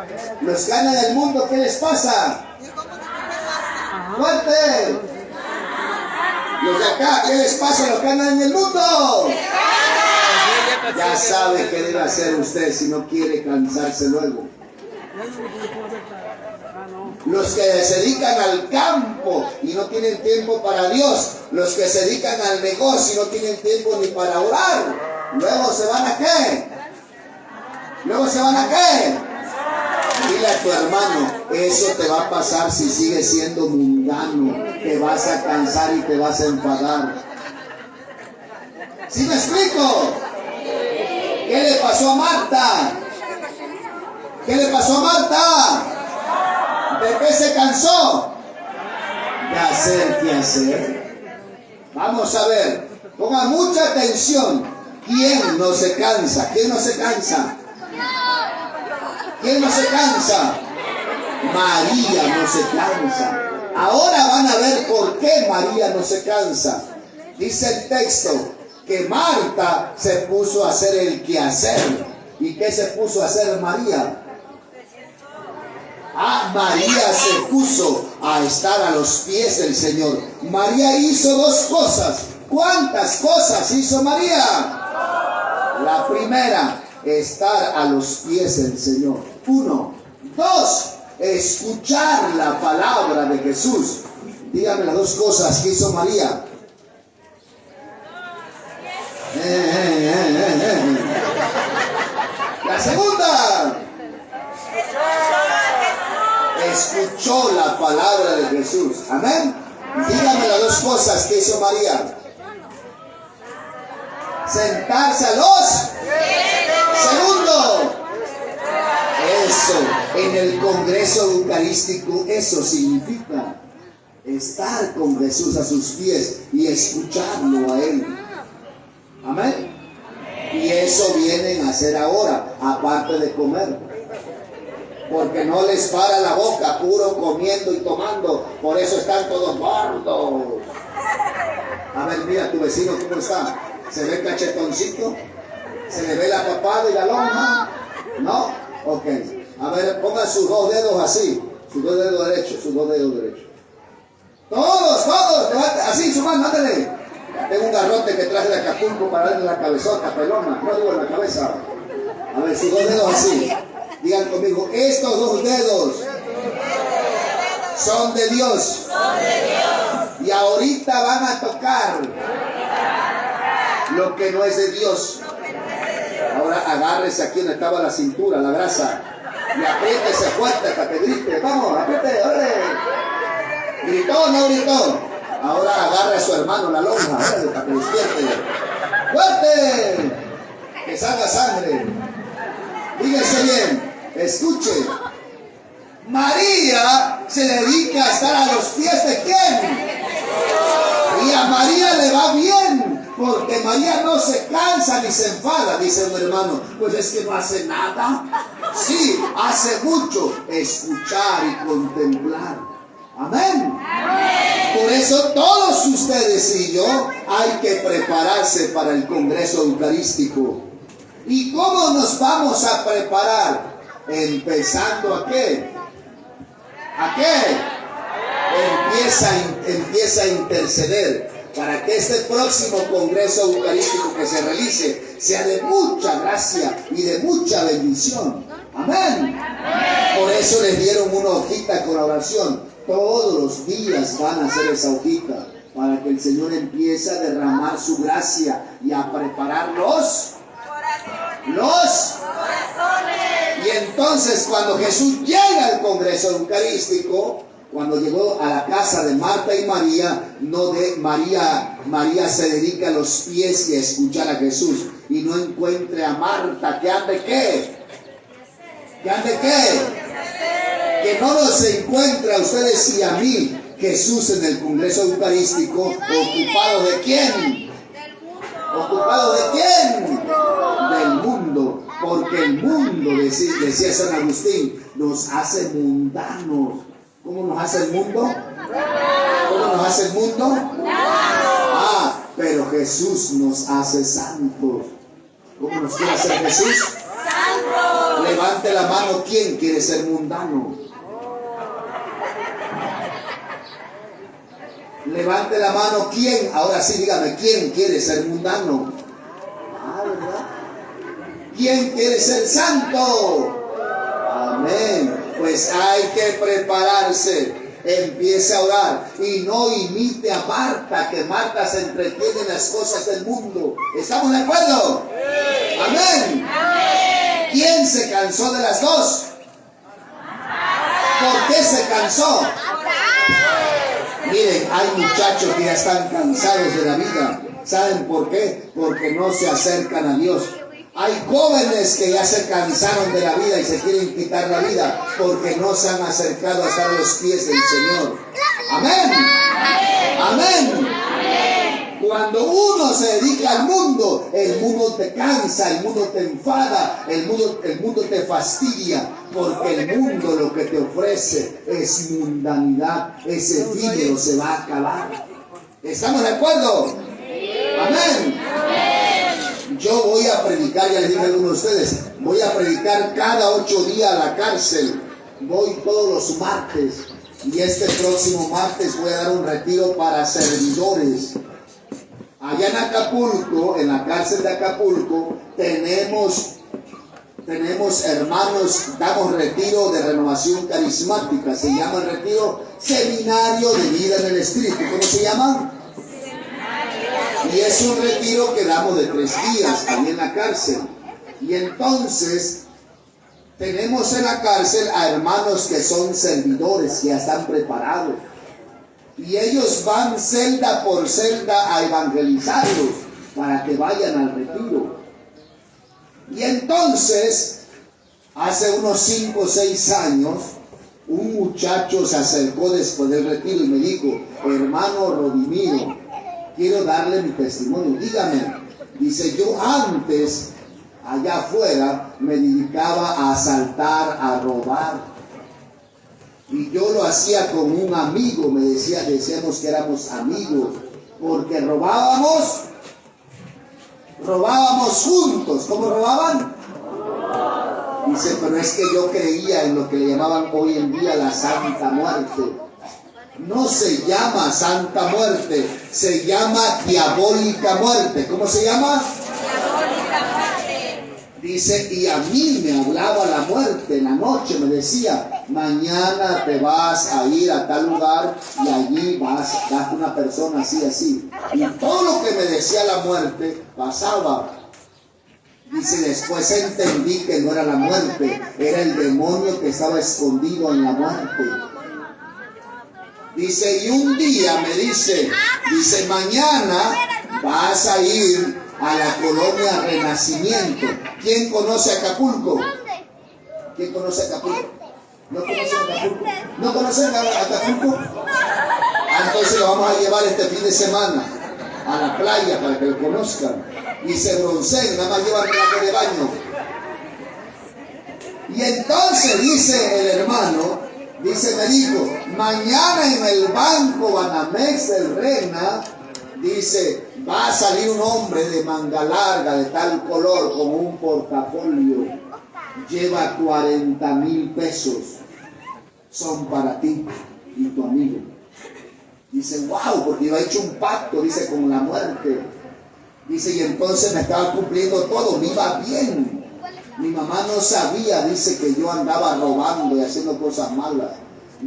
Los que andan en el mundo, ¿qué les pasa? ¡Fuerte! Los de acá, ¿qué les pasa a los que andan en el mundo? Ya sabe qué debe hacer usted si no quiere cansarse luego. Los que se dedican al campo y no tienen tiempo para Dios. Los que se dedican al negocio y no tienen tiempo ni para orar. Luego se van a qué. Luego se van a qué. Dile a tu hermano, eso te va a pasar si sigues siendo mundano. Te vas a cansar y te vas a enfadar. ¿Sí me explico? ¿Qué le pasó a Marta? ¿Qué le pasó a Marta? ¿De qué se cansó? De hacer qué hacer. Vamos a ver, pongan mucha atención. ¿Quién no se cansa? ¿Quién no se cansa? ¿Quién no se cansa? María no se cansa. Ahora van a ver por qué María no se cansa. Dice el texto que Marta se puso a hacer el quehacer. ¿Y qué se puso a hacer María? María se puso a estar a los pies del Señor. María hizo dos cosas. ¿Cuántas cosas hizo María? La primera, estar a los pies del Señor. 1. 2, escuchar la palabra de Jesús. Dígame las dos cosas que hizo María. La segunda, escuchó la palabra de Jesús. Amén. Dígame las dos cosas que hizo María. Sentarse a los. Segundo. Eso, en el Congreso Eucarístico, eso significa estar con Jesús a sus pies y escucharlo a Él. Amén. Y eso vienen a hacer ahora, aparte de comer. Porque no les para la boca, puro comiendo y tomando. Por eso están todos gordos. A ver, mira tu vecino cómo está. ¿Se ve cachetoncito? ¿Se le ve la papada y la lonja? ¿No? Ok. A ver, pongan sus dos dedos así. Sus dos dedos derechos, sus dos dedos derechos. Todos, levante, así su mano, ándale. Tengo un garrote que traje de Acapulco para darle la cabezota, pelona, no digo en la cabeza. A ver, sus dos dedos así. Digan conmigo, estos dos dedos son de Dios. Y ahorita van a tocar lo que no es de Dios. Ahora agárrese aquí donde estaba la cintura, la grasa, y apriétese fuerte hasta que grite. Vamos, apriete, órale. ¿Gritó o no gritó? Ahora agarre a su hermano la lonja, órale, para que despierte. ¡Fuerte! Que salga sangre. Fíjense bien, escuche. María se dedica a estar a los pies de ¿quién? Y a María le va bien, porque María no se cansa ni se enfada, dice un hermano. Pues es que no hace nada. Sí, hace mucho, escuchar y contemplar. Amén. Por eso todos ustedes y yo hay que prepararse para el Congreso Eucarístico. ¿Y cómo nos vamos a preparar? Empezando ¿a qué? ¿A qué? Empieza a interceder para que este próximo Congreso Eucarístico que se realice sea de mucha gracia y de mucha bendición. Amén. Por eso les dieron una hojita con oración. Todos los días van a hacer esa hojita para que el Señor empiece a derramar su gracia y a preparar los corazones. Y entonces cuando Jesús llega al Congreso Eucarístico, cuando llegó a la casa de Marta y María, María se dedica a los pies y a escuchar a Jesús, y no encuentre a Marta que ande ¿qué? ¿Que ande qué? Que no nos encuentre a ustedes y a mí Jesús en el Congreso Eucarístico, ¿ocupado de quién? ¿Ocupado de quién? Del mundo, porque el mundo, decía San Agustín, nos hace mundanos. ¿Cómo nos hace el mundo? ¿Cómo nos hace el mundo? Ah, pero Jesús nos hace santos. ¿Cómo nos quiere hacer Jesús? ¡Santos! Levante la mano, ¿quién quiere ser mundano? Levante la mano, ¿quién? Ahora sí, dígame, ¿quién quiere ser mundano? Ah, ¿verdad? ¿Quién quiere ser santo? Amén. Pues hay que prepararse. Empiece a orar y no imite a Marta, que Marta se entretiene en las cosas del mundo. ¿Estamos de acuerdo? Sí. Amén. Amén. ¿Quién se cansó de las dos? ¿Por qué se cansó? Miren, hay muchachos que ya están cansados de la vida. ¿Saben por qué? Porque no se acercan a Dios. Hay jóvenes que ya se cansaron de la vida y se quieren quitar la vida porque no se han acercado a estar a los pies del Señor. Amén. Amén. Cuando uno se dedica al mundo, el mundo te cansa, el mundo te enfada, el mundo te fastidia, porque el mundo lo que te ofrece es mundanidad, es efímero, se va a acabar. ¿Estamos de acuerdo? Amén. Yo voy a predicar, ya les dije a algunos de ustedes, voy a predicar cada 8 días a la cárcel. Voy todos los martes y este próximo martes voy a dar un retiro para servidores. Allá en Acapulco, en la cárcel de Acapulco, tenemos hermanos, damos retiro de renovación carismática. Se llama el retiro Seminario de Vida en el Espíritu. ¿Cómo se llama? Y es un retiro que damos de 3 días ahí en la cárcel. Y entonces Tenemos en la cárcel a hermanos que son servidores, que ya están preparados. Y ellos van celda por celda a evangelizarlos para que vayan al retiro. Y entonces, hace unos 5 o 6 años, un muchacho se acercó después del retiro y me dijo: hermano Rodimiro, quiero darle mi testimonio. Dígame. Dice: yo antes, allá afuera, me dedicaba a asaltar, a robar. Y yo lo hacía con un amigo, decíamos que éramos amigos, porque robábamos juntos. ¿Cómo robaban? Dice: pero es que yo creía en lo que le llamaban hoy en día la Santa Muerte. No se llama Santa Muerte, se llama Diabólica Muerte. ¿Cómo se llama? Diabólica Muerte. Dice: y a mí me hablaba la muerte en la noche, me decía: mañana te vas a ir a tal lugar y allí vas una persona así, así. Y todo lo que me decía la muerte pasaba. Dice: después entendí que no era la muerte, era el demonio que estaba escondido en la muerte. Dice: y un día me dice, mañana vas a ir a la colonia Renacimiento. ¿Quién conoce Acapulco? ¿Quién conoce Acapulco? ¿No conocen Acapulco? ¿No conocen Acapulco? Entonces lo vamos a llevar este fin de semana a la playa para que lo conozcan y se bronceen, nada más llevan traje de baño. Y entonces dice el hermano, me dijo: mañana en el banco Banamex del Rena, dice, va a salir un hombre de manga larga, de tal color, con un portafolio, lleva 40,000 pesos, son para ti y tu amigo. Dice: wow, porque yo he hecho un pacto, dice, con la muerte. Dice: y entonces me estaba cumpliendo todo, me iba bien. Mi mamá no sabía, dice, que yo andaba robando y haciendo cosas malas.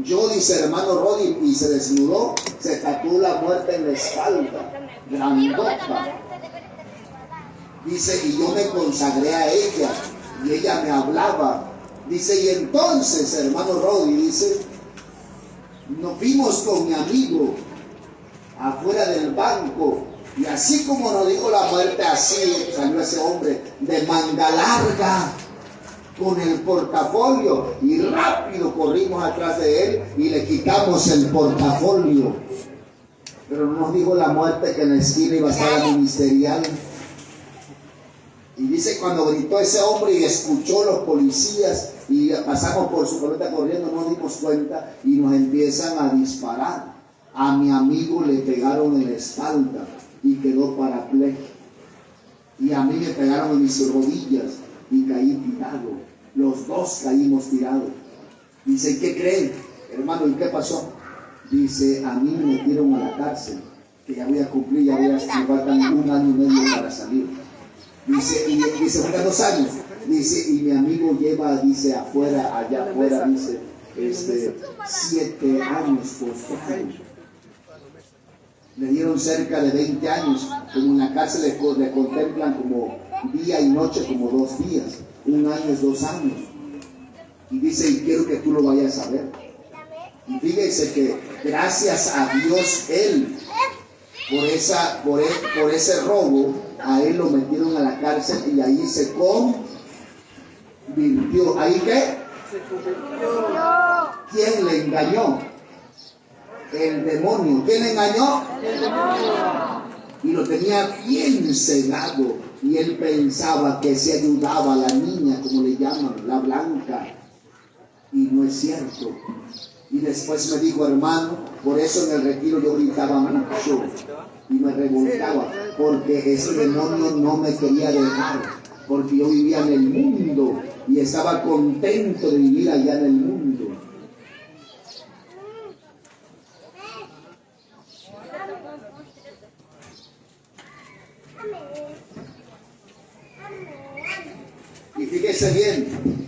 Yo, dice, hermano Rodi, y se desnudó, se tatuó la muerte en la espalda, grandota. Dice: y yo me consagré a ella, y ella me hablaba. Dice: y entonces, hermano Rodi, dice, nos vimos con mi amigo afuera del banco, y así como nos dijo la muerte, así salió ese hombre de manga larga con el portafolio, y rápido corrimos atrás de él y le quitamos el portafolio. Pero no nos dijo la muerte que en la esquina iba a estar la ministerial. Y dice: cuando gritó ese hombre y escuchó los policías y pasamos por su camioneta corriendo, no nos dimos cuenta y nos empiezan a disparar. A mi amigo le pegaron en la espalda y quedó parapléjico. Y a mí me pegaron en mis rodillas y caí tirado. Los dos caímos tirados. Dice: ¿qué creen, hermano? ¿Y qué pasó? Dice: a mí me metieron a la cárcel, que ya voy a cumplir, me faltan 1 año y medio para salir. Dice, faltan 2 años. Dice: y mi amigo lleva, dice, allá afuera, dice, 7 años postrado. Le dieron cerca de 20 años, como en la cárcel le contemplan como día y noche, como 2 días. 1 año es 2 años. Y dice: y quiero que tú lo vayas a ver. Y fíjense que gracias a Dios, él, por ese robo, a él lo metieron a la cárcel y ahí se convirtió. ¿Ahí qué? ¿Quién le engañó? El demonio. ¿Quién le engañó? El demonio. Y lo tenía bien cegado. Y él pensaba que se ayudaba a la niña, como le llaman, la blanca. Y no es cierto. Y después me dijo: hermano, por eso en el retiro yo gritaba mucho y me revoltaba, porque ese demonio no me quería dejar, porque yo vivía en el mundo y estaba contento de vivir allá en el mundo. Y fíjese bien,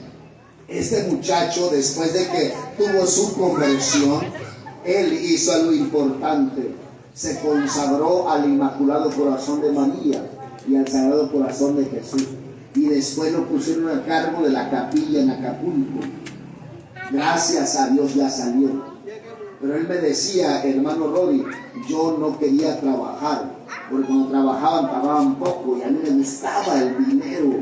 este muchacho, después de que tuvo su conversión, él hizo algo importante. Se consagró al Inmaculado Corazón de María y al Sagrado Corazón de Jesús. y después lo pusieron a cargo de la capilla en Acapulco. Gracias a Dios ya salió. Pero él me decía, hermano Rory, yo no quería trabajar, porque cuando trabajaban pagaban poco y a mí me gustaba el dinero.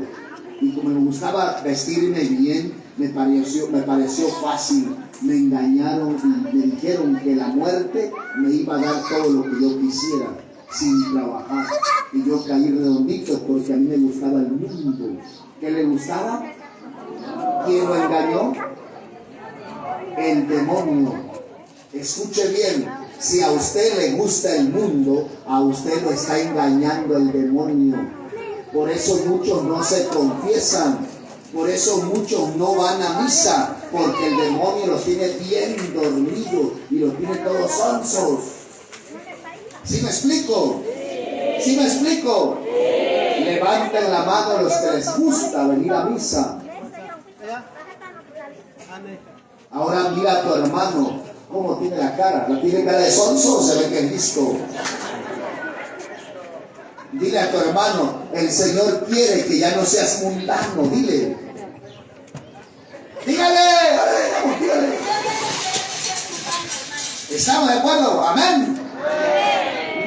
Y como me gustaba vestirme bien, me pareció fácil. Me engañaron y me dijeron que la muerte me iba a dar todo lo que yo quisiera sin trabajar. Y yo caí redondito porque a mí me gustaba el mundo. ¿Qué le gustaba? ¿Quién lo engañó? El demonio. Escuche bien, si a usted le gusta el mundo, a usted lo está engañando el demonio. Por eso muchos no se confiesan, por eso muchos no van a misa, porque el demonio los tiene bien dormidos y los tiene todos sonsos. ¿Sí me explico? ¿Sí me explico? Levanten la mano los que les gusta venir a misa. Ahora mira a tu hermano. ¿Cómo tiene la cara? ¿La tiene cara de sonso o se ve que es listo? Dile a tu hermano, el Señor quiere que ya no seas mundano, dile. Dígale, dígale. ¿Estamos de acuerdo? Amén.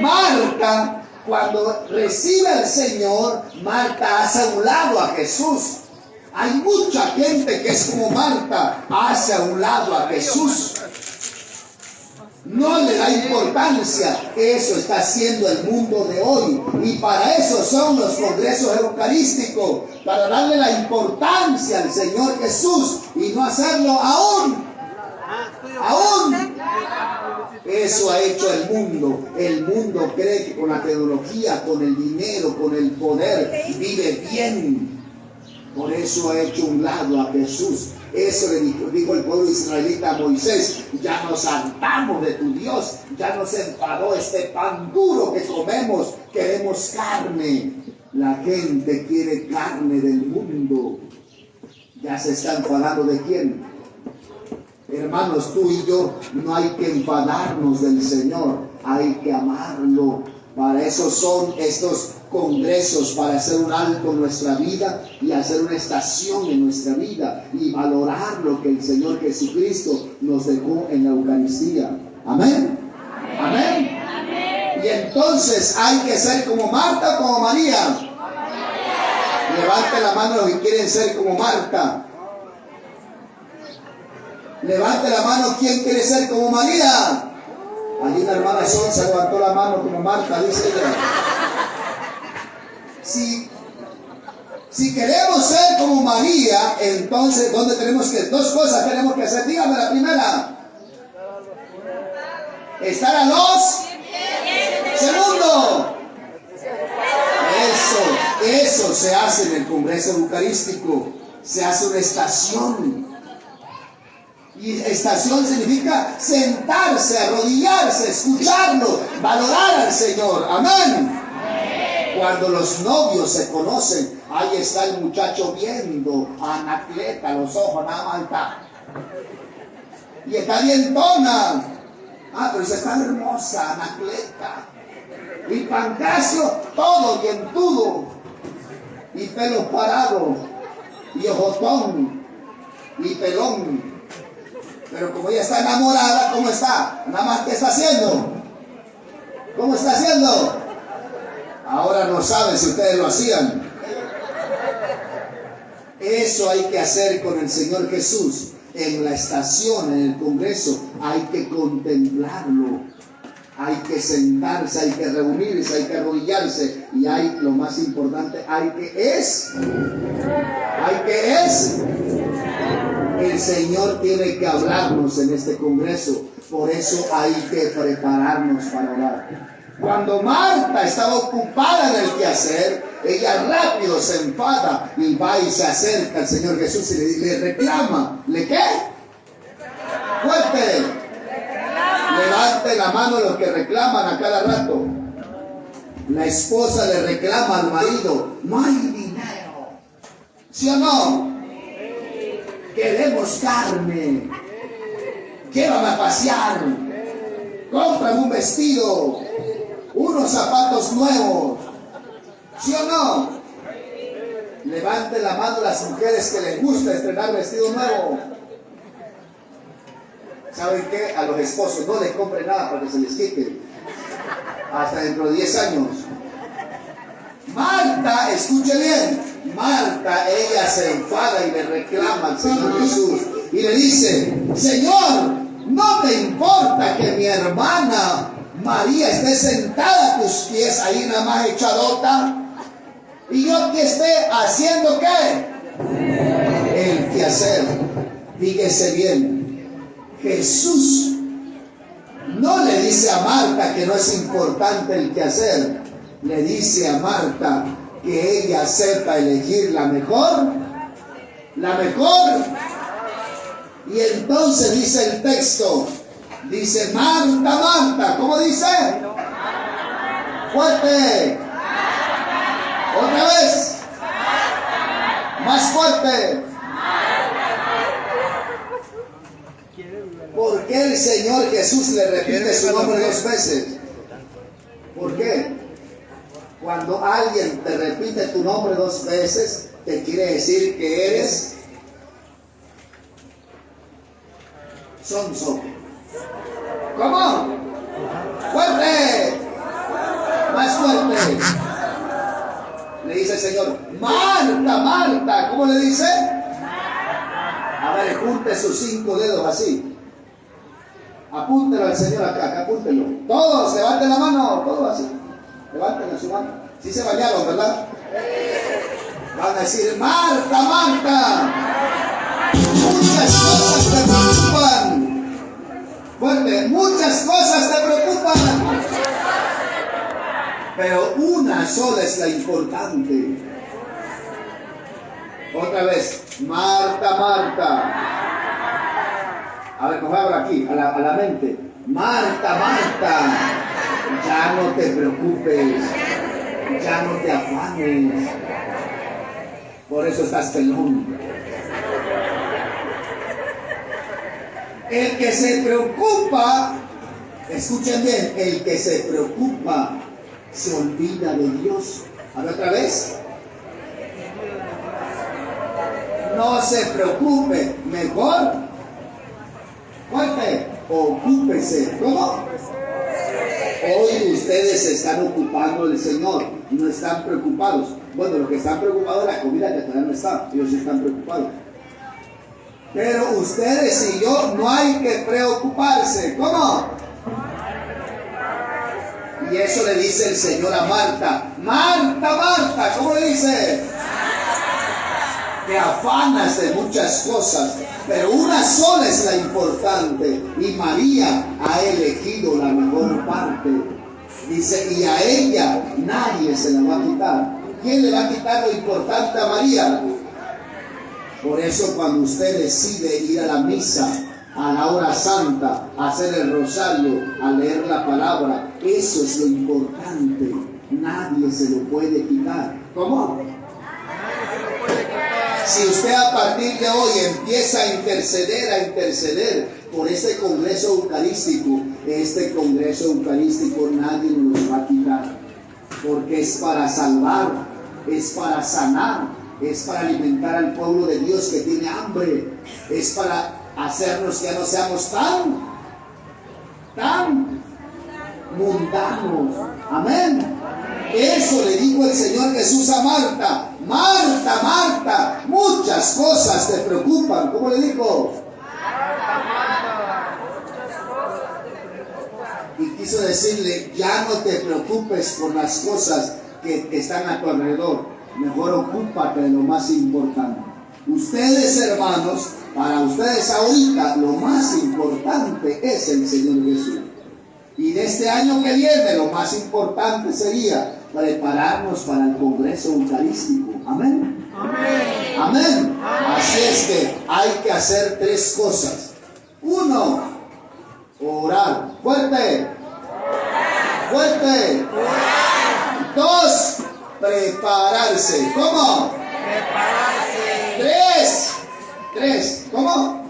Marta, cuando recibe al Señor, Marta hace a un lado a Jesús. Hay mucha gente que es como Marta, hace a un lado a Jesús. No le da importancia. Eso está haciendo el mundo de hoy. Y para eso son los congresos eucarísticos. Para darle la importancia al Señor Jesús y no hacerlo aún. Eso ha hecho el mundo. El mundo cree que con la tecnología, con el dinero, con el poder, vive bien. Por eso ha hecho un lado a Jesús. Eso le dijo el pueblo israelita a Moisés: ya nos hartamos de tu Dios, ya nos enfadó este pan duro que comemos, queremos carne. La gente quiere carne del mundo. Ya se está enfadando de quién. Hermanos, tú y yo no hay que enfadarnos del Señor, hay que amarlo. Para eso son estos congresos, para hacer un alto en nuestra vida y hacer una estación en nuestra vida y valorar lo que el Señor Jesucristo nos dejó en la Eucaristía. Amén. Amén. Amén. Y entonces hay que ser como Marta o como María. Levante la mano los que quieren ser como Marta. Levante la mano quien quiere ser como María. Allí una hermana Sonsa levantó la mano como Marta, dice ella. Si queremos ser como María, entonces ¿dónde tenemos que? Dos cosas tenemos que hacer. Dígame la primera. Estar a los. Segundo. Eso se hace en el Congreso Eucarístico. Se hace una estación. Y estación significa sentarse, arrodillarse, escucharlo, valorar al Señor. Amén. Cuando los novios se conocen, ahí está el muchacho viendo a Anacleta, los ojos nada más está. Y está dientona. Pero dice, está hermosa Anacleta. Y Pancracio, todo dientudo. Y pelo parado. Y ojotón. Y pelón. Pero como ella está enamorada, ¿cómo está? Nada más, ¿qué está haciendo? ¿Cómo está haciendo? Ahora no saben si ustedes lo hacían. Eso hay que hacer con el Señor Jesús. En la estación, en el Congreso, hay que contemplarlo. Hay que sentarse, hay que reunirse, hay que arrodillarse. Y hay, lo más importante, el Señor tiene que hablarnos en este Congreso. Por eso hay que prepararnos para orar. Cuando Marta estaba ocupada en el quehacer, ella rápido se enfada y va y se acerca al Señor Jesús y le reclama. ¿Le qué? Fuerte. Levante la mano los que reclaman a cada rato. La esposa le reclama al marido: no hay dinero. ¿Sí o no? Queremos carne. Llévame a pasear. Cómprame un vestido. Unos zapatos nuevos. ¿Sí o no? Levante la mano las mujeres que les gusta estrenar vestido nuevo. ¿Saben qué? A los esposos no les compren nada para que se les quite. Hasta dentro de 10 años. Marta, escuche bien. Marta, ella se enfada y le reclama al Señor Jesús. Y le dice, Señor, ¿no te importa que mi hermana María esté sentada a tus pies ahí nada más echadota? Y yo que esté haciendo ¿qué? El quehacer. Fíjese bien, Jesús no le dice a Marta que no es importante el quehacer. Le dice a Marta que ella sepa elegir la mejor. La mejor. Y entonces dice el texto, dice Marta, Marta, ¿cómo dice? Fuerte. Otra vez. Más fuerte. ¿Por qué el Señor Jesús le repite su nombre 2 veces? ¿Por qué? Cuando alguien te repite tu nombre 2 veces, te quiere decir que eres sonso. ¿Cómo? ¡Fuerte! Más fuerte. Le dice el Señor, Marta, Marta. ¿Cómo le dice? A ver, junte sus 5 dedos así. Apúntelo al Señor acá, apúntelo. Todos, levanten la mano, todos así. Levanten su mano. Sí se bañaron, ¿verdad? Van a decir, Marta, Marta. Muchas cosas te preocupan. Fuerte, muchas cosas te preocupan. Pero una sola es la importante. Otra vez, Marta, Marta. A ver, nos habla aquí, a la mente. Marta, Marta. Ya no te preocupes. Ya no te afanes. Por eso estás pelón. El que se preocupa, escuchen bien, el que se preocupa se olvida de Dios. A ver otra vez. No se preocupe, mejor, fuerte, ocúpese. ¿Cómo? Hoy ustedes se están ocupando del Señor, no están preocupados. Bueno, los que están preocupados es la comida que todavía no está, ellos sí están preocupados. Pero ustedes y yo no hay que preocuparse. ¿Cómo? Y eso le dice el Señor a Marta. Marta, Marta, ¿cómo le dice? Te afanas de muchas cosas, pero una sola es la importante. Y María ha elegido la mejor parte. Dice, y a ella nadie se la va a quitar. ¿Quién le va a quitar lo importante a María? Por eso cuando usted decide ir a la misa, a la hora santa, a hacer el rosario, a leer la palabra, eso es lo importante. Nadie se lo puede quitar. ¿Cómo? Si usted a partir de hoy empieza a interceder por este congreso eucarístico, este congreso eucarístico nadie nos lo va a quitar. Porque es para salvar, es para sanar, es para alimentar al pueblo de Dios que tiene hambre, es para hacernos que ya no seamos tan mundanos. Amén. Eso le dijo el Señor Jesús a Marta. Marta, Marta, muchas cosas te preocupan. ¿Cómo le dijo? Y quiso decirle, ya no te preocupes por las cosas que están a tu alrededor. Mejor ocúpate de lo más importante. Ustedes, hermanos, para ustedes ahorita lo más importante es el Señor Jesús. Y de este año que viene lo más importante sería prepararnos para el Congreso Eucarístico. Amén. Amén. Amén. Así es que hay que hacer 3 cosas. 1, orar. Fuerte. Fuerte. 2, prepararse. ¿Cómo? Prepararse. 3. ¿Cómo?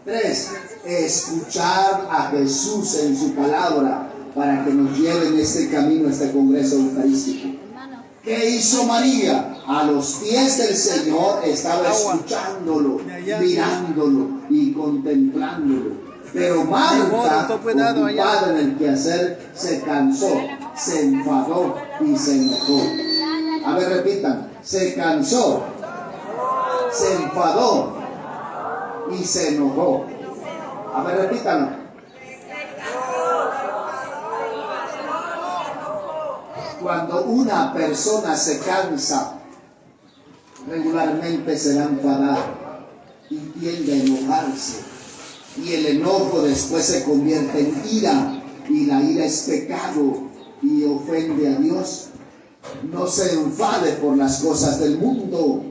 3. Escuchar a Jesús en su palabra para que nos lleve en este camino, este congreso eucarístico. ¿Qué hizo María? A los pies del Señor estaba escuchándolo, mirándolo y contemplándolo. Pero Marta, ocupada en el quehacer, se cansó, se enfadó y se enojó. A ver, repitan. Se cansó, se enfadó y se enojó. A ver, repítanlo. Cuando una persona se cansa, regularmente se va a enfadar y tiende a enojarse. Y el enojo después se convierte en ira, y la ira es pecado y ofende a Dios. No se enfade por las cosas del mundo,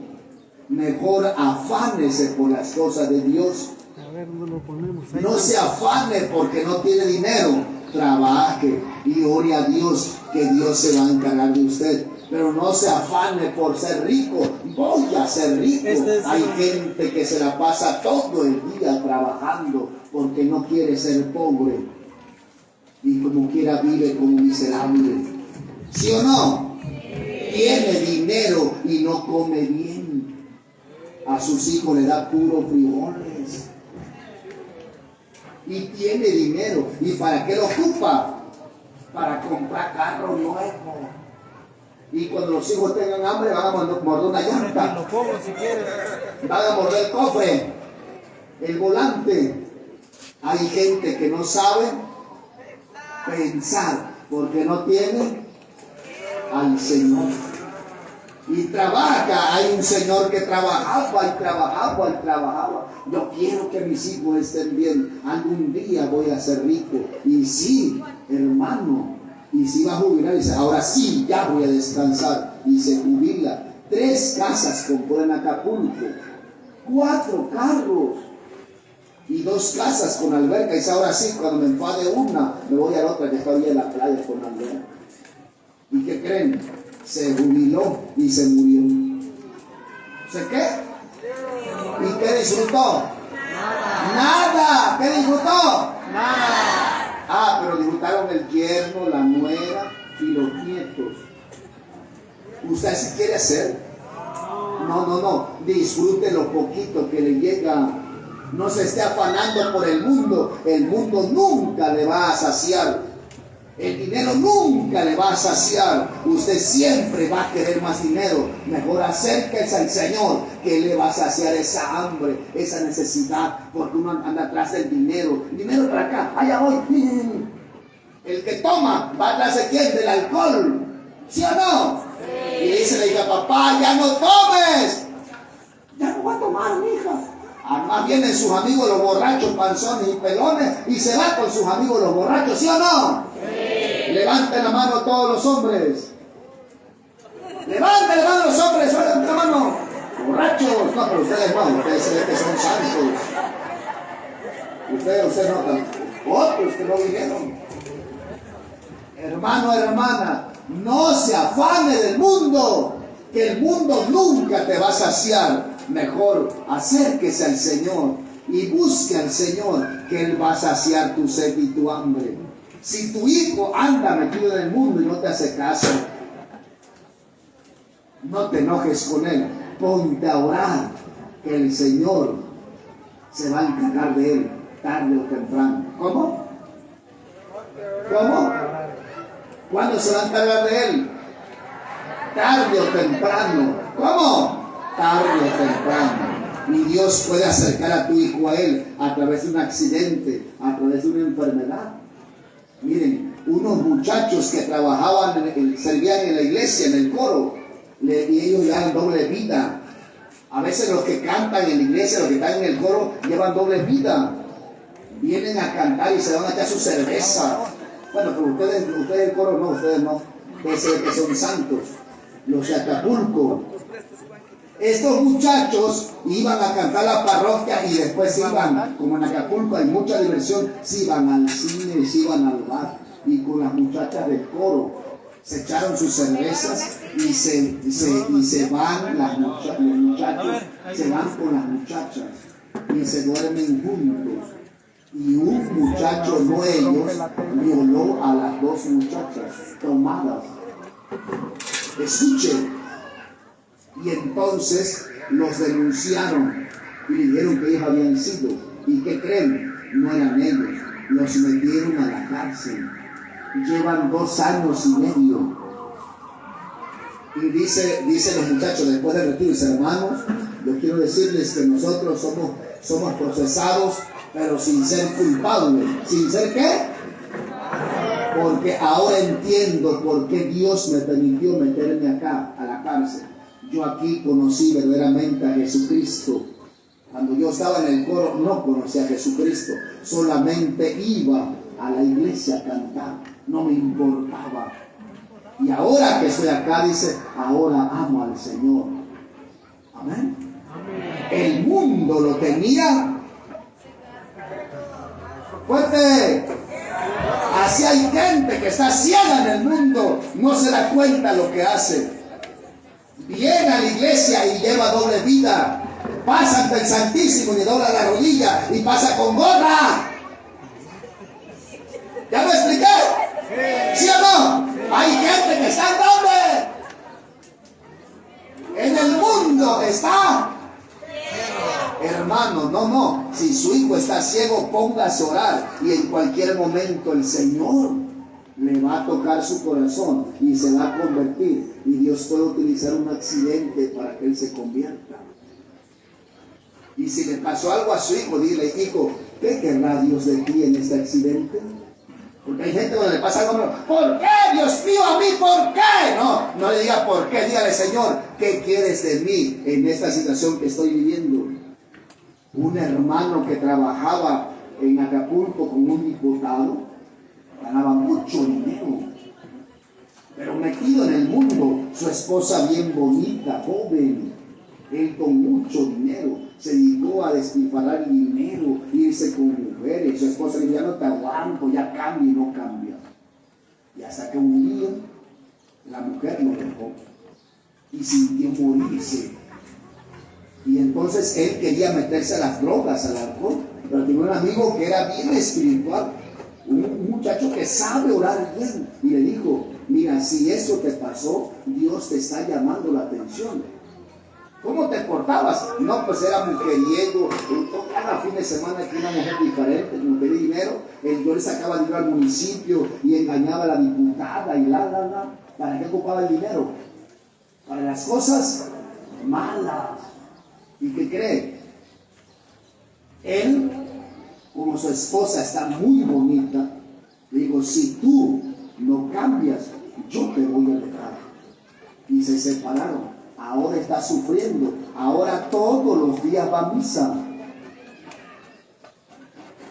mejor afánese por las cosas de Dios. No se afane porque no tiene dinero, trabaje y ore a Dios, que Dios se va a encargar de usted. Pero no se afane por ser rico, voy a ser rico. Hay gente que se la pasa todo el día trabajando porque no quiere ser pobre y como quiera vive como miserable. ¿Sí o no? Tiene dinero y no come bien. A sus hijos le da puro frijoles. Y tiene dinero. ¿Y para qué lo ocupa? Para comprar carro nuevo. Y cuando los hijos tengan hambre van a morder una llanta. Van a morder el cofre, el volante. Hay gente que no sabe pensar porque no tiene al Señor. Y trabaja. Hay un señor que trabajaba y trabajaba y trabajaba. Yo quiero que mis hijos estén bien. Algún día voy a ser rico. Y sí, hermano. Y si va a jubilar, dice, ahora sí, ya voy a descansar. Y se jubila. 3 casas compró en Acapulco. 4 carros. Y 2 casas con alberca. Y dice, ahora sí, cuando me enfade una, me voy a la otra que está ahí en la playa con alberca. ¿Y qué creen? Se jubiló y se murió. ¿Se qué? ¿Y qué disfrutó? Nada. ¿Qué disfrutó? Nada. Ah, pero disfrutaron el yerno, la nuera y los nietos. ¿Usted sí quiere hacer? No. Disfrute lo poquito que le llega. No se esté afanando por el mundo. El mundo nunca le va a saciar. El dinero nunca le va a saciar. Usted siempre va a querer más dinero. Mejor acérquese al Señor, que le va a saciar esa hambre, esa necesidad. Porque uno anda atrás del dinero. Dinero para acá, allá voy. El que toma va atrás de quién, del alcohol. ¿Sí o no? Sí. Y le dice la hija, papá, ya no tomes. Ya no voy a tomar, mija. Además vienen sus amigos los borrachos, panzones y pelones, y se va con sus amigos los borrachos, ¿sí o no? Sí. Levanten la mano todos los hombres. Levanten la mano los hombres, levanten la mano. Borrachos, no, pero ustedes no, ustedes se ven que son santos. Ustedes no, otros que no vinieron. Hermano, hermana, no se afane del mundo, que el mundo nunca te va a saciar. Mejor acérquese al Señor y busque al Señor, que Él va a saciar tu sed y tu hambre. Si tu hijo anda metido en el mundo y no te hace caso, no te enojes con él, ponte a orar, que el Señor se va a encargar de él tarde o temprano. ¿Cómo? ¿Cuándo se va a encargar de él? Tarde o temprano. ¿Cómo? Tarde o temprano. Y Dios puede acercar a tu hijo a él a través de un accidente, a través de una enfermedad. Miren, unos muchachos que trabajaban, servían en la iglesia, en el coro, y ellos llevan doble vida. A veces los que cantan en la iglesia, los que están en el coro, llevan doble vida. Vienen a cantar y se van a echar su cerveza. Bueno, pero ustedes el coro no, ustedes no. Ustedes que son santos. Los de Acapulco. Estos muchachos iban a cantar la parroquia y después iban, como en Acapulco hay mucha diversión, se iban al cine, se iban al bar, y con las muchachas del coro se echaron sus cervezas y se van los muchachos, se van con las muchachas y se duermen juntos. Y un muchacho, no ellos, violó a las 2 muchachas tomadas. escuchen. Y entonces los denunciaron y le dijeron que ellos habían sido. ¿Y qué creen? No eran ellos. Los metieron a la cárcel. Llevan 2 años y medio. Y dice los muchachos después del retiro, dice, hermanos, yo quiero decirles que nosotros somos procesados, pero sin ser culpables. ¿Sin ser qué? Porque ahora entiendo por qué Dios me permitió meterme acá, a la cárcel. Yo aquí conocí verdaderamente a Jesucristo. Cuando yo estaba en el coro no conocía a Jesucristo. Solamente iba a la iglesia a cantar. No me importaba. Y ahora que estoy acá, dice, ahora amo al Señor. Amén. El mundo lo tenía fuerte. Así hay gente que está ciega en el mundo, no se da cuenta lo que hace. Viene a la iglesia y lleva doble vida. Pasa ante el Santísimo y dobla la rodilla y pasa con gorra. ¿Ya me expliqué? ¿Sí o no? Hay gente que está en el mundo está. Hermano, no. Si su hijo está ciego, póngase a orar. Y en cualquier momento el Señor le va a tocar su corazón y se va a convertir. Y Dios puede utilizar un accidente para que él se convierta. Y si le pasó algo a su hijo, dile, hijo, ¿qué querrá Dios de ti en este accidente? Porque hay gente cuando le pasa algo, ¿por qué, Dios mío, a mí? ¿Por qué? No le diga por qué, dígale, Señor, ¿qué quieres de mí en esta situación que estoy viviendo? Un hermano que trabajaba en Acapulco con un diputado, ganaba mucho dinero, pero metido en el mundo, su esposa bien bonita, joven, él con mucho dinero, se dedicó a despilfarrar dinero, irse con mujeres. Su esposa le dijo, ya no te aguanto, ya cambia y no cambia. Y hasta que un día la mujer lo dejó y sintió morirse. Y entonces él quería meterse a las drogas, al alcohol, pero tenía un amigo que era bien espiritual, un muchacho que sabe orar bien, y le dijo, mira, si eso te pasó, Dios te está llamando la atención. ¿Cómo te portabas? No, pues era mujeriego. Cada fin de semana aquí una mujer diferente, como tenía dinero, yo le sacaba dinero al municipio y engañaba a la diputada y ¿Para qué ocupaba el dinero? Para las cosas malas. ¿Y qué cree? Él, como su esposa está muy bonita, le digo, si tú no cambias, yo te voy a dejar. Y se separaron. Ahora está sufriendo. Ahora todos los días va a misa.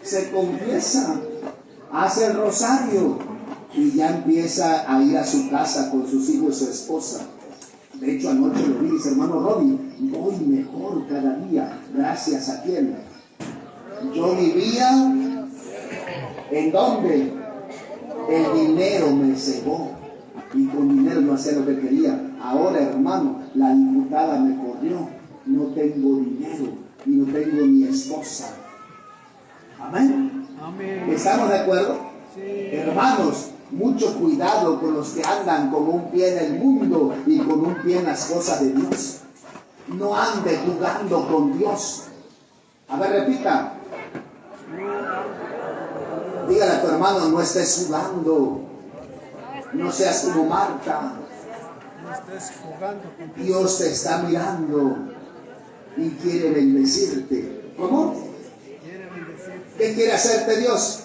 Se confiesa. Hace el rosario. Y ya empieza a ir a su casa con sus hijos y su esposa. De hecho, anoche lo vi, dice, hermano Robbie, voy mejor cada día. Gracias a quién. Yo vivía ¿en dónde? El dinero me cegó. Y con dinero no hacía lo que quería. Ahora, hermano, la diputada me corrió. No tengo dinero y no tengo ni esposa. Amén. ¿Estamos de acuerdo? Sí. Hermanos, mucho cuidado con los que andan con un pie en el mundo y con un pie en las cosas de Dios. No ande jugando con Dios. A ver, repita. Dígale a tu hermano, no estés jugando. No seas como Marta. Dios te está mirando y quiere bendecirte. ¿Cómo? ¿Qué quiere hacerte Dios?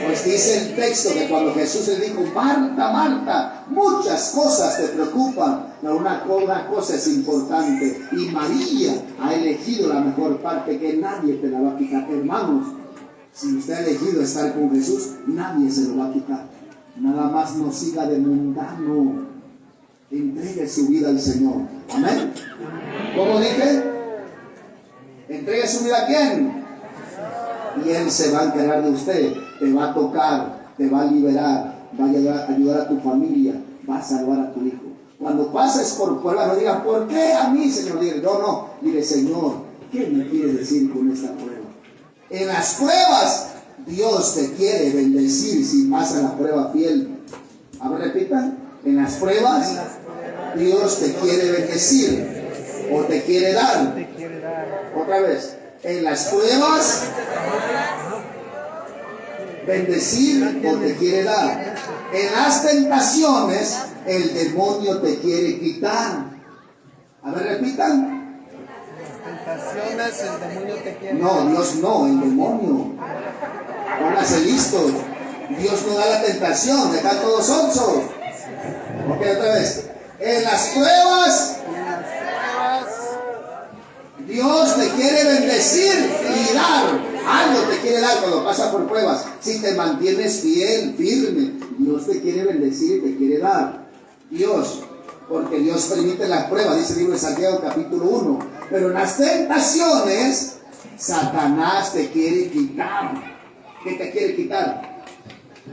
Pues dice el texto que cuando Jesús le dijo, Marta, Marta, muchas cosas te preocupan, pero una cosa es importante, y María ha elegido la mejor parte que nadie te la va a quitar. Hermanos, si usted ha elegido estar con Jesús, nadie se lo va a quitar. Nada más no siga de mundano. Entregue su vida al Señor. Amén. ¿Cómo dije? Entregue su vida a quién. Y Él se va a encargar de usted. Te va a tocar, te va a liberar, va a ayudar a tu familia, va a salvar a tu hijo. Cuando pases por pruebas, no digas, ¿por qué a mí, Señor? Dile, no. Dile, Señor, ¿qué me quieres decir con esta prueba? En las pruebas, Dios te quiere bendecir si pasa la prueba fiel. A ver, repita. En las pruebas, Dios te quiere bendecir o te quiere dar. Otra vez, en las pruebas, bendecir o te quiere dar. En las tentaciones, el demonio te quiere quitar. A ver, repitan. Tentaciones, el demonio te quiere. No, Dios no, el demonio. Pónganse listos. Dios no da la tentación, están todos sonsos. Ok, otra vez. En las pruebas, Dios te quiere bendecir y dar. Algo te quiere dar cuando pasas por pruebas. Si te mantienes fiel, firme, Dios te quiere bendecir y te quiere dar. Dios, porque Dios permite las pruebas, dice el libro de Santiago capítulo 1. Pero en las tentaciones, Satanás te quiere quitar. ¿Qué te quiere quitar?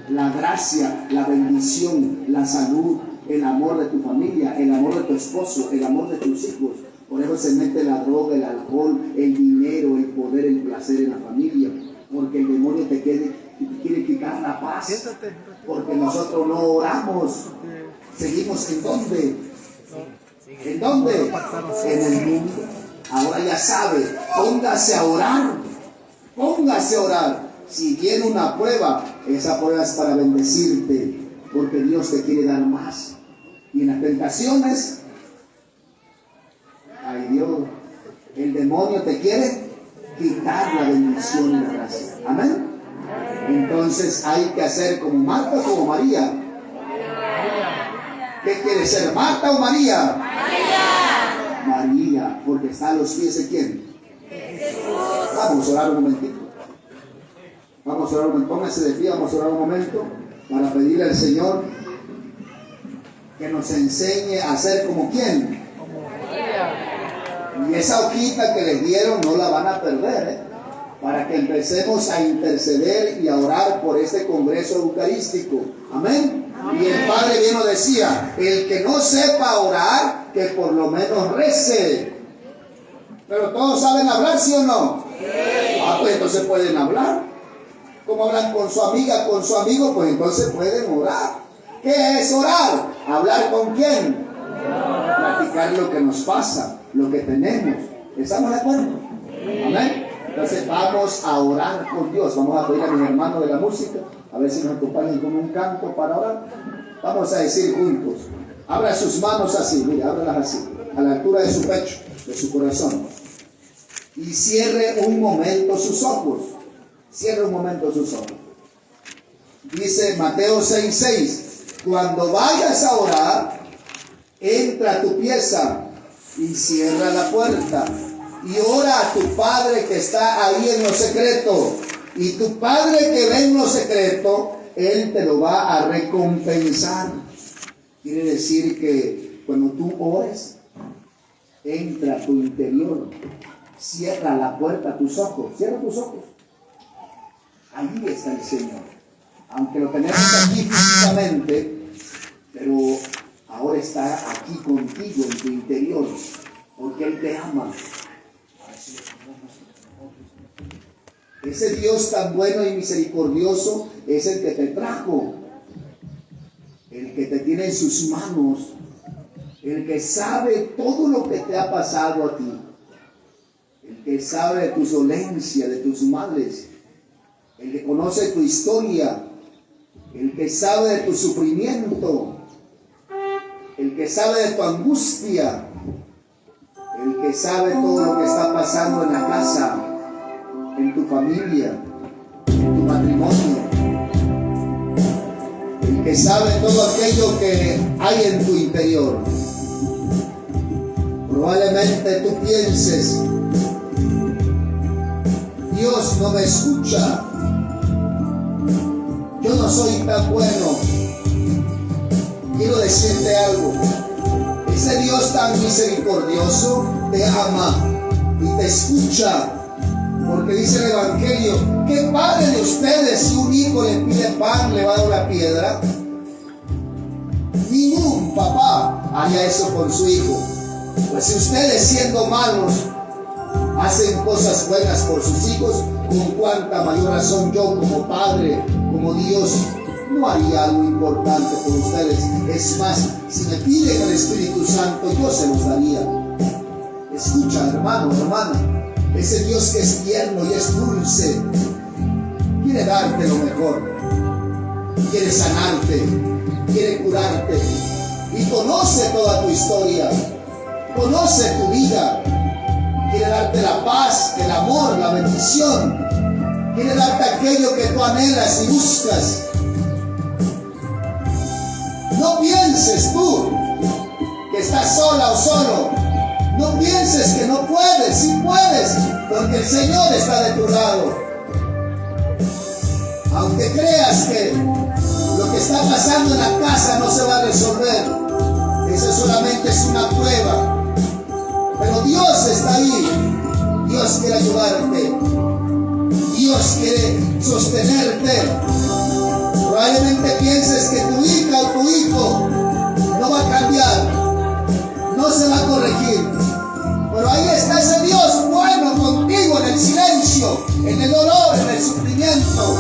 La gracia, la bendición, la salud, el amor de tu familia, el amor de tu esposo, el amor de tus hijos. Por eso se mete la droga, el alcohol, el dinero, el poder, el placer en la familia. Porque el demonio te quiere quitar la paz. Porque nosotros no oramos. Seguimos en dónde. ¿En dónde? En el mundo. Ahora ya sabe, póngase a orar. Póngase a orar. Si viene una prueba, esa prueba es para bendecirte. Porque Dios te quiere dar más. Y en las tentaciones, ay Dios, el demonio te quiere quitar la bendición y la gracia. Amén. Entonces hay que hacer como Marta o como María. ¿Qué quiere ser, Marta o María? María. María, porque está a los pies de ¿quién? Jesús. Vamos a orar un momentito. Vamos a orar un momento. Pónganse de pie, vamos a orar un momento para pedirle al Señor que nos enseñe a ser como ¿quién? Y esa hojita que les dieron no la van a perder, para que empecemos a interceder y a orar por este congreso eucarístico. Amén. Y el Padre bien nos decía, el que no sepa orar, que por lo menos rece. Pero todos saben hablar, ¿sí o no? Sí. Ah, pues entonces pueden hablar. Como hablan con su amiga, con su amigo, pues entonces pueden orar. ¿Qué es orar? ¿Hablar con quién? Platicar lo que nos pasa, lo que tenemos. ¿Estamos de acuerdo? Amén. Entonces vamos a orar con Dios. Vamos a pedir a mis hermanos de la música, a ver si nos acompañan con un canto para orar. Vamos a decir juntos. Abra sus manos así, mire, ábralas así, a la altura de su pecho, de su corazón. Y cierre un momento sus ojos. Cierre un momento sus ojos. Dice Mateo 6:6. Cuando vayas a orar, entra a tu pieza y cierra la puerta. Y ora a tu Padre que está ahí en lo secreto. Y tu Padre que ve en lo secreto, Él te lo va a recompensar. Quiere decir que cuando tú ores, entra a tu interior. Cierra la puerta a tus ojos. Cierra tus ojos. Ahí está el Señor. Aunque lo tenemos aquí físicamente, pero ahora está aquí contigo en tu interior, porque Él te ama. Ese Dios tan bueno y misericordioso es el que te trajo, el que te tiene en sus manos, el que sabe todo lo que te ha pasado a ti, el que sabe de tus dolencias, de tus males, el que conoce tu historia, el que sabe de tu sufrimiento, el que sabe de tu angustia, el que sabe todo lo que está pasando en la casa, en tu familia, en tu matrimonio, el que sabe todo aquello que hay en tu interior. Probablemente tú pienses, Dios no me escucha, yo no soy tan bueno. Quiero decirte algo, ese Dios tan misericordioso te ama y te escucha, porque dice el Evangelio, ¿qué padre de ustedes si un hijo le pide pan le va a dar una piedra? Ningún papá haría eso con su hijo. Pues si ustedes siendo malos hacen cosas buenas por sus hijos, con cuánta mayor razón yo como padre, como Dios, ¿cómo haría algo importante por ustedes? Es más, si me piden el Espíritu Santo, yo se los daría. Escucha, hermano, hermana, ese Dios que es tierno y es dulce, quiere darte lo mejor, quiere sanarte, quiere curarte, y conoce toda tu historia, conoce tu vida, quiere darte la paz, el amor, la bendición, quiere darte aquello que tú anhelas y buscas. No pienses tú que estás sola o solo, no pienses que no puedes, sí puedes, porque el Señor está de tu lado. Aunque creas que lo que está pasando en la casa no se va a resolver, eso solamente es una prueba. Pero Dios está ahí. Dios quiere ayudarte. Dios quiere sostenerte. Probablemente pienses que tu hija o tu hijo no va a cambiar, no se va a corregir. Pero ahí está ese Dios bueno contigo en el silencio, en el dolor, en el sufrimiento,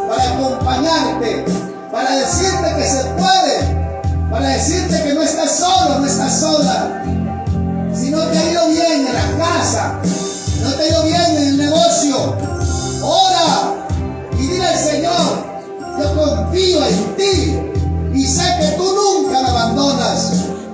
para acompañarte, para decirte que se puede, para decirte que no estás solo, no estás sola. Si no te ha ido bien en la casa, no te ha ido bien en el negocio, ora y dile al Señor: yo confío en ti y sé que tú